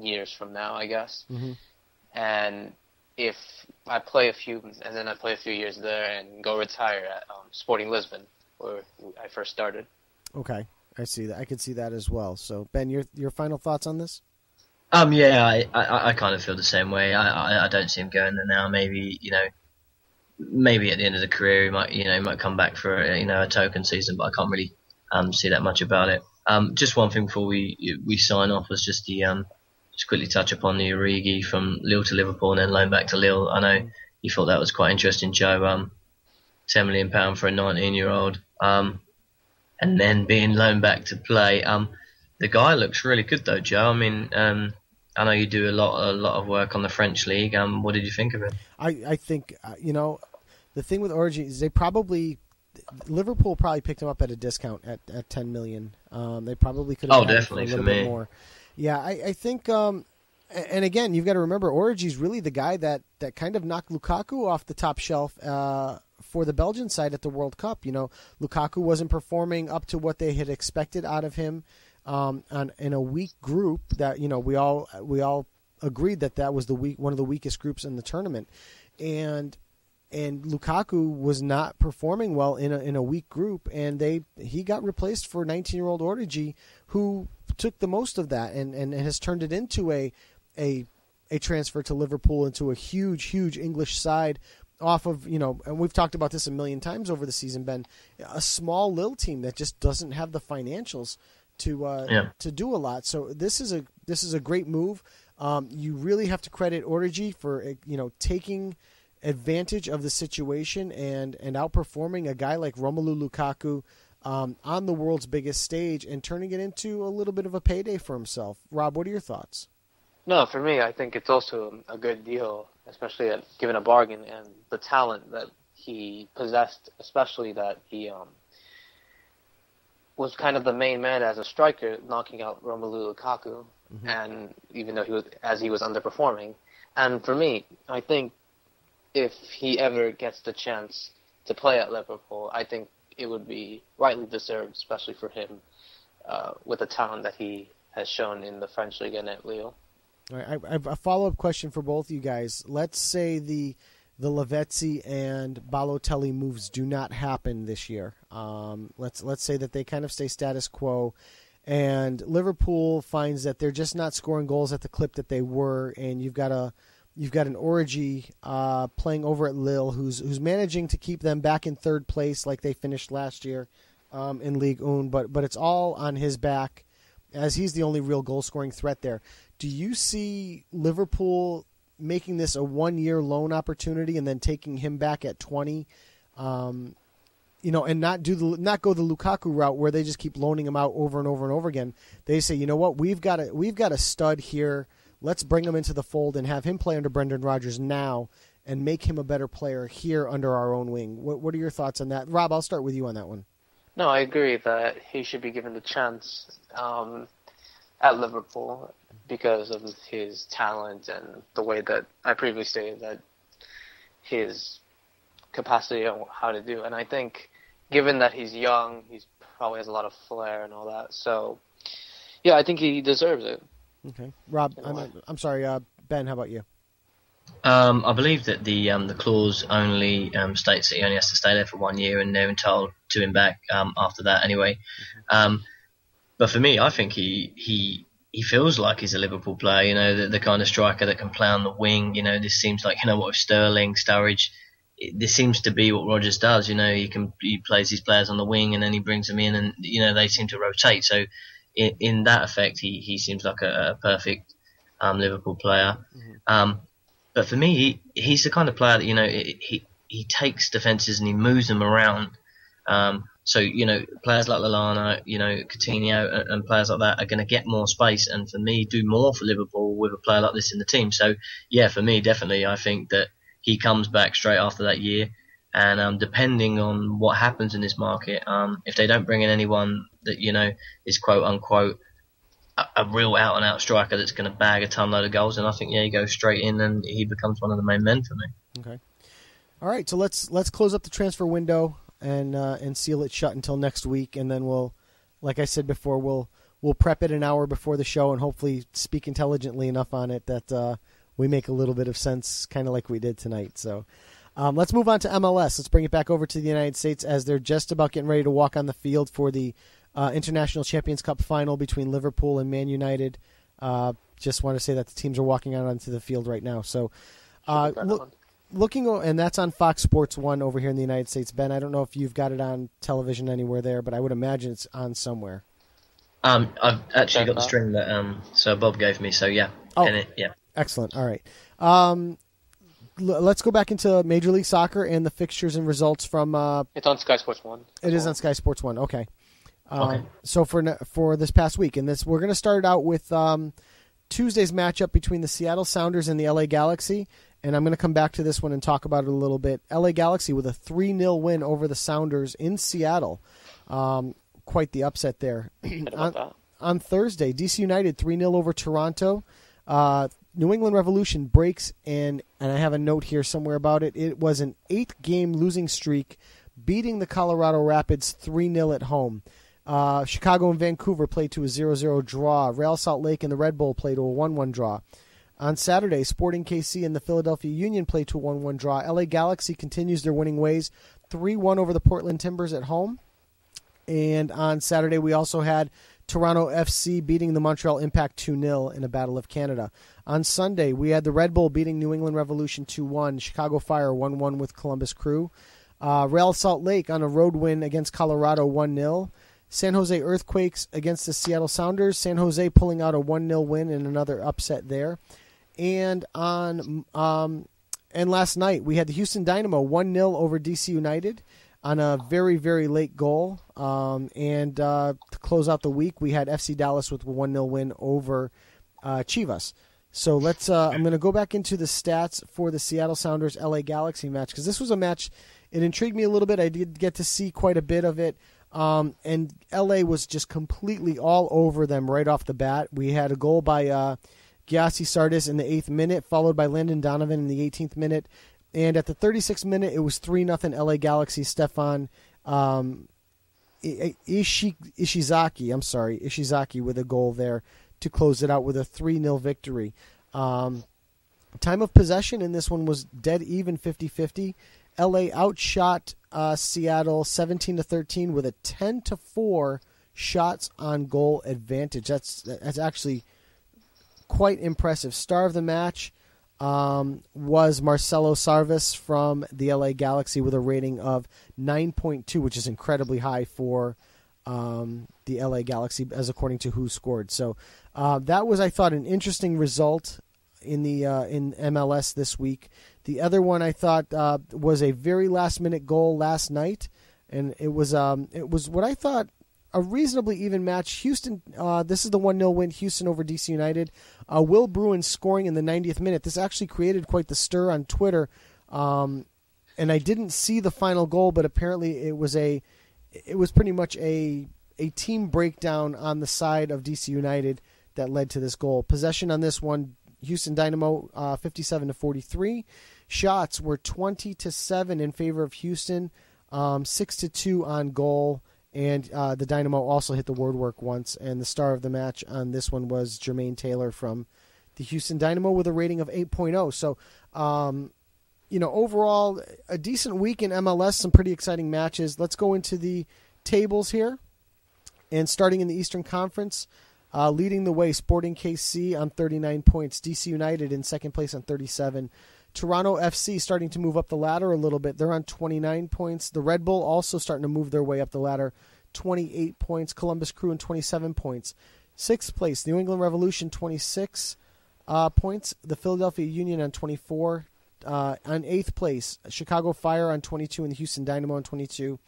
years from now, I guess. Mm-hmm. And if I play a few years there and go retire at Sporting Lisbon, where I first started. Okay, I see that. I could see that as well. So, Ben, your final thoughts on this? I kind of feel the same way. I don't see him going there now. Maybe maybe at the end of the career he might come back for a token season, but I can't really see that much about it. Just one thing before we sign off was just quickly touch upon the Origi from Lille to Liverpool and then loan back to Lille. I know you thought that was quite interesting, Joe. £10 million for a 19-year-old, and then being loaned back to play. The guy looks really good though, Joe. I mean, I know you do a lot of work on the French league. What did you think of it? I think the thing with Origi is Liverpool probably picked him up at a discount at 10 million. They probably could have definitely for a little for bit me. more. Yeah, I think, and again, you've got to remember, Origi's really the guy that kind of knocked Lukaku off the top shelf for the Belgian side at the World Cup. Lukaku wasn't performing up to what they had expected out of him in a weak group that we all agreed that was one of the weakest groups in the tournament, and Lukaku was not performing well in a weak group, and he got replaced for 19-year-old Origi, who took the most of that and has turned it into a transfer to Liverpool, into a huge English side off of, and we've talked about this a million times over the season, Ben, a small Lille team that just doesn't have the financials to do a lot. So this is a great move. You really have to credit Origi for taking advantage of the situation and outperforming a guy like Romelu Lukaku on the world's biggest stage and turning it into a little bit of a payday for himself. Rob, what are your thoughts? No, for me, I think it's also a good deal, especially given a bargain and the talent that he possessed, especially that he was kind of the main man as a striker, knocking out Romelu Lukaku, mm-hmm. and even though he was underperforming. And for me, I think if he ever gets the chance to play at Liverpool, I think it would be rightly deserved, especially for him, with the talent that he has shown in the French League and at Lille. All right, I have a follow-up question for both you guys. Let's say the Lavezzi and Balotelli moves do not happen this year. Let's say that they kind of stay status quo, and Liverpool finds that they're just not scoring goals at the clip that they were, and you've got an Origi playing over at Lille who's managing to keep them back in third place like they finished last year in Ligue 1, but it's all on his back as he's the only real goal-scoring threat there. Do you see Liverpool making this a 1-year loan opportunity and then taking him back at 20, and not go the Lukaku route where they just keep loaning him out over and over and over again? They say, you know what, we've got a stud here. Let's bring him into the fold and have him play under Brendan Rodgers now and make him a better player here under our own wing. What are your thoughts on that? Rob, I'll start with you on that one. No, I agree that he should be given the chance at Liverpool because of his talent and the way that I previously stated that his capacity on how to do. And I think given that he's young, he probably has a lot of flair and all that. So, yeah, I think he deserves it. Okay, Rob. I'm sorry, Ben. How about you? I believe that the clause only states that he only has to stay there for 1 year, and they're entitled to him back after that anyway. But for me, I think he feels like he's a Liverpool player. You know, the kind of striker that can play on the wing. You know, this seems like, you know, what with Sterling, Sturridge. This seems to be what Rodgers does. You know, he plays his players on the wing and then he brings them in, and you know they seem to rotate. So in that effect, he seems like a perfect Liverpool player. But for me, he's the kind of player that, you know, he takes defences and he moves them around. So, you know, players like Lallana, you know, Coutinho and players like that are going to get more space, and for me, do more for Liverpool with a player like this in the team. So, yeah, for me, definitely, I think that he comes back straight after that year. And depending on what happens in this market, if they don't bring in anyone that, you know, is quote-unquote a real out-and-out striker that's going to bag a ton load of goals, and I think, yeah, he goes straight in and he becomes one of the main men for me. Okay. All right, so let's close up the transfer window and seal it shut until next week, and then we'll, like I said before, we'll prep it an hour before the show and hopefully speak intelligently enough on it that we make a little bit of sense, kind of like we did tonight. So let's move on to MLS. Let's bring it back over to the United States as they're just about getting ready to walk on the field for the International Champions Cup final between Liverpool and Man United. Just want to say that the teams are walking out onto the field right now. So looking, and that's on Fox Sports 1 over here in the United States. Ben, I don't know if you've got it on television anywhere there, but I would imagine it's on somewhere. I've actually got the stream that SirBob gave me, so yeah. Oh, yeah. Excellent. All right. Let's go back into Major League Soccer and the fixtures and results from... it's on Sky Sports 1. It is on Sky Sports 1. Okay. Okay. So for this past week, and we're going to start out with Tuesday's matchup between the Seattle Sounders and the LA Galaxy, and I'm going to come back to this one and talk about it a little bit. LA Galaxy with a 3-0 win over the Sounders in Seattle. Quite the upset there. On Thursday, DC United 3-0 over Toronto. New England Revolution breaks, and I have a note here somewhere about it. It was an 8-game losing streak, beating the Colorado Rapids 3-0 at home. Chicago and Vancouver played to a 0-0 draw. Real Salt Lake and the Red Bull played to a 1-1 draw. On Saturday, Sporting KC and the Philadelphia Union played to a 1-1 draw. LA Galaxy continues their winning ways, 3-1 over the Portland Timbers at home. And on Saturday, we also had Toronto FC beating the Montreal Impact 2-0 in a Battle of Canada. On Sunday, we had the Red Bull beating New England Revolution 2-1, Chicago Fire 1-1 with Columbus Crew. Real Salt Lake on a road win against Colorado 1-0. San Jose Earthquakes against the Seattle Sounders. San Jose pulling out a 1-0 win and another upset there. And last night we had the Houston Dynamo 1-0 over DC United on a very, very late goal. And to close out the week, we had FC Dallas with a 1-0 win over Chivas. So I'm going to go back into the stats for the Seattle Sounders LA Galaxy match, because this was a match, it intrigued me a little bit. I did get to see quite a bit of it. And LA was just completely all over them right off the bat. We had a goal by Gyasi Sardis in the 8th minute, followed by Landon Donovan in the 18th minute. And at the 36th minute, it was 3-0 LA Galaxy. Stevan Ishizaki with a goal there to close it out with a 3-0 victory. Time of possession in this one was dead even, 50-50. LA outshot Seattle 17-13 with a 10-4 shots on goal advantage. That's actually quite impressive. Star of the match was Marcelo Sarvis from the LA Galaxy with a rating of 9.2, which is incredibly high for the LA Galaxy, as according to Who Scored. So that was, I thought, an interesting result in the in MLS this week. The other one I thought was a very last-minute goal last night, and it was what I thought a reasonably even match. Houston, this is the 1-0 win, Houston over DC United. Will Bruin scoring in the 90th minute. This actually created quite the stir on Twitter, and I didn't see the final goal, but apparently it was pretty much a team breakdown on the side of DC United that led to this goal. Possession on this one, Houston Dynamo 57-43. Shots were 20-7 in favor of Houston, 6-2 on goal, And the Dynamo also hit the word work once, and the star of the match on this one was Jermaine Taylor from the Houston Dynamo with a rating of 8.0. So, overall, a decent week in MLS, some pretty exciting matches. Let's go into the tables here. And starting in the Eastern Conference, leading the way, Sporting KC on 39 points, DC United in second place on 37. Toronto FC starting to move up the ladder a little bit. They're on 29 points. The Red Bull also starting to move their way up the ladder, 28 points. Columbus Crew on 27 points. Sixth place, New England Revolution, 26 points. The Philadelphia Union on 24. On eighth place, Chicago Fire on 22 and the Houston Dynamo on 22.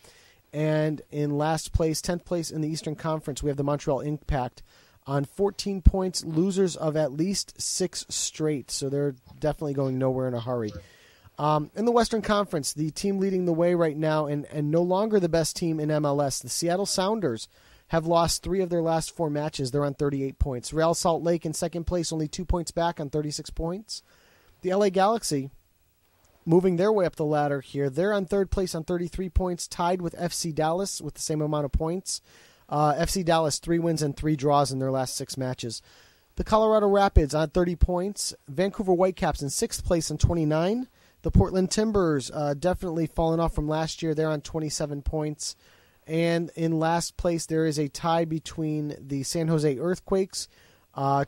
And in last place, 10th place in the Eastern Conference, we have the Montreal Impact on 14 points, losers of at least 6 straight. So they're definitely going nowhere in a hurry. In the Western Conference, the team leading the way right now and no longer the best team in MLS, the Seattle Sounders, have lost 3 of their last 4 matches. They're on 38 points. Real Salt Lake in second place, only 2 points back on 36 points. The LA Galaxy moving their way up the ladder here. They're on third place on 33 points, tied with FC Dallas with the same amount of points. FC Dallas, 3 wins and 3 draws in their last 6 matches. The Colorado Rapids on 30 points. Vancouver Whitecaps in 6th place on 29. The Portland Timbers definitely falling off from last year. They're on 27 points. And in last place, there is a tie between the San Jose Earthquakes,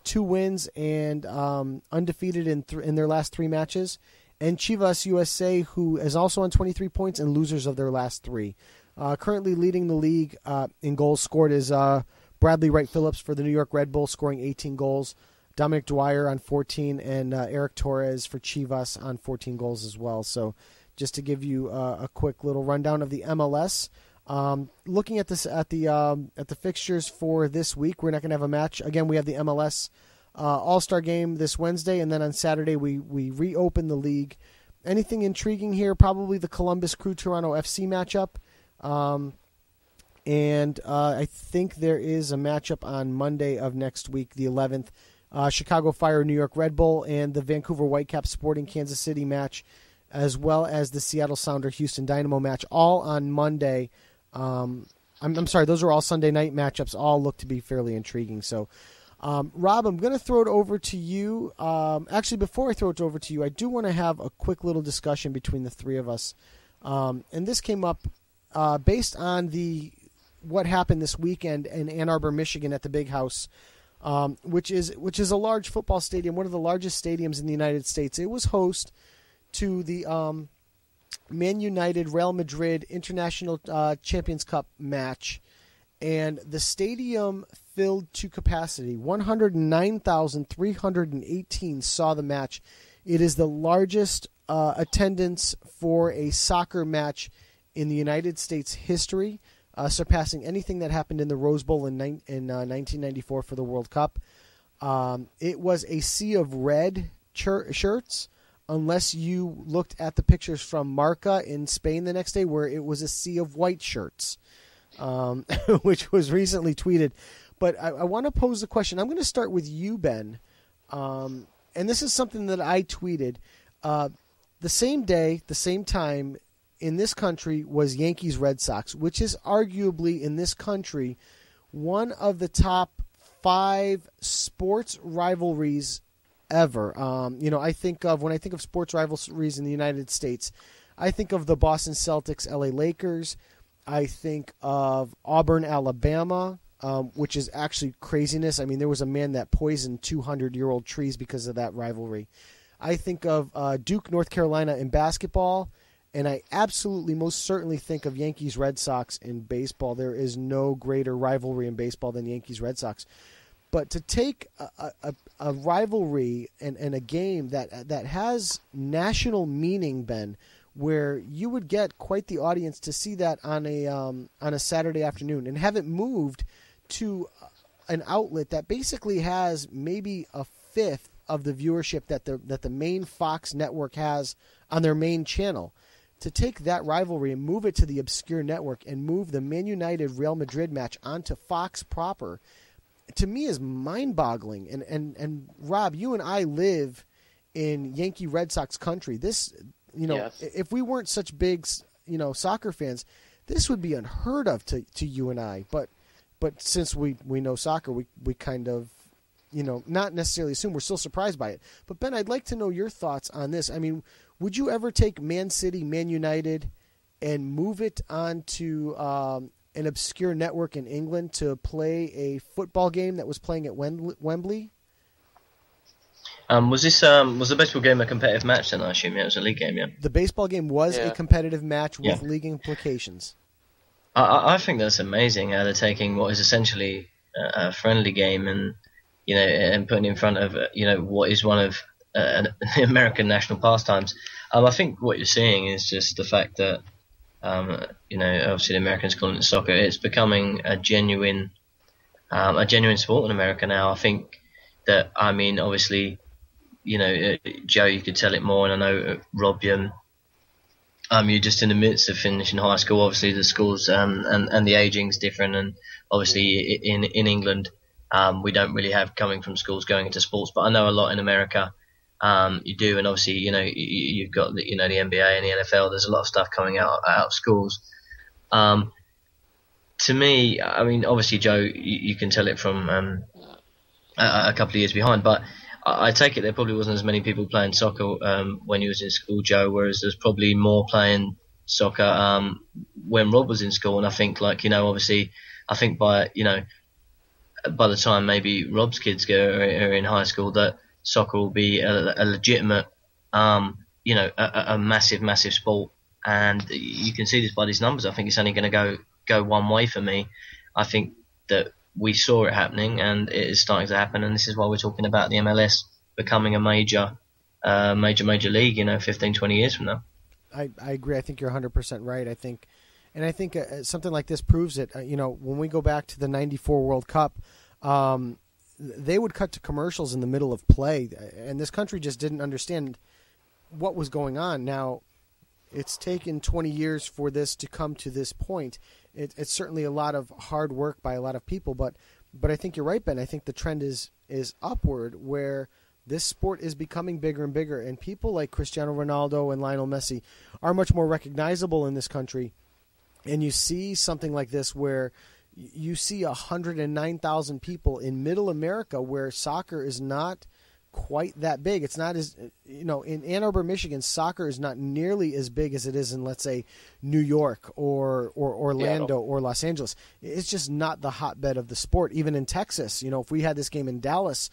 2 wins and undefeated in their last 3 matches. And Chivas USA, who is also on 23 points and losers of their last 3. Currently leading the league in goals scored is Bradley Wright Phillips for the New York Red Bull, scoring 18 goals. Dominic Dwyer on 14, and Eric Torres for Chivas on 14 goals as well. So just to give you a quick little rundown of the MLS. Looking at this at the fixtures for this week, we're not going to have a match. Again, we have the MLS All-Star game this Wednesday, and then on Saturday we reopen the league. Anything intriguing here? Probably the Columbus Crew Toronto FC matchup. And I think there is a matchup on Monday of next week, the 11th. Chicago Fire, New York Red Bull, and the Vancouver Whitecaps Sporting Kansas City match, as well as the Seattle Sounder Houston Dynamo match, all on Monday. I'm sorry, those are all Sunday night matchups. All look to be fairly intriguing. So, Rob, I'm going to throw it over to you. Actually, before I throw it over to you, I do want to have a quick little discussion between the three of us. And this came up based on what happened this weekend in Ann Arbor, Michigan at the Big House, which is a large football stadium, one of the largest stadiums in the United States. It was host to the Man United Real Madrid International Champions Cup match, and the stadium filled to capacity. 109,318 saw the match. It is the largest attendance for a soccer match in the United States history, surpassing anything that happened in the Rose Bowl in 1994 for the World Cup. It was a sea of red shirts, unless you looked at the pictures from Marca in Spain the next day, where it was a sea of white shirts, which was recently tweeted. But I want to pose the question. I'm going to start with you, Ben. And this is something that I tweeted. The same day, the same time, in this country was Yankees-Red Sox, which is arguably, in this country, one of the top 5 sports rivalries ever. When I think of sports rivalries in the United States, I think of the Boston Celtics, LA Lakers. I think of Auburn, Alabama, which is actually craziness. I mean, there was a man that poisoned 200-year-old trees because of that rivalry. I think of Duke, North Carolina in basketball. And I absolutely, most certainly think of Yankees-Red Sox in baseball. There is no greater rivalry in baseball than Yankees-Red Sox. But to take a rivalry and a game that has national meaning, Ben, where you would get quite the audience to see that on a Saturday afternoon, and have it moved to an outlet that basically has maybe a fifth of the viewership that the main Fox network has on their main channel. To take that rivalry and move it to the obscure network and move the Man United Real Madrid match onto Fox proper, to me is mind-boggling. And Rob, you and I live in Yankee Red Sox country. This, Yes. If we weren't such big, soccer fans, this would be unheard of to you and I. But since we know soccer, we kind of, not necessarily assume, we're still surprised by it. But Ben, I'd like to know your thoughts on this. I mean, would you ever take Man City, Man United, and move it onto an obscure network in England to play a football game that was playing at Wembley? Was the baseball game a competitive match then? I assume it was a league game. Yeah. The baseball game was a competitive match with league implications. I think that's amazing how they're taking what is essentially a friendly game and putting it in front of what is one of the American national pastimes. I think what you're seeing is just the fact that obviously the Americans calling it soccer. It's becoming a genuine sport in America now. I think that, obviously, Joe, you could tell it more, and I know Rob, you're just in the midst of finishing high school. Obviously, the schools and the aging's different, and obviously in England, we don't really have coming from schools going into sports. But I know a lot in America, you do, and obviously, you've got the NBA and the NFL. There's a lot of stuff coming out of schools. To me, obviously, Joe, you can tell it from a couple of years behind, but I take it there probably wasn't as many people playing soccer when you was in school, Joe, whereas there's probably more playing soccer when Rob was in school. And I think, obviously, I think by the time maybe Rob's kids are in high school, that soccer will be a legitimate, a massive sport. And you can see this by these numbers. I think it's only going to go one way for me. I think that we saw it happening, and it is starting to happen, and this is why we're talking about the MLS becoming a major league, 15, 20 years from now. I agree. I think you're 100% right. I think something like this proves it. When we go back to the '94 World Cup, they would cut to commercials in the middle of play, and this country just didn't understand what was going on. Now, it's taken 20 years for this to come to this point. It's certainly a lot of hard work by a lot of people, but I think you're right, Ben. I think the trend is upward, where this sport is becoming bigger and bigger, and people like Cristiano Ronaldo and Lionel Messi are much more recognizable in this country. And you see something like this where you see 109,000 people in middle America, where soccer is not quite that big. It's not as, in Ann Arbor, Michigan, soccer is not nearly as big as it is in, let's say, New York or Orlando or Los Angeles. It's just not the hotbed of the sport. Even in Texas, if we had this game in Dallas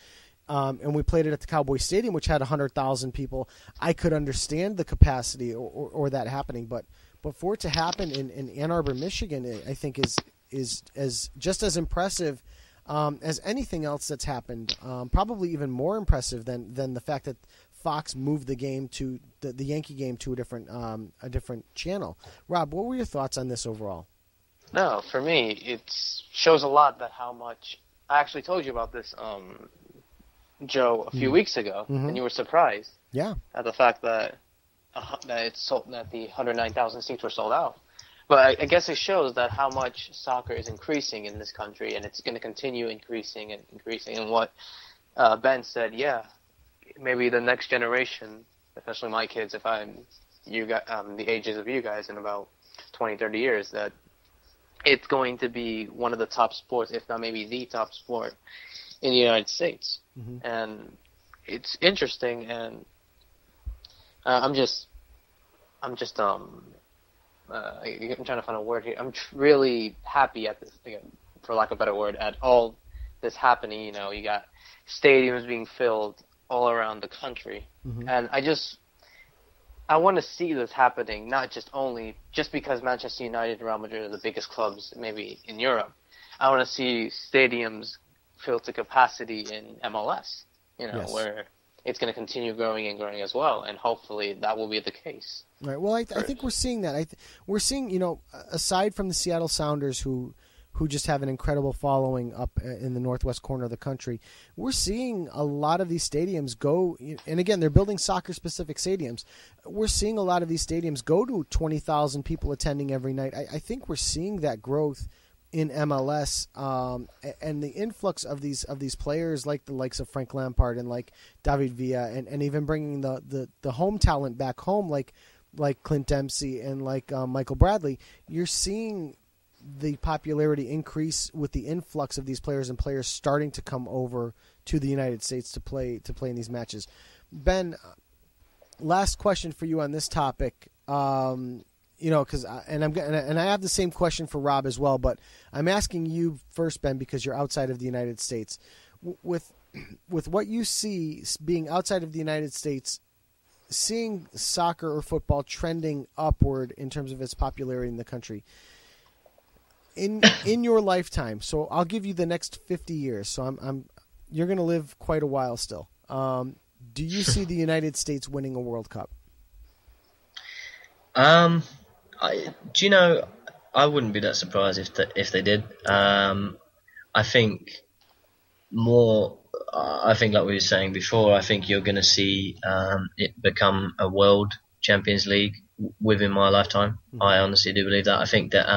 and we played it at the Cowboy Stadium, which had 100,000 people, I could understand the capacity or that happening. But for it to happen in Ann Arbor, Michigan, I think is as just as impressive as anything else that's happened, probably even more impressive than the fact that Fox moved the game to the Yankee game to a different channel. Rob, what were your thoughts on this overall? No, for me, it shows a lot that how much I actually told you about this, Joe, a few weeks ago, and you were surprised. Yeah, at the fact that that the 109,000 seats were sold out. But I guess it shows that how much soccer is increasing in this country, and it's going to continue increasing and increasing. And what Ben said, maybe the next generation, especially my kids, if I'm the ages of you guys in about 20, 30 years, that it's going to be one of the top sports, if not maybe the top sport in the United States. And it's interesting, and I'm trying to find a word here. I'm really happy at this, for lack of a better word, at all this happening. You got stadiums being filled all around the country, and I want to see this happening, not just because Manchester United and Real Madrid are the biggest clubs maybe in Europe. I want to see stadiums filled to capacity in MLS, where it's going to continue growing and growing as well, and hopefully that will be the case. Right. Well, I think we're seeing that. We're seeing, aside from the Seattle Sounders, who just have an incredible following up in the northwest corner of the country, we're seeing a lot of these stadiums go, and again, they're building soccer-specific stadiums. We're seeing a lot of these stadiums go to 20,000 people attending every night. I think we're seeing that growth in MLS, and the influx of these players like the likes of Frank Lampard and like David Villa, and even bringing the home talent back home, like like Clint Dempsey and like Michael Bradley, you're seeing the popularity increase with the influx of these players and players starting to come over to the United States to play in these matches. Ben, last question for you on this topic. Because I have the same question for Rob as well, but I'm asking you first, Ben, because you're outside of the United States. With what you see being outside of the United States, seeing soccer or football trending upward in terms of its popularity in the country, in your lifetime, so I'll give you the next 50 years. So you're going to live quite a while still. Do you see the United States winning a World Cup? I wouldn't be that surprised if they did. I think like we were saying before, I think you're going to see it become a World Champions League within my lifetime. Mm-hmm. I honestly do believe that. I think that,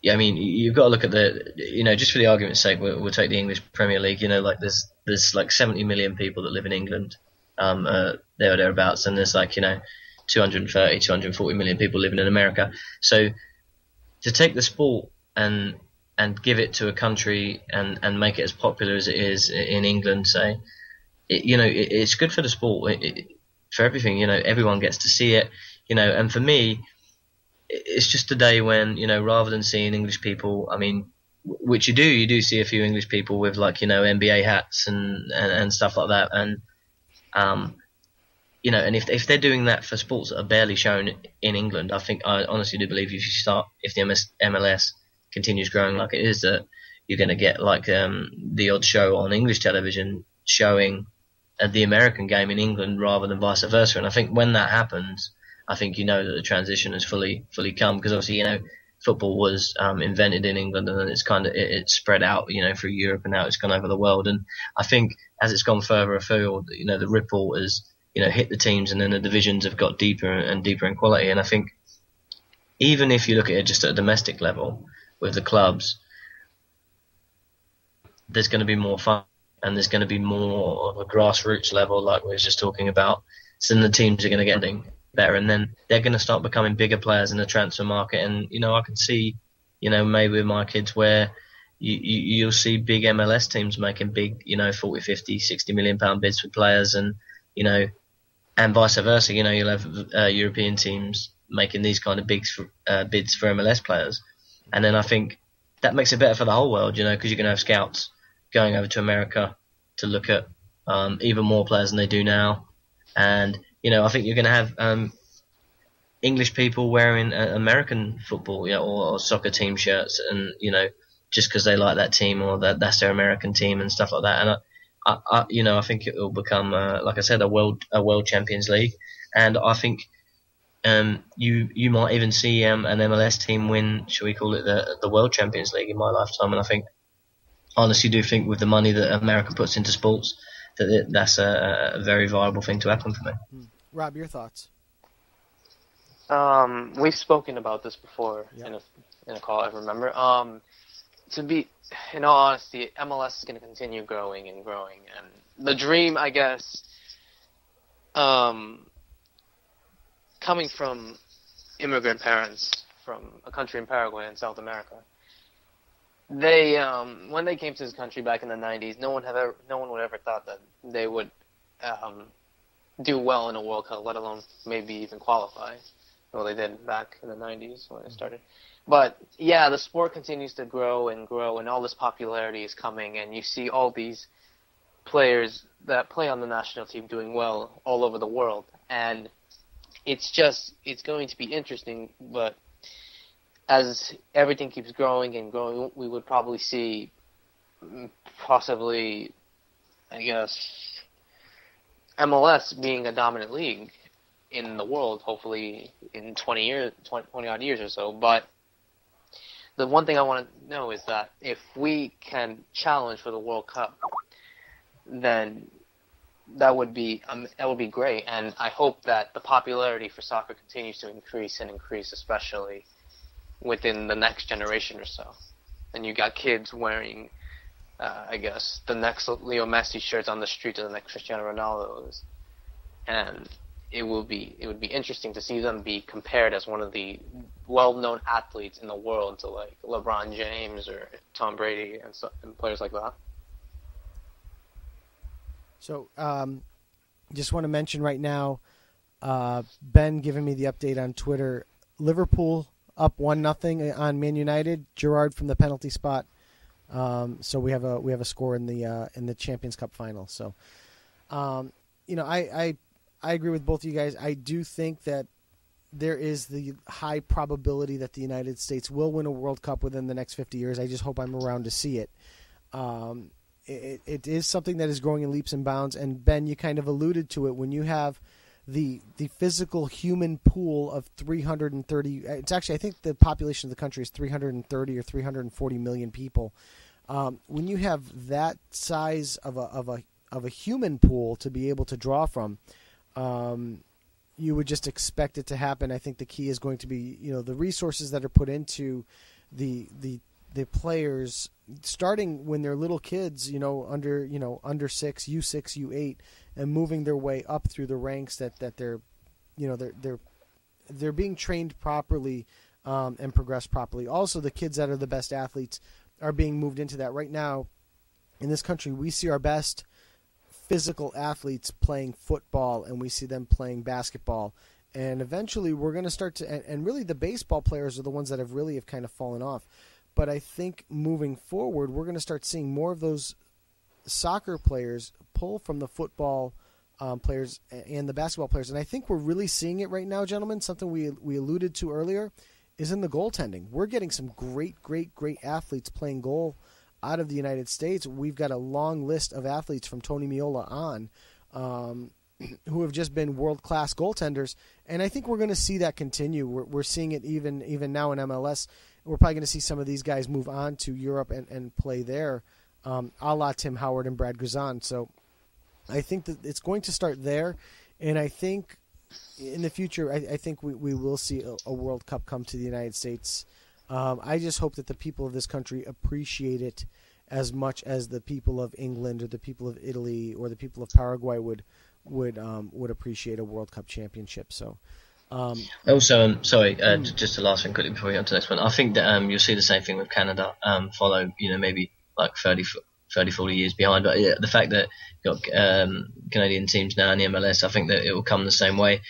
you've got to look at just for the argument's sake, we'll take the English Premier League. There's like 70 million people that live in England, there or thereabouts, and there's 230, 240 million people living in America. So to take the sport and give it to a country and make it as popular as it is in England, say, it's good for the sport, for everything. Everyone gets to see it. And for me, it's just a day when, rather than seeing English people, which you do see a few English people with NBA hats and stuff like that, and and if they're doing that for sports that are barely shown in England, I honestly do believe if the MLS continues growing like it is, that you're going to get the odd show on English television showing the American game in England rather than vice versa. And I think when that happens, I think that the transition has fully come, because obviously football was invented in England, and then it's spread out through Europe, and now it's gone over the world. And I think as it's gone further afield, the ripple has hit the teams, and then the divisions have got deeper and deeper in quality. And I think even if you look at it just at a domestic level with the clubs, there's going to be more fun, and there's going to be more of a grassroots level, like we were just talking about. So then the teams are going to get better, and then they're going to start becoming bigger players in the transfer market. And I can see maybe with my kids where you'll see big MLS teams making big 40, 50, 60 million pound bids for players, and and vice versa. You'll have European teams making these kind of bids for MLS players, and then I think that makes it better for the whole world, because you're going to have scouts going over to America to look at even more players than they do now. And I think you're going to have English people wearing American football, or soccer team shirts, and just because they like that team, or that's their American team and stuff like that. And I think it will become, like I said, a world Champions League, and I think you might even see an MLS team win, shall we call it the World Champions League, in my lifetime. And I honestly do think with the money that America puts into sports, that's a very viable thing to happen for me. Rob, your thoughts? We've spoken about this before in a call, I remember. To be, in all honesty, MLS is going to continue growing and growing. And the dream, I guess, coming from immigrant parents from a country in Paraguay in South America, they when they came to this country back in the 90s, no one would ever thought that they would do well in a World Cup, let alone maybe even qualify. Well, they did back in the 90s when it started. But, yeah, the sport continues to grow, and all this popularity is coming, and you see all these players that play on the national team doing well all over the world. And it's going to be interesting, but as everything keeps growing and growing, we would probably see possibly, I guess, MLS being a dominant league in the world, hopefully in 20 odd years or so. But the one thing I want to know is that if we can challenge for the World Cup, then that would be great. And I hope that the popularity for soccer continues to increase, especially within the next generation or so. And you got kids wearing, I guess, the next Leo Messi shirts on the street to the next Cristiano Ronaldo's. And it would be interesting to see them be compared as one of the well-known athletes in the world to like LeBron James or Tom Brady and players like that. So, just want to mention right now, Ben giving me the update on Twitter. Liverpool up 1-0 on Man United. Gerrard from the penalty spot. So we have a score in the Champions Cup final. So, I agree with both of you guys. I do think that there is the high probability that the United States will win a World Cup within the next 50 years. I just hope I'm around to see it. It is something that is growing in leaps and bounds. And Ben, you kind of alluded to it when you have the physical human pool of 330. It's actually, I think the population of the country is 330 or 340 million people. When you have that size of a human pool to be able to draw from, you would just expect it to happen. I think the key is going to be, the resources that are put into the players, starting when they're little kids, under 6, U6, U8, and moving their way up through the ranks that they're being trained properly and progress properly. Also, the kids that are the best athletes are being moved into that. Right now, in this country, we see our best physical athletes playing football, and we see them playing basketball. And eventually, we're going to start to, and really the baseball players are the ones that have kind of fallen off. But I think moving forward, we're going to start seeing more of those soccer players pull from the football players and the basketball players. And I think we're really seeing it right now, gentlemen. Something we alluded to earlier is in the goaltending. We're getting some great athletes playing goal out of the United States. We've got a long list of athletes from Tony Meola on who have just been world-class goaltenders. And I think we're going to see that continue. We're seeing it even now in MLS. We're probably going to see some of these guys move on to Europe and play there, a la Tim Howard and Brad Guzan. So I think that it's going to start there, and I think in the future, I think we will see a World Cup come to the United States. I just hope that the people of this country appreciate it as much as the people of England or the people of Italy or the people of Paraguay would appreciate a World Cup championship. So. Also, just the last thing quickly before we go on to the next one. I think that you'll see the same thing with Canada follow, maybe like 30, 40 years behind. But yeah, the fact that you've got Canadian teams now in the MLS, I think that it will come the same way.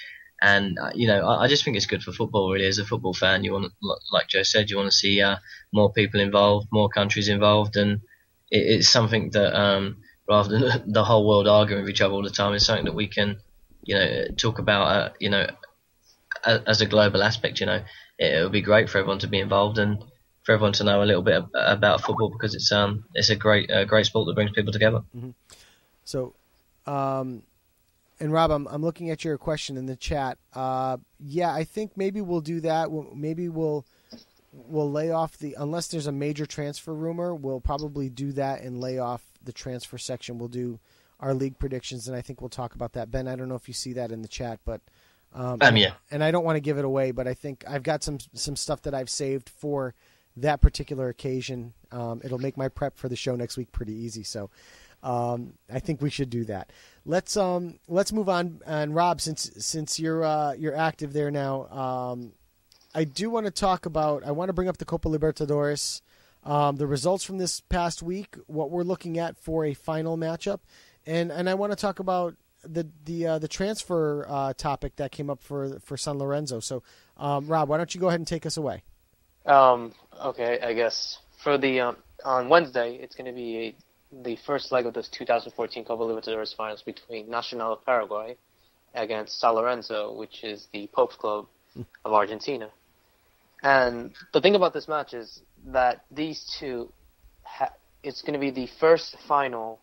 And, I just think it's good for football, really. As a football fan, you want, like Joe said, you want to see more people involved, more countries involved. And it's something that, rather than the whole world arguing with each other all the time, it's something that we can, talk about, as a global aspect. It would be great for everyone to be involved and for everyone to know a little bit about football, because it's a great sport that brings people together. Mm-hmm. So, and Rob, I'm looking at your question in the chat. Yeah, I think maybe we'll do that. Maybe we'll lay off unless there's a major transfer rumor, we'll probably do that and lay off the transfer section. We'll do our league predictions, and I think we'll talk about that. Ben, I don't know if you see that in the chat, but. Yeah. And I don't want to give it away, but I think I've got some stuff that I've saved for that particular occasion. It'll make my prep for the show next week pretty easy. So I think we should do that. Let's move on. And Rob, since you're active there now, I do want to talk about. I want to bring up the Copa Libertadores, the results from this past week, what we're looking at for a final matchup, and I want to talk about the transfer topic that came up for San Lorenzo. So, Rob, why don't you go ahead and take us away? Okay, I guess for the on Wednesday, it's going to be the first leg of this 2014 Copa Libertadores finals between Nacional of Paraguay against San Lorenzo, which is the Pope's Club of Argentina. And the thing about this match is that these two, it's going to be the first final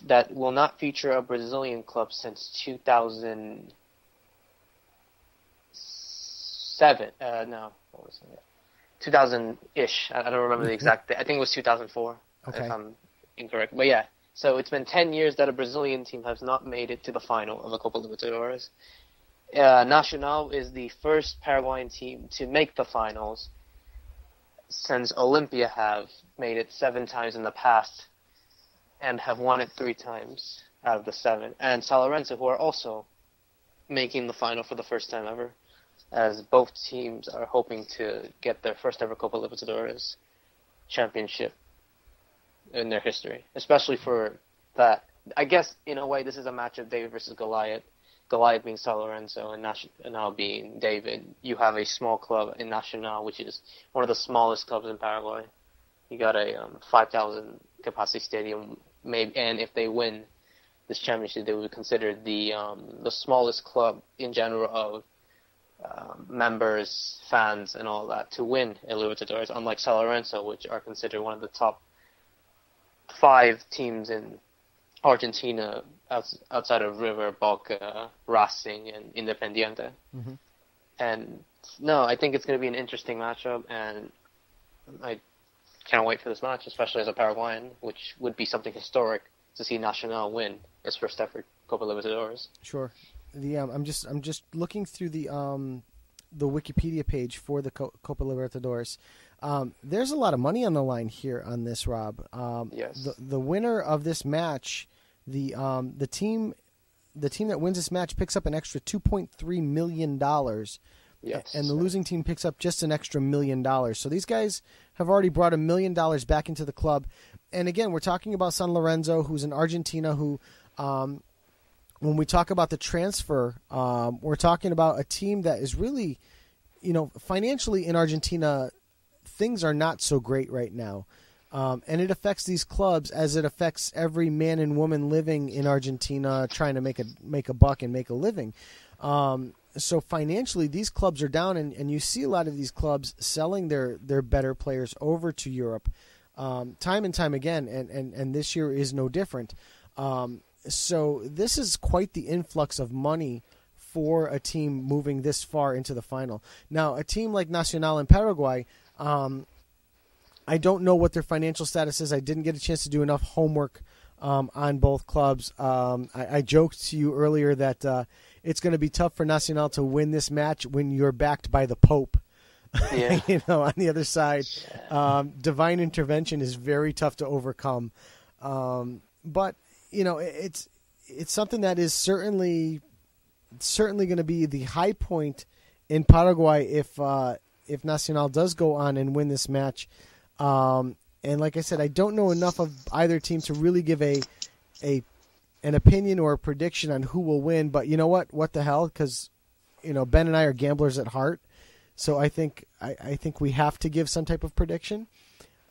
that will not feature a Brazilian club since 2007. No, what was it? 2000-ish. I don't remember the exact date. I think it was 2004, okay, if I'm incorrect. But yeah, so it's been 10 years that a Brazilian team has not made it to the final of the Copa Libertadores. Nacional is the first Paraguayan team to make the finals since Olimpia have made it 7 times in the past and have won it 3 times out of the 7. And San Lorenzo, who are also making the final for the first time ever, as both teams are hoping to get their first ever Copa Libertadores championship in their history, especially for that. I guess, in a way, this is a match of David versus Goliath. Goliath being San Lorenzo and Nacional being David. You have a small club in Nacional, which is one of the smallest clubs in Paraguay. You got a 5,000 capacity stadium, maybe, and if they win this championship, they would be considered the smallest club in general of members, fans, and all that to win a Libertadores, unlike San Lorenzo, which are considered one of the top 5 teams in Argentina outside of River, Boca, Racing, and Independiente. Mm-hmm. And no, I think it's going to be an interesting matchup, and I can't wait for this match, especially as a Paraguayan, which would be something historic to see Nacional win its first ever Copa Libertadores. Sure. I'm just looking through the Wikipedia page for the Copa Libertadores. There's a lot of money on the line here on this, Rob. Yes. The winner of this match, the team that wins this match picks up an extra $2.3 million. Yes. And the losing team picks up just an extra $1 million. So these guys have already brought $1 million back into the club. And again, we're talking about San Lorenzo, who's in Argentina, who, when we talk about the transfer, we're talking about a team that is really, financially in Argentina, things are not so great right now. And it affects these clubs as it affects every man and woman living in Argentina trying to make a buck and make a living. So financially, these clubs are down, and you see a lot of these clubs selling their better players over to Europe time and time again, and this year is no different. So this is quite the influx of money for a team moving this far into the final. Now, a team like Nacional in Paraguay, I don't know what their financial status is. I didn't get a chance to do enough homework on both clubs. I joked to you earlier that it's going to be tough for Nacional to win this match when you're backed by the Pope. Yeah. On the other side, divine intervention is very tough to overcome. But it's something that is certainly going to be the high point in Paraguay if Nacional does go on and win this match. And like I said, I don't know enough of either team to really give an opinion or a prediction on who will win. But you know what? What the hell? Because Ben and I are gamblers at heart, so I think we have to give some type of prediction.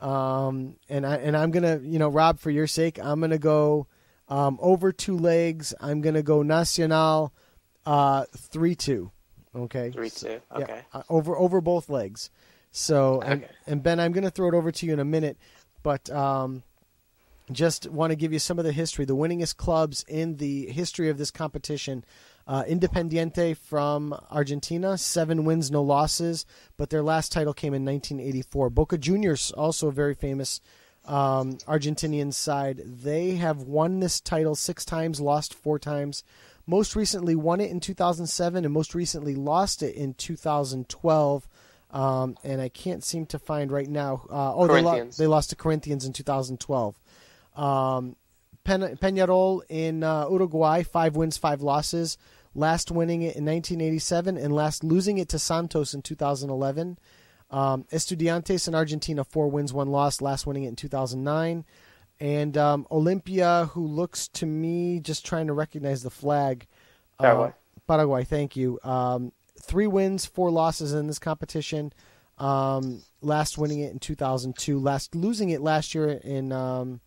And I'm gonna, Rob, for your sake, I'm gonna go over 2 legs. I'm gonna go Nacional 3-2. Okay. 3-2. Okay. Yeah, over both legs. So, okay. And Ben, I'm going to throw it over to you in a minute, but just want to give you some of the history. The winningest clubs in the history of this competition, Independiente from Argentina, 7 wins, no losses, but their last title came in 1984. Boca Juniors, also a very famous Argentinian side. They have won this title 6 times, lost 4 times. Most recently won it in 2007 and most recently lost it in 2012. And I can't seem to find right now. They lost to Corinthians in 2012. Peñarol in Uruguay, 5 wins, 5 losses. Last winning it in 1987 and last losing it to Santos in 2011. Estudiantes in Argentina, 4 wins, 1 loss. Last winning it in 2009. And Olimpia, who looks to me, just trying to recognize the flag. Paraguay, thank you. 3 wins, 4 losses in this competition. Last winning it in 2002. Last losing it last year in, and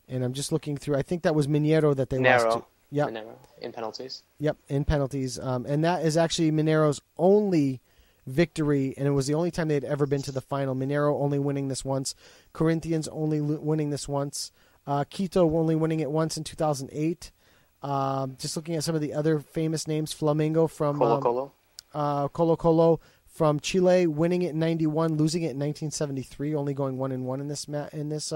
I'm just looking through. I think that was Mineiro that they lost to. Yep. Mineiro, in penalties. Yep, in penalties. And that is actually Mineiro's only victory, and it was the only time they had ever been to the final. Mineiro only winning this once. Corinthians only winning this once. Quito only winning it once in 2008. Just looking at some of the other famous names, Flamengo from Colo-Colo from Chile, winning it in 91, losing it in 1973, only going 1-1 in this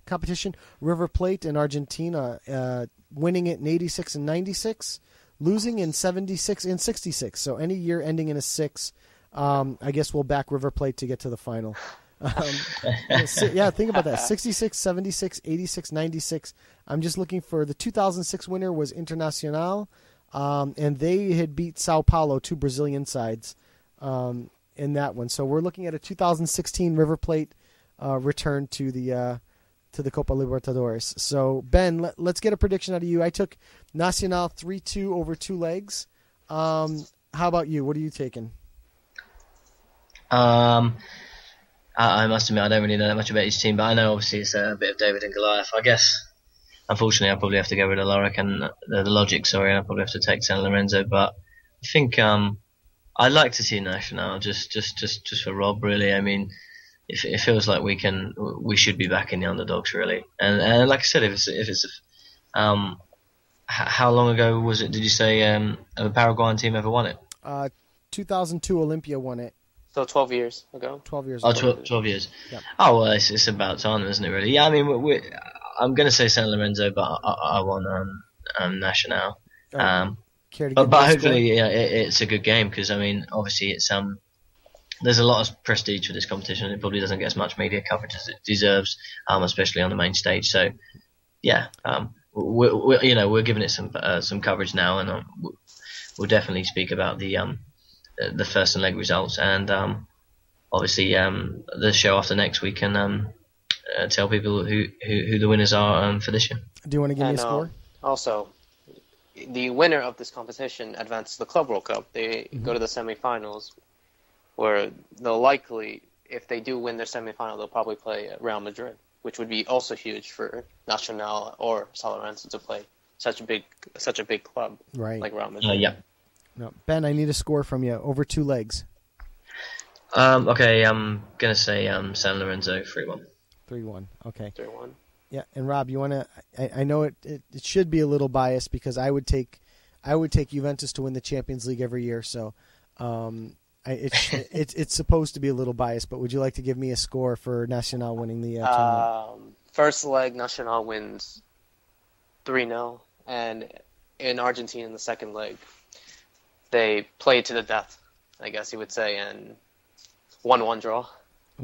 competition. River Plate in Argentina, winning it in 86 and 96, losing in 76 and 66. So any year ending in a 6, I guess we'll back River Plate to get to the final. Yeah, think about that. 66, 76, 86, 96. I'm just looking for the 2006 winner was Internacional. and they had beat Sao Paulo, two Brazilian sides, in that one. So we're looking at a 2016 River Plate return to the Copa Libertadores. So Ben, let's get a prediction out of you. I took Nacional 3-2 over 2 legs. How about you? What are you taking? I must admit I don't really know that much about each team, but I know obviously it's a bit of David and Goliath. I guess, unfortunately, I'll probably have to go with the Logic and the Logic. Sorry, I'll probably have to take San Lorenzo. But I think I'd like to see Nacional just for Rob. Really, I mean, it feels like we should be back in the underdogs really. And like I said, if it's how long ago was it? Did you say a Paraguayan team ever won it? 2002 Olympia won it. So 12 years ago. 12 years Oh, ago. 12 years. Yep. Oh, well, it's about time, isn't it, really? Yeah, I mean, I'm going to say San Lorenzo, but I want Nacional. Care to give But me a hopefully, score? yeah, it's a good game because, I mean, obviously it's there's a lot of prestige for this competition. It probably doesn't get as much media coverage as it deserves, especially on the main stage. So, yeah, we're giving it some coverage now, and we'll definitely speak about the first and leg results, and obviously the show after next week can tell people who the winners are for this year. Do you want to give me a score? Also, the winner of this competition advances to the Club World Cup. They go to the semifinals, where they'll likely, if they do win their semifinal, they'll probably play Real Madrid, which would be also huge for Nacional or San Lorenzo to play such a big club like Real Madrid. Yeah. No. Ben, I need a score from you. Over 2 legs. Okay, I'm going to say San Lorenzo 3-1. 3-1. Okay. 3-1. Yeah, and Rob, you want to? I know it should be a little biased because I would take Juventus to win the Champions League every year. So, it's supposed to be a little biased. But would you like to give me a score for Nacional winning the tournament? First leg, Nacional wins 3-0, and in Argentina in the second leg, they play to the death, I guess you would say, and 1-1 draw,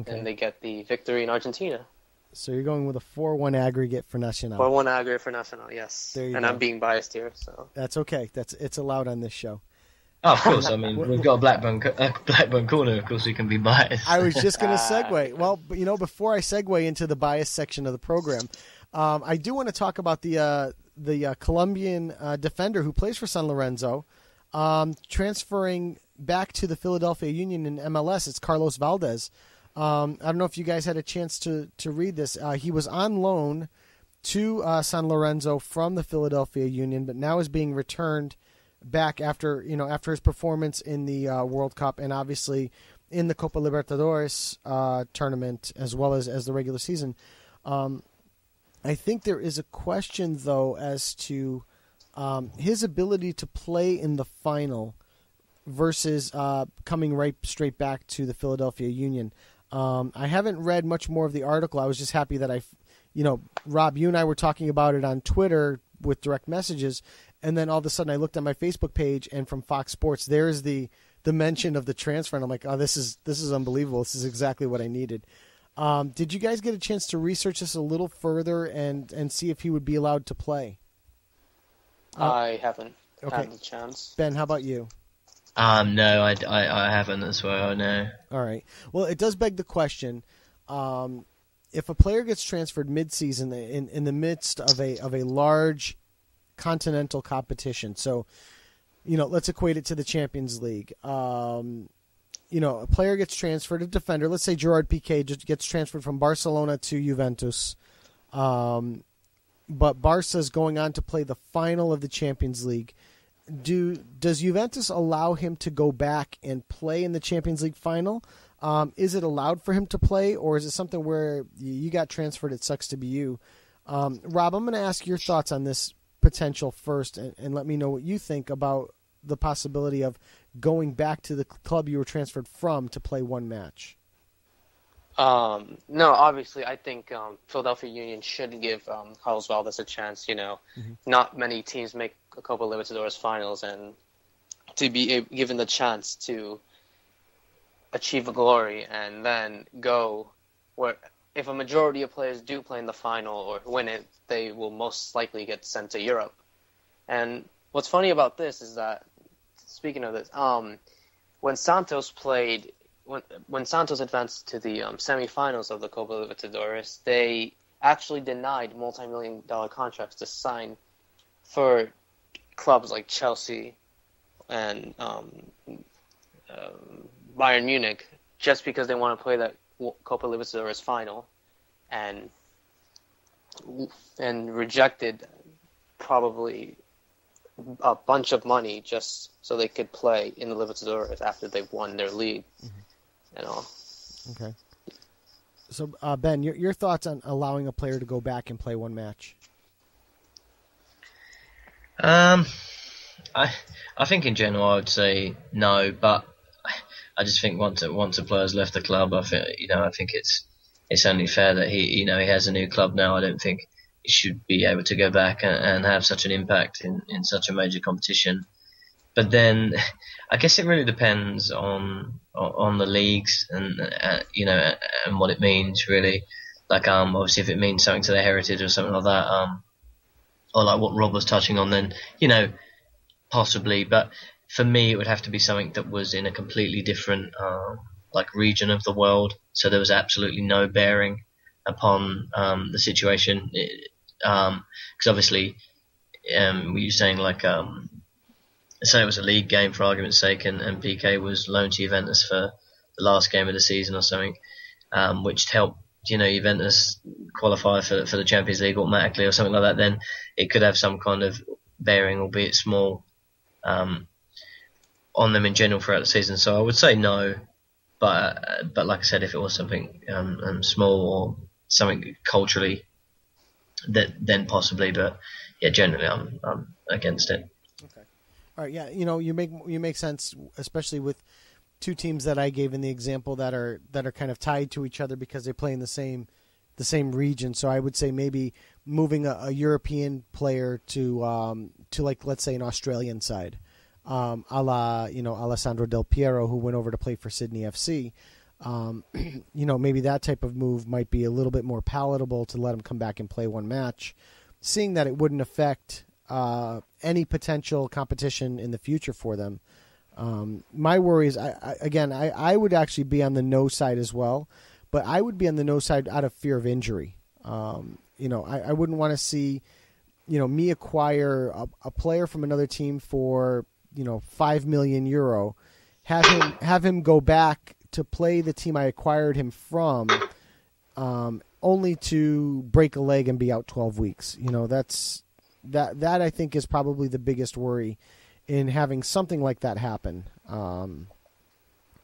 and they get the victory in Argentina. So you're going with a 4-1 aggregate for Nacional. 4-1 aggregate for Nacional, yes. There you and go. I'm being biased here, so That's okay. It's allowed on this show. Oh, of course. I mean, we've got a Blackburn corner. Of course, we can be biased. I was just going to segue. Well, but, before I segue into the bias section of the program, I do want to talk about the Colombian defender who plays for San Lorenzo, transferring back to the Philadelphia Union in MLS. It's Carlos Valdez. I don't know if you guys had a chance to read this. He was on loan to San Lorenzo from the Philadelphia Union, but now is being returned back after his performance in the World Cup and obviously in the Copa Libertadores tournament as well as the regular season. I think there is a question though as to his ability to play in the final versus coming straight back to the Philadelphia Union. I haven't read much more of the article. I was just happy that Rob, you and I were talking about it on Twitter with direct messages, and then all of a sudden I looked at my Facebook page, and from Fox Sports, there's the mention of the transfer, and I'm like, oh, this is unbelievable. This is exactly what I needed. Did you guys get a chance to research this a little further and see if he would be allowed to play? I haven't Okay. had the chance. Ben, how about you? No, I haven't as well. No. All right. Well, it does beg the question: if a player gets transferred mid-season in the midst of a large continental competition, so let's equate it to the Champions League. A player gets transferred, a defender. Let's say Gerard Piqué just gets transferred from Barcelona to Juventus, but Barca's going on to play the final of the Champions League. Does Juventus allow him to go back and play in the Champions League final? Is it allowed for him to play, or is it something where you got transferred, it sucks to be you? Rob, I'm going to ask your thoughts on this potential first, and let me know what you think about the possibility of going back to the club you were transferred from to play one match. No, obviously, I think Philadelphia Union should give Carlos Valdez a chance. Not many teams make a Copa Libertadores finals, and to be given the chance to achieve a glory and then go where, if a majority of players do play in the final or win it, they will most likely get sent to Europe. And what's funny about this is that, speaking of this, when Santos played, when Santos advanced to the semifinals of the Copa Libertadores, they actually denied multi-million-dollar contracts to sign for clubs like Chelsea and Bayern Munich, just because they want to play that Copa Libertadores final, and rejected probably a bunch of money just so they could play in the Libertadores after they've won their league. You know. Okay. So Ben, your thoughts on allowing a player to go back and play one match? I think in general I would say no, but I just think once a player's left the club, I think it's only fair that he has a new club now. I don't think he should be able to go back and have such an impact in such a major competition. But then I guess it really depends on the leagues and and what it means really. Like obviously if it means something to their heritage or something like that, or like what Rob was touching on, then possibly. But for me, it would have to be something that was in a completely different region of the world, so there was absolutely no bearing upon the situation. Because obviously, were you saying say it was a league game for argument's sake, and PK was loaned to Juventus for the last game of the season or something, which helped Juventus qualify for the Champions League automatically or something like that, then it could have some kind of bearing, albeit small, on them in general throughout the season. So I would say no, but like I said, if it was something small or something culturally, then possibly. But yeah, generally I'm against it. Okay. All right. Yeah. You make sense, especially with two teams that I gave in the example that are kind of tied to each other because they play in the same region. So I would say maybe moving a European player to let's say an Australian side, a la Alessandro Del Piero, who went over to play for Sydney FC. Maybe that type of move might be a little bit more palatable to let him come back and play one match, seeing that it wouldn't affect any potential competition in the future for them. My worry is, I would actually be on the no side as well, but I would be on the no side out of fear of injury. I wouldn't want to see, me acquire a player from another team for, €5 million, have him go back to play the team I acquired him from, only to break a leg and be out 12 weeks. That I think is probably the biggest worry in having something like that happen.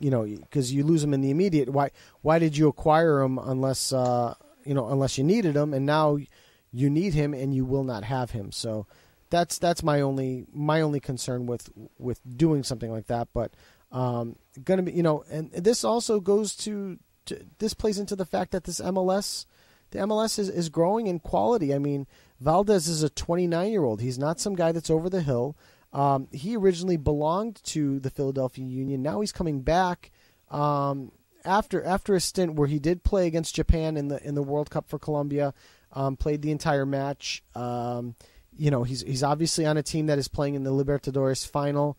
Because you lose him in the immediate. Why did you acquire him unless you needed him, and now you need him and you will not have him. So that's my only concern with doing something like that. But gonna be, and this also goes to this plays into the fact that the MLS is growing in quality. I mean, Valdez is a 29-year-old. He's not some guy that's over the hill. He originally belonged to the Philadelphia Union. Now he's coming back after a stint where he did play against Japan in the World Cup for Colombia. Played the entire match. He's obviously on a team that is playing in the Libertadores final.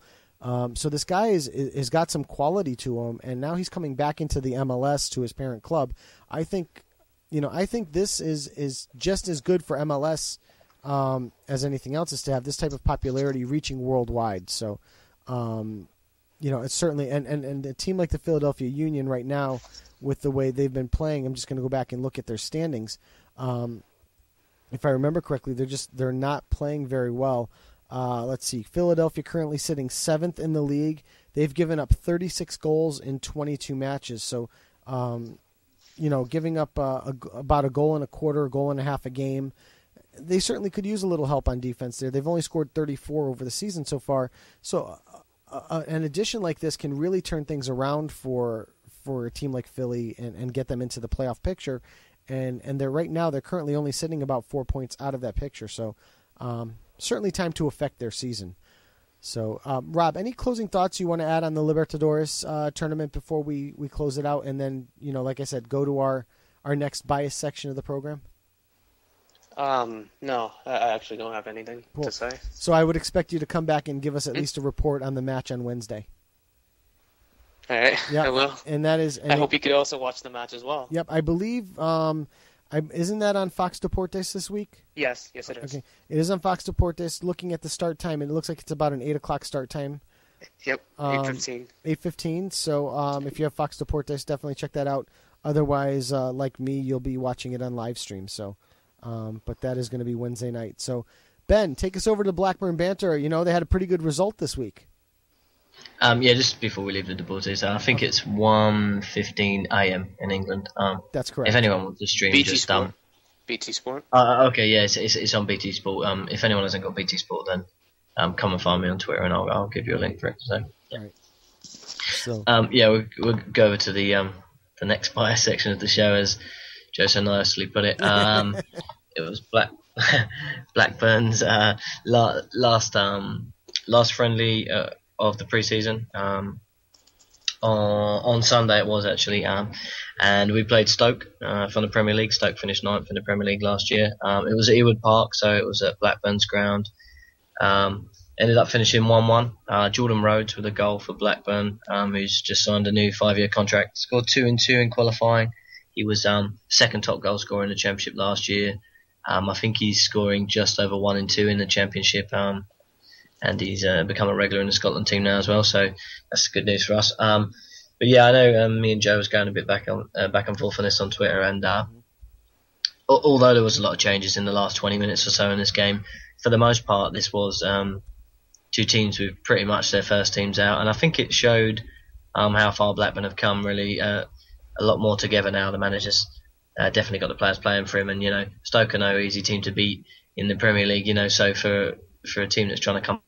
So this guy is got some quality to him, and now he's coming back into the MLS to his parent club. I think this is just as good for MLS as anything else, is to have this type of popularity reaching worldwide. So, it's certainly, and a team like the Philadelphia Union right now, with the way they've been playing, I'm just going to go back and look at their standings. If I remember correctly, they're not playing very well. Let's see. Philadelphia currently sitting 7th in the league. They've given up 36 goals in 22 matches. So, giving up about a goal and a quarter, a goal and a half a game. They certainly could use a little help on defense there. They've only scored 34 over the season so far. So an addition like this can really turn things around for a team like Philly and get them into the playoff picture. And they're currently only sitting about 4 points out of that picture. So certainly time to affect their season. So, Rob, any closing thoughts you want to add on the Libertadores tournament before we close it out? And then, like I said, go to our next bias section of the program? No, I actually don't have anything Cool. to say. So I would expect you to come back and give us at least a report on the match on Wednesday. All right, Yeah, I will. And that is. I hope you could also watch the match as well. Yep, I believe. Isn't that on Fox Deportes this week? Yes, it is. Okay, it is on Fox Deportes. Looking at the start time, and it looks like it's about an 8:00 start time. Yep, 8:15. 8:15. So if you have Fox Deportes, definitely check that out. Otherwise, like me, you'll be watching it on live stream. So, but that is going to be Wednesday night. So, Ben, take us over to Blackburn Banter. You know, they had a pretty good result this week. Yeah, just before we leave the Deportes, I think it's 1:15 a.m. in England. That's correct. If anyone wants to stream, BT just Sport. BT Sport. okay, yeah, it's on BT Sport. If anyone hasn't got BT Sport, then come and find me on Twitter, and I'll give you a link for it. So, yeah. Right. So, yeah, we'll go over to the next bias section of the show, as Joe so nicely put it. It was Blackburn's last friendly of the pre-season. On Sunday it was actually, and we played Stoke from the Premier League. Stoke finished 9th in the Premier League last year. It was at Ewood Park, so it was at Blackburn's ground. Ended up finishing 1-1. Jordan Rhodes with a goal for Blackburn, who's just signed a new 5-year contract. Scored 2 in 2 in qualifying. He was second top goal scorer in the Championship last year. I think he's scoring just over 1 in 2 in the Championship, and he's become a regular in the Scotland team now as well. So that's good news for us. But yeah, I know me and Joe was going a bit back and forth on this on Twitter, and although there was a lot of changes in the last 20 minutes or so in this game, for the most part, this was two teams with pretty much their first teams out, and I think it showed how far Blackburn have come. Really, a lot more together now. The manager's definitely got the players playing for him, and Stoke are no easy team to beat in the Premier League. So for a team that's trying to come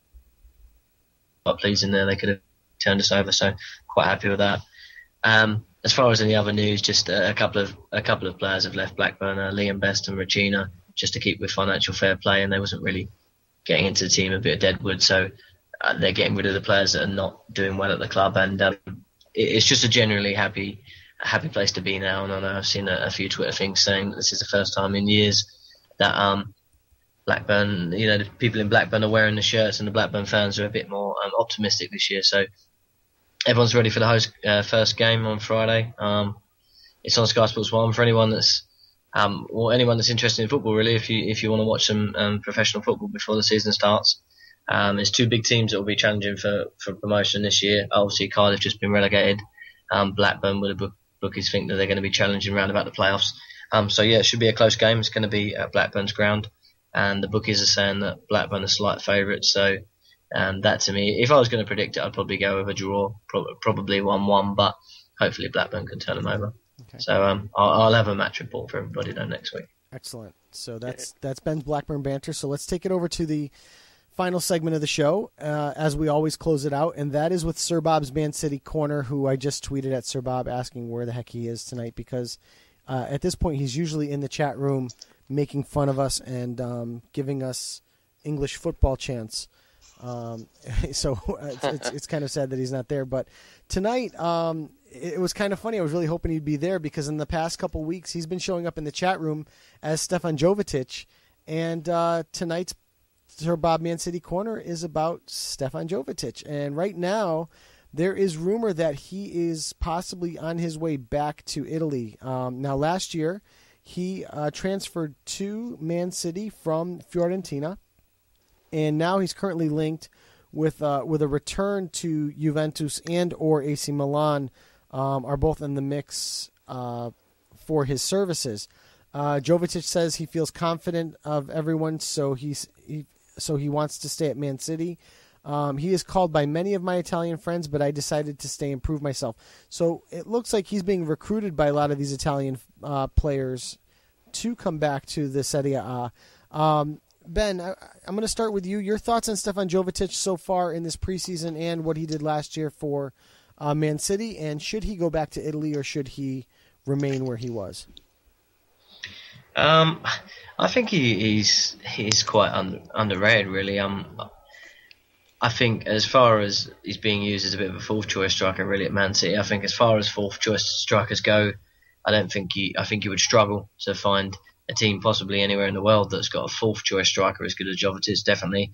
up pleasing there, they could have turned us over. So quite happy with that. As far as any other news, just a couple of players have left Blackburn, Liam Best and Regina, just to keep with financial fair play, and they wasn't really getting into the team a bit of deadwood, so they're getting rid of the players that are not doing well at the club, and it's just a generally happy place to be now. And I know I've seen a few Twitter things saying that this is the first time in years that Blackburn, the people in Blackburn are wearing the shirts, and the Blackburn fans are a bit more optimistic this year. So everyone's ready for the first game on Friday. It's on Sky Sports 1 for anyone that's anyone that's interested in football, really. If you want to watch some professional football before the season starts, there's 2 big teams that will be challenging for promotion this year. Obviously, Cardiff just been relegated. Blackburn, with the bookies, think that they're going to be challenging round about the playoffs. So yeah, it should be a close game. It's going to be at Blackburn's ground, and the bookies are saying that Blackburn are slight favourites. So that, to me, if I was going to predict it, I'd probably go with a draw, probably 1-1, but hopefully Blackburn can turn them over. Okay. So I'll have a match report for everybody then next week. Excellent. So that's Ben's Blackburn Banter. So let's take it over to the final segment of the show, as we always close it out, and that is with SirBob's ManCity Corner, who I just tweeted at SirBob asking where the heck he is tonight, because at this point he's usually in the chat room making fun of us and giving us English football chants. So it's kind of sad that he's not there. But tonight, it was kind of funny. I was really hoping he'd be there, because in the past couple weeks he's been showing up in the chat room as Stevan Jovetic, and tonight's SirBob ManCity Corner is about Stevan Jovetic. And right now, there is rumor that he is possibly on his way back to Italy. Now, last year, he transferred to Man City from Fiorentina, and now he's currently linked with a return to Juventus and or AC Milan, are both in the mix for his services. Jovetic says he feels confident of everyone, so he wants to stay at Man City. He is called by many of my Italian friends, but I decided to stay and prove myself. So it looks like he's being recruited by a lot of these Italian players to come back to the Serie A. Ben, I'm going to start with you. Your thoughts on Stevan Jovetic so far in this preseason and what he did last year for Man City, and should he go back to Italy or should he remain where he was? I think he's quite underrated, really. I think as far as he's being used as a bit of a fourth choice striker, really, at Man City, I think as far as fourth choice strikers go, I think he would struggle to find a team possibly anywhere in the world that's got a fourth choice striker as good as Jovetic, definitely.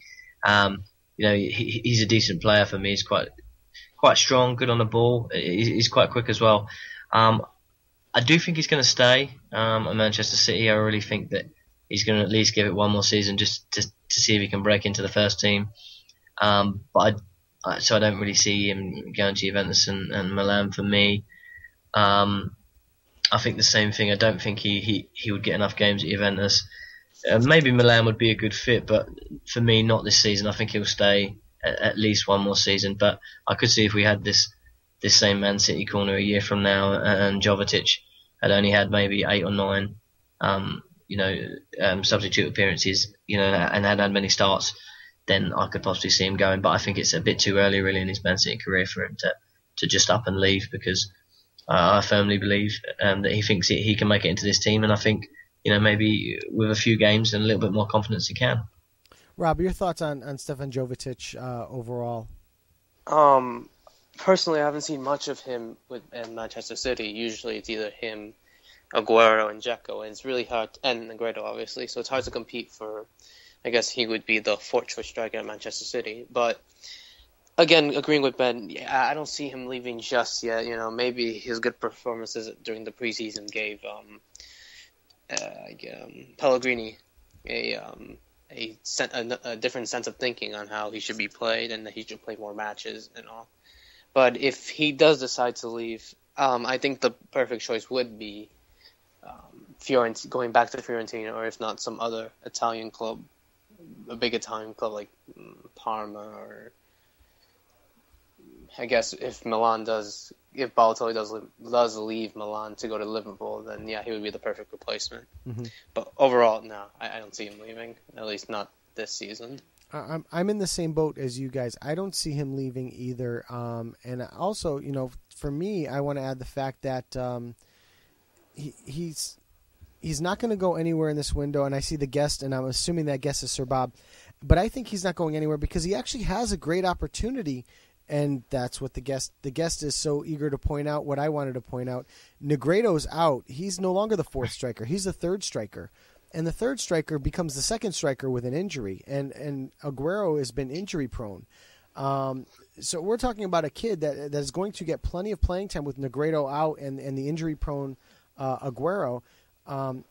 He's a decent player for me. He's quite strong, good on the ball. He's quite quick as well. I do think he's going to stay at Manchester City. I really think that he's going to at least give it one more season just to see if he can break into the first team. So I don't really see him going to Juventus and Milan for me. I think the same thing. I don't think he would get enough games at Juventus. Maybe Milan would be a good fit, but for me, not this season. I think he'll stay at least one more season. But I could see if we had this same Man City corner a year from now, and Jovetic had only had maybe 8 or 9, substitute appearances, and hadn't had many starts, then I could possibly see him going. But I think it's a bit too early, really, in his Man City career for him to just up and leave, because I firmly believe that he thinks he can make it into this team, and I think maybe with a few games and a little bit more confidence he can. Rob, your thoughts on Stevan Jovetic overall? Personally, I haven't seen much of him in Manchester City. Usually it's either him, Aguero, and Dzeko, and it's really hard, and Negredo, obviously, so it's hard to compete for. I guess he would be the fourth choice striker at Manchester City. But again, agreeing with Ben, I don't see him leaving just yet. Maybe his good performances during the preseason gave Pellegrini a different sense of thinking on how he should be played, and that he should play more matches and all. But if he does decide to leave, I think the perfect choice would be going back to Fiorentina, or if not, some other Italian club, a big Italian club like Parma, or I guess if Balotelli does leave Milan to go to Liverpool, then yeah, he would be the perfect replacement. Mm-hmm. But overall, no, I don't see him leaving, at least not this season. I'm in the same boat as you guys. I don't see him leaving either. And also, for me, I want to add the fact that he's not going to go anywhere in this window. And I see the guest, and I'm assuming that guest is SirBob. But I think he's not going anywhere because he actually has a great opportunity. And that's what the guest is so eager to point out, what I wanted to point out. Negredo's out. He's no longer the fourth striker. He's the third striker. And the third striker becomes the second striker with an injury. And Aguero has been injury prone. So we're talking about a kid that is going to get plenty of playing time with Negredo out and the injury prone Aguero.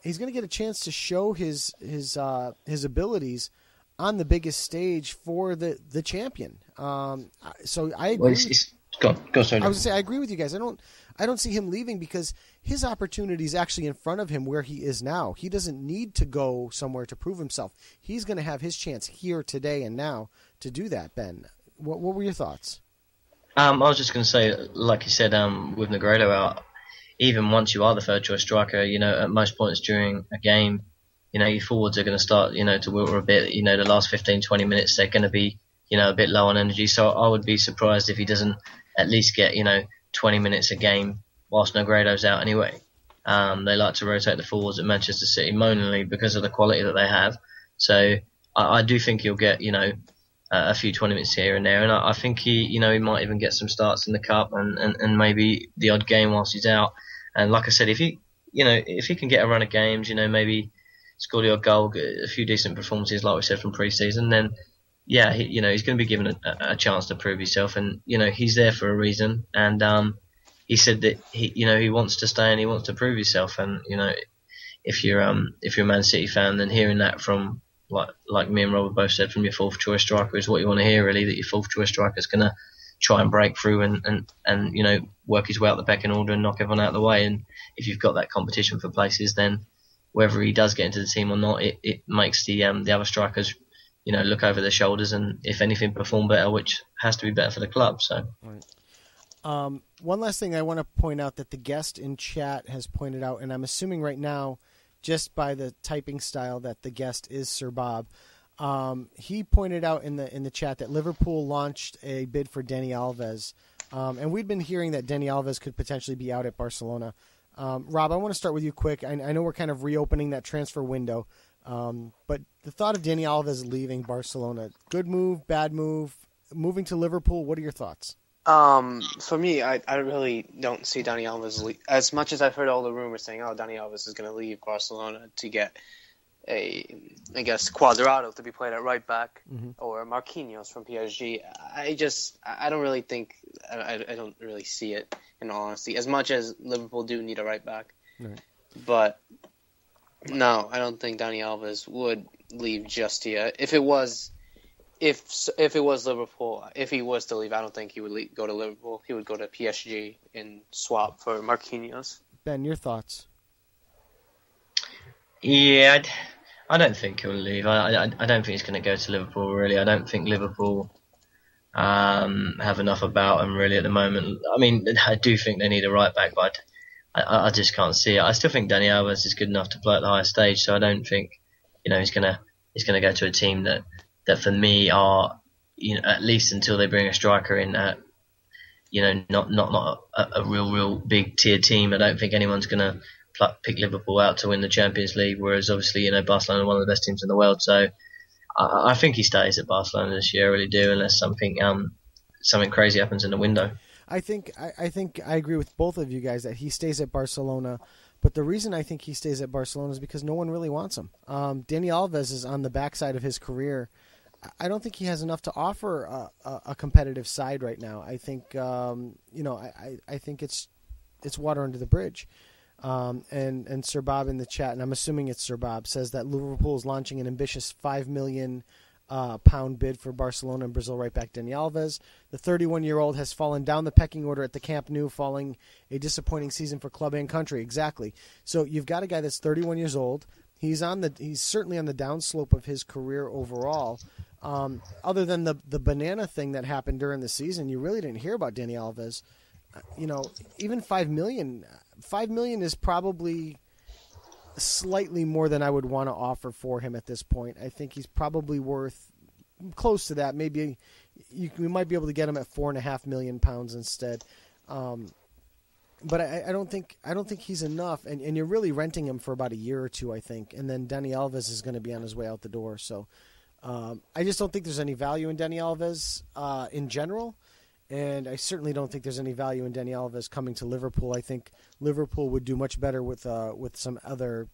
He's going to get a chance to show his abilities on the biggest stage for the champion. So I agree. I was say I agree with you guys. I don't see him leaving because his opportunity is actually in front of him where he is now. He doesn't need to go somewhere to prove himself. He's going to have his chance here today and now to do that. Ben, what were your thoughts? I was just going to say, like you said, with Negredo out, even once you are the third choice striker, at most points during a game, your forwards are going to start, to wilter a bit. The last 15, 20 minutes, they're going to be, a bit low on energy. So I would be surprised if he doesn't at least get, 20 minutes a game whilst Negredo's out anyway. They like to rotate the forwards at Manchester City mainly because of the quality that they have. So I do think he'll get, a few 20 minutes here and there. And I think he might even get some starts in the Cup and maybe the odd game whilst he's out. And like I said, if he can get a run of games, maybe score the odd goal, get a few decent performances, like we said, from pre-season, then yeah, he's going to be given a chance to prove himself, and he's there for a reason. And he said that he wants to stay and he wants to prove himself. And if you're a Man City fan, then hearing that from like me and Robert both said, from your fourth choice striker is what you want to hear, really. That your fourth choice striker is going to try and break through and work his way up the pecking order and knock everyone out of the way. And if you've got that competition for places, then whether he does get into the team or not, it makes the other strikers look over their shoulders and, if anything, perform better, which has to be better for the club. So, right. One last thing I want to point out that the guest in chat has pointed out, and I'm assuming right now, just by the typing style, that the guest is SirBob. He pointed out in the chat that Liverpool launched a bid for Dani Alves, and we'd been hearing that Dani Alves could potentially be out at Barcelona. Rob, I want to start with you quick. I know we're kind of reopening that transfer window, but the thought of Dani Alves leaving Barcelona, good move, bad move, moving to Liverpool, what are your thoughts? For me, I really don't see Dani Alves as much as I've heard all the rumors saying, oh, Dani Alves is going to leave Barcelona to get I guess Cuadrado to be played at right back, or Marquinhos from PSG. I don't really think I don't really see it, in all honesty. As much as Liverpool do need a right back, but no, I don't think Dani Alves would leave just yet. If it was Liverpool, if he was to leave, I don't think he would go to Liverpool. He would go to PSG and swap for Marquinhos. Ben, your thoughts? Yeah, I don't think he'll leave. I don't think he's going to go to Liverpool, really. I don't think Liverpool have enough about him, really, at the moment. I mean, I do think they need a right back, but I just can't see it. I still think Dani Alves is good enough to play at the highest stage, so I don't think he's going to go to a team that for me are, at least until they bring a striker in, not a real big tier team. I don't think anyone's going to pick Liverpool out to win the Champions League, whereas obviously Barcelona are one of the best teams in the world. So I think he stays at Barcelona this year, I really do, unless something crazy happens in the window. I think I agree with both of you guys that he stays at Barcelona, but the reason I think he stays at Barcelona is because no one really wants him. Dani Alves is on the backside of his career. I don't think he has enough to offer a competitive side right now. I think I think it's water under the bridge. And SirBob in the chat, and I'm assuming it's SirBob, says that Liverpool is launching an ambitious £5 million bid for Barcelona and Brazil right back Dani Alves. The 31-year-old has fallen down the pecking order at the Camp Nou, following a disappointing season for club and country. Exactly. So you've got a guy that's 31 years old. He's certainly on the downslope of his career overall. Other than the banana thing that happened during the season, you really didn't hear about Dani Alves. Even $5 million. $5 million is probably slightly more than I would want to offer for him at this point. I think he's probably worth close to that. Maybe we might be able to get him at £4.5 million instead. But I don't think he's enough, and you're really renting him for about a year or two, I think, and then Dani Alves is going to be on his way out the door. So I just don't think there's any value in Dani Alves in general. And I certainly don't think there's any value in Dani Alves coming to Liverpool. I think Liverpool would do much better with some other,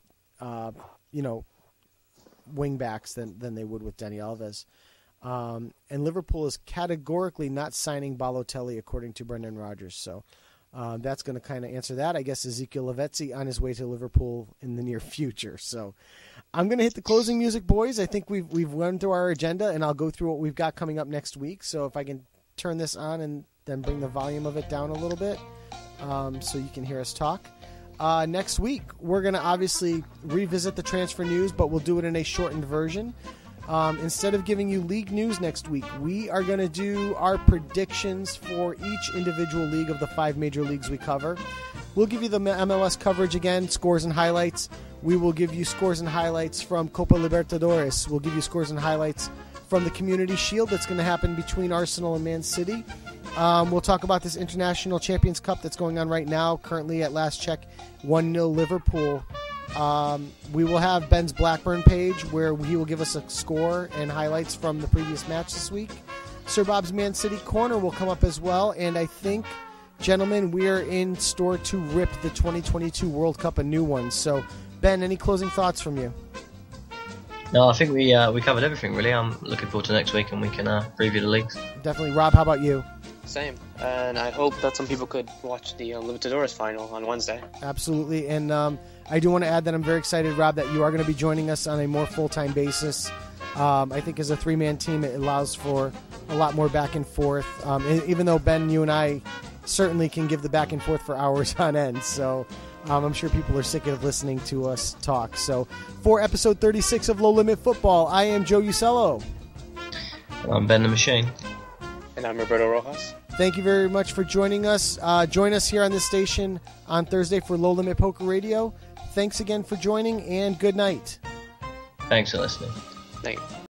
wing backs than they would with Dani Alves. And Liverpool is categorically not signing Balotelli, according to Brendan Rodgers. So that's going to kind of answer that. I guess Ezekiel Lavezzi on his way to Liverpool in the near future. So I'm going to hit the closing music, boys. I think we've run through our agenda, and I'll go through what we've got coming up next week. So if I can turn this on and then bring the volume of it down a little bit so you can hear us talk. Next week, we're going to obviously revisit the transfer news, but we'll do it in a shortened version. Instead of giving you league news next week, we are going to do our predictions for each individual league of the 5 major leagues we cover. We'll give you the MLS coverage again, scores and highlights. We will give you scores and highlights from Copa Libertadores. We'll give you scores and highlights from the Community Shield that's going to happen between Arsenal and Man City. We'll talk about this International Champions Cup that's going on right now. Currently, at last check, 1-0 Liverpool. We will have Ben's Blackburn page where he will give us a score and highlights from the previous match this week. SirBob's ManCity Corner will come up as well. And I think, gentlemen, we are in store to rip the 2022 World Cup a new one. So, Ben, any closing thoughts from you? No, I think we covered everything, really. I'm looking forward to next week, and we can preview the leagues. Definitely. Rob, how about you? Same. And I hope that some people could watch the Libertadores final on Wednesday. Absolutely. And I do want to add that I'm very excited, Rob, that you are going to be joining us on a more full-time basis. I think as a 3-man team, it allows for a lot more back and forth. Even though, Ben, you and I certainly can give the back and forth for hours on end. So I'm sure people are sick of listening to us talk. So for episode 36 of Low Limit Football, I am Joe Usello. I'm Ben the Machine. And I'm Roberto Rojas. Thank you very much for joining us. Join us here on this station on Thursday for Low Limit Poker Radio. Thanks again for joining, and good night. Thanks for listening. Thank you.